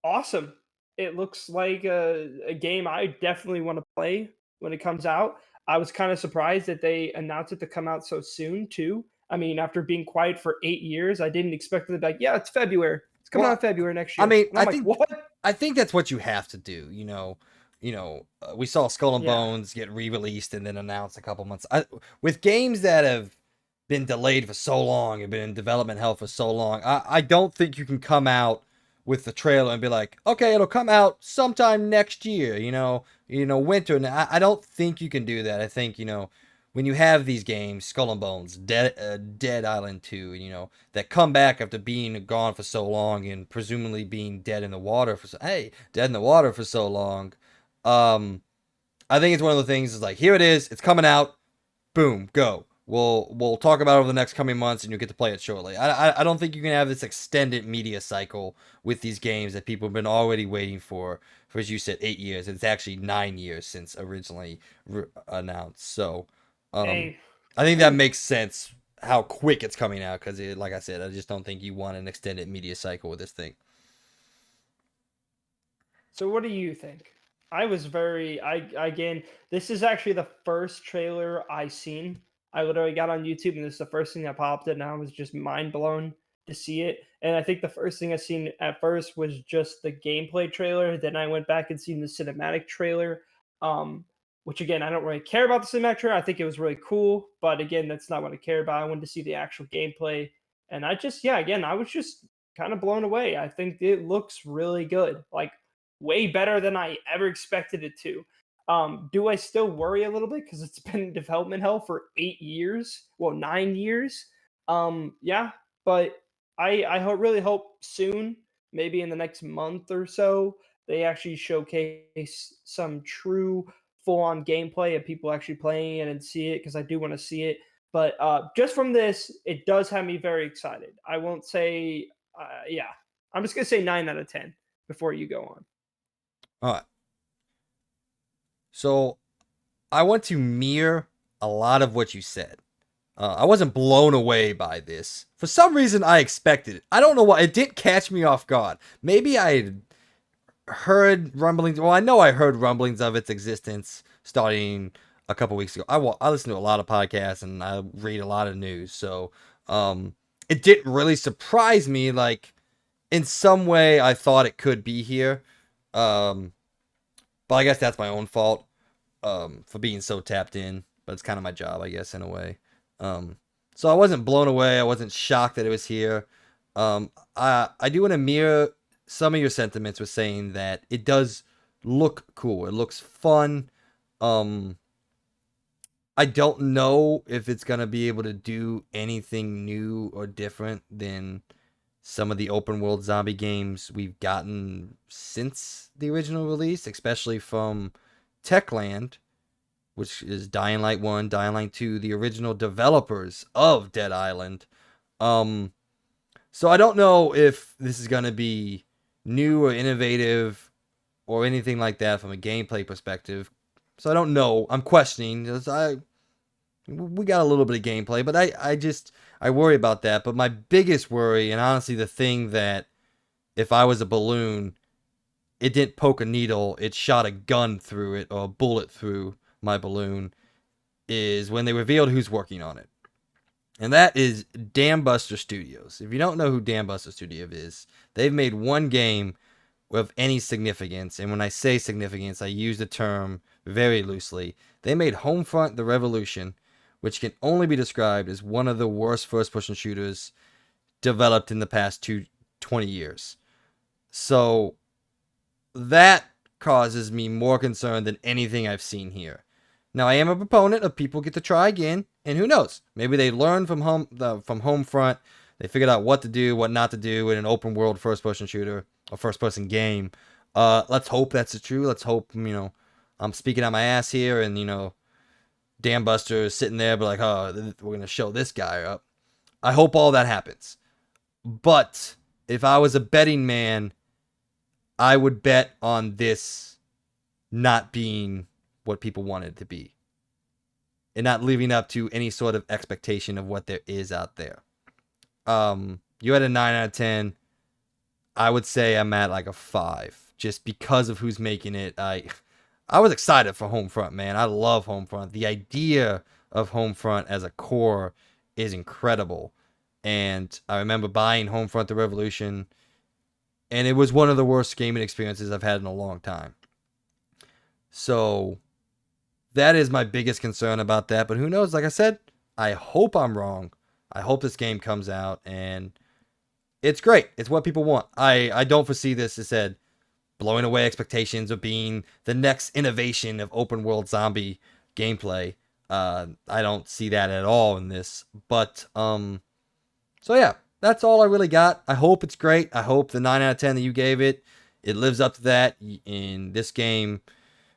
awesome. It looks like a game I definitely want to play when it comes out. I was kind of surprised that they announced it to come out so soon, too. I mean, after being quiet for 8 years, I didn't expect it to be like, yeah, it's February. It's coming out Well, in February next I year. mean, And I'm like, what? I think that's what you have to do. We saw Skull and Yeah. Bones get re-released and then announced a couple months. With games that have been delayed for so long and been in development hell for so long, I don't think you can come out with the trailer and be like, okay, it'll come out sometime next year. Winter. And I don't think you can do that. I think when you have these games, Skull and Bones, Dead Island 2, that come back after being gone for so long and presumably being dead in the water dead in the water for so long. I think it's one of the things is like, here it is, it's coming out, boom, go. We'll talk about it over the next coming months, and you'll get to play it shortly. I don't think you can have this extended media cycle with these games that people have been already waiting for, as you said, 8 years. It's actually 9 years since originally announced. So, um, Dang. I think that Ooh. makes sense how quick it's coming out because, like I said, I just don't think you want an extended media cycle with this thing. So what do you think? I was very I again, this is actually the first trailer I seen. I literally got on YouTube and this is the first thing that popped and I was just mind blown to see it. And I think the first thing I seen at first was just the gameplay trailer. Then I went back and seen the cinematic trailer. Um, which again, I don't really care about the cinematic trailer. I think it was really cool, but again, that's not what I care about. I wanted to see the actual gameplay. And I just, yeah, again, I was just kind of blown away. I think it looks really good. Like way better than I ever expected it to. Do I still worry a little bit because it's been in development hell for 8 years? Well, 9 years. Yeah, but really hope soon, maybe in the next month or so, they actually showcase some true full-on gameplay of people actually playing it and see it because I do want to see it. But just from this, it does have me very excited. I won't say, yeah, I'm just gonna say 9 out of 10 before you go on. All right. So I want to mirror a lot of what you said. I wasn't blown away by this. For some reason, I expected it. I don't know why. It didn't catch me off guard. Maybe I heard rumblings. Well, I know I heard rumblings of its existence starting a couple weeks ago. I listen to a lot of podcasts and I read a lot of news, so it didn't really surprise me. Like in some way, I thought it could be here, um, but I guess that's my own fault for being so tapped in. But it's kind of my job, I guess, in a way. Um, so I wasn't blown away. I wasn't shocked that it was here. I do want to mirror some of your sentiments with saying that it does look cool. It looks fun. Um, I don't know if it's gonna be able to do anything new or different than some of the open world zombie games we've gotten since the original release, especially from Techland, which is Dying Light 1, Dying Light 2, the original developers of Dead Island. Um, so I don't know if this is going to be new or innovative or anything like that from a gameplay perspective. So I don't know. I'm questioning. We got a little bit of gameplay, but I worry about that. But my biggest worry, and honestly the thing that if I was a balloon, it didn't poke a needle, it shot a gun through it or a bullet through my balloon, is when they revealed who's working on it. And that is Dambuster Studios. If you don't know who Dambuster Studio is, they've made one game of any significance. And when I say significance, I use the term very loosely. They made Homefront: The Revolution, which can only be described as one of the worst first-person shooters developed in the past 20 years. So that causes me more concern than anything I've seen here. Now, I am a proponent of people get to try again, and who knows? Maybe they learned from Homefront. They figured out what to do, what not to do in an open world first person shooter or first person game. Let's hope that's true. Let's hope I'm speaking out my ass here, and Dambuster is sitting there, but like, oh, we're gonna show this guy up. I hope all that happens. But if I was a betting man, I would bet on this not being what people wanted it to be and not living up to any sort of expectation of what there is out there. You had a 9 out of 10. I would say I'm at like a 5 just because of who's making it. I was excited for Homefront, man. I love Homefront. The idea of Homefront as a core is incredible. And I remember buying Homefront: The Revolution, and it was one of the worst gaming experiences I've had in a long time. So that is my biggest concern about that. But who knows? Like I said, I hope I'm wrong. I hope this game comes out and it's great. It's what people want. I don't foresee this, as said, blowing away expectations of being the next innovation of open world zombie gameplay. I don't see that at all in this. But so yeah, that's all I really got. I hope it's great. I hope the 9 out of 10 that you gave it lives up to that. In this game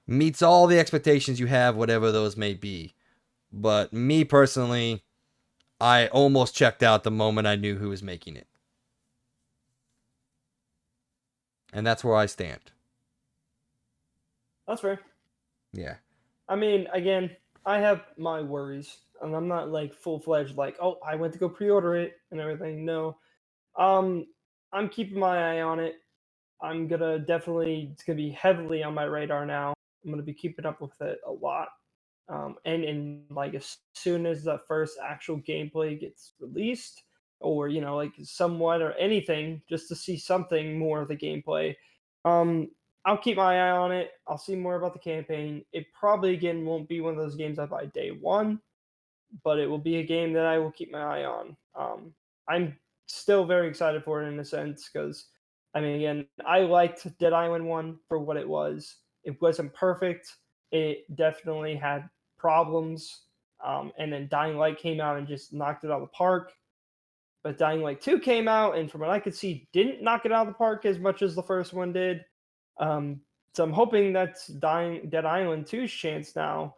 meets all the expectations you have, whatever those may be. But me personally, I almost checked out the moment I knew who was making it. And that's where I stand. That's fair. Yeah. I mean, again, I have my worries, and I'm not like full fledged like, oh, I went to go pre-order it and everything. No, um, I'm keeping my eye on it. I'm gonna definitely, it's gonna be heavily on my radar now. I'm gonna be keeping up with it a lot. And like as soon as the first actual gameplay gets released, or like somewhat or anything, just to see something more of the gameplay, um, I'll keep my eye on it. I'll see more about the campaign. It probably again won't be one of those games I buy day one, but it will be a game that I will keep my eye on. I'm still very excited for it in a sense because, I mean, again, I liked Dead Island 1 for what it was. It wasn't perfect. It definitely had problems. And then Dying Light came out and just knocked it out of the park. But Dying Light 2 came out, and from what I could see, didn't knock it out of the park as much as the first one did. So I'm hoping that's Dead Island 2's chance now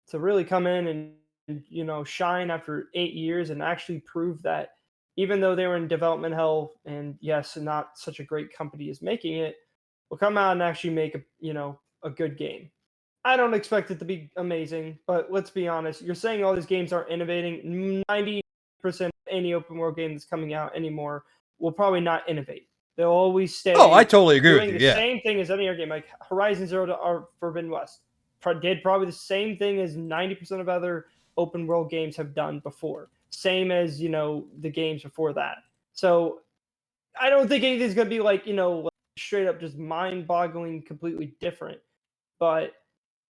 to really come in and shine after 8 years and actually prove that even though they were in development hell and yes, not such a great company is making it, will come out and actually make a good game. I don't expect it to be amazing, but let's be honest. You're saying all these games aren't innovating. 90% of any open world game that's coming out anymore will probably not innovate. They'll always Oh, I stay totally agree with doing you. the Yeah. same thing as any other game. Like Horizon Zero to or Forbidden West did probably the same thing as 90% of other open world games have done before. Same as the games before that. So I don't think anything's gonna be like like straight up just mind boggling, completely different. But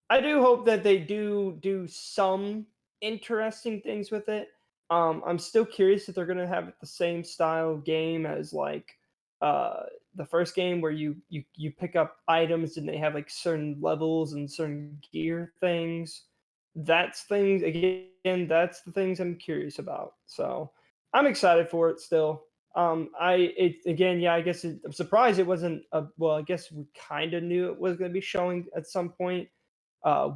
I do hope that they do some interesting things with it. I'm still curious if they're gonna have it the same style game as like the first game where you pick up items and they have like certain levels and certain gear things. That's things again. That's the things I'm curious about. So I'm excited for it still. It again, yeah. I'm surprised it wasn't. Well, I guess we kind of knew it was going to be showing at some point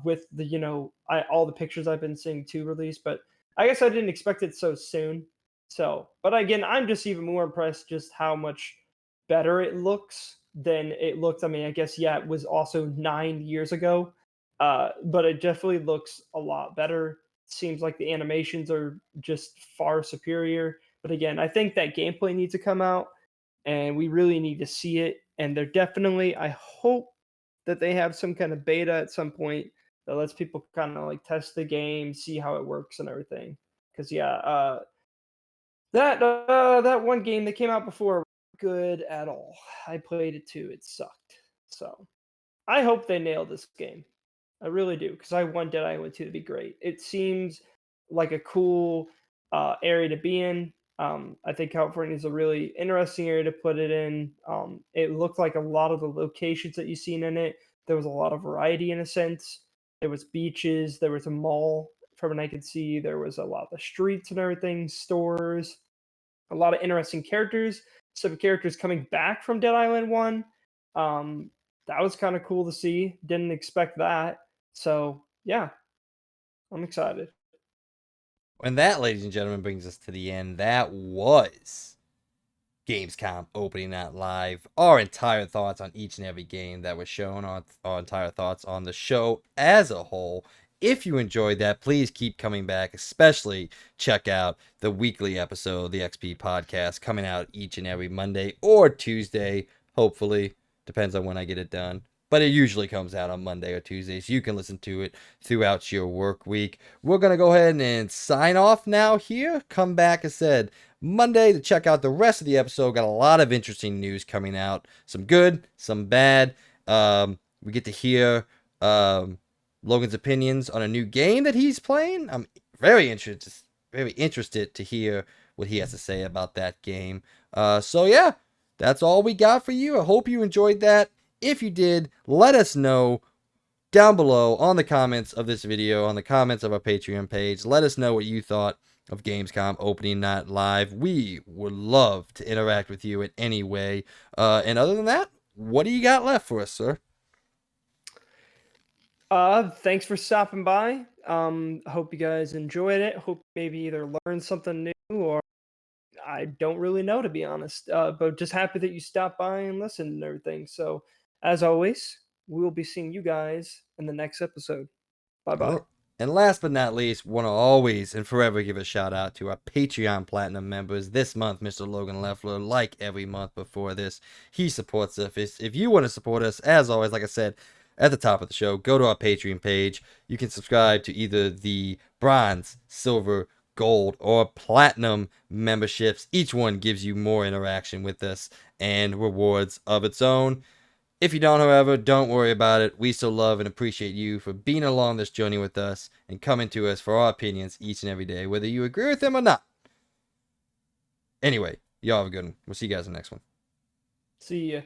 with the all the pictures I've been seeing to release, but I guess I didn't expect it so soon. So, but again, I'm just even more impressed just how much better it looks than it looked. I mean, I guess yeah, it was also 9 years ago, but it definitely looks a lot better. Seems like the animations are just far superior. But again, I think that gameplay needs to come out, and we really need to see it. And they're definitely, I hope that they have some kind of beta at some point that lets people kind of like test the game, see how it works and everything. Because yeah, that one game that came out before good at all. I played it too. It sucked. So I hope they nail this game. I really do because I want Dead Island 2 to be great. It seems like a cool area to be in. I think California is a really interesting area to put it in. It looked like a lot of the locations that you've seen in it. There was a lot of variety in a sense. There was beaches. There was a mall from what I could see. There was a lot of the streets and everything, stores, a lot of interesting characters. Some characters coming back from Dead Island 1. Um, that was kind of cool to see. Didn't expect that. So, yeah, I'm excited. And that, ladies and gentlemen, brings us to the end. That was Gamescom opening night live. Our entire thoughts on each and every game that was shown, our entire thoughts on the show as a whole. If you enjoyed that, please keep coming back. Especially check out the weekly episode of the XP podcast coming out each and every Monday or Tuesday. Hopefully, depends on when I get it done. But it usually comes out on Monday or Tuesday, so you can listen to it throughout your work week. We're going to go ahead and sign off now here. Come back, as said, Monday to check out the rest of the episode. Got a lot of interesting news coming out. Some good, some bad. We get to hear Logan's opinions on a new game that he's playing. I'm very interested to hear what he has to say about that game. So yeah, that's all we got for you. I hope you enjoyed that. If you did, let us know down below on the comments of this video, on the comments of our Patreon page. Let us know what you thought of Gamescom opening night live. We would love to interact with you in any way. And other than that, what do you got left for us, sir? Thanks for stopping by. Hope you guys enjoyed it. Hope maybe either learned something new or I don't really know to be honest. But just happy that you stopped by and listened and everything. So as always, we will be seeing you guys in the next episode. Bye bye. And last but not least, want to always and forever give a shout out to our Patreon Platinum members. This month, Mr. Logan Leffler, like every month before this, he supports us. If you want to support us, as always, like I said at the top of the show, go to our Patreon page. You can subscribe to either the bronze, silver, gold, or platinum memberships. Each one gives you more interaction with us and rewards of its own. If you don't, however, don't worry about it. We still love and appreciate you for being along this journey with us and coming to us for our opinions each and every day, whether you agree with them or not. Anyway, y'all have a good one. We'll see you guys in the next one. See ya.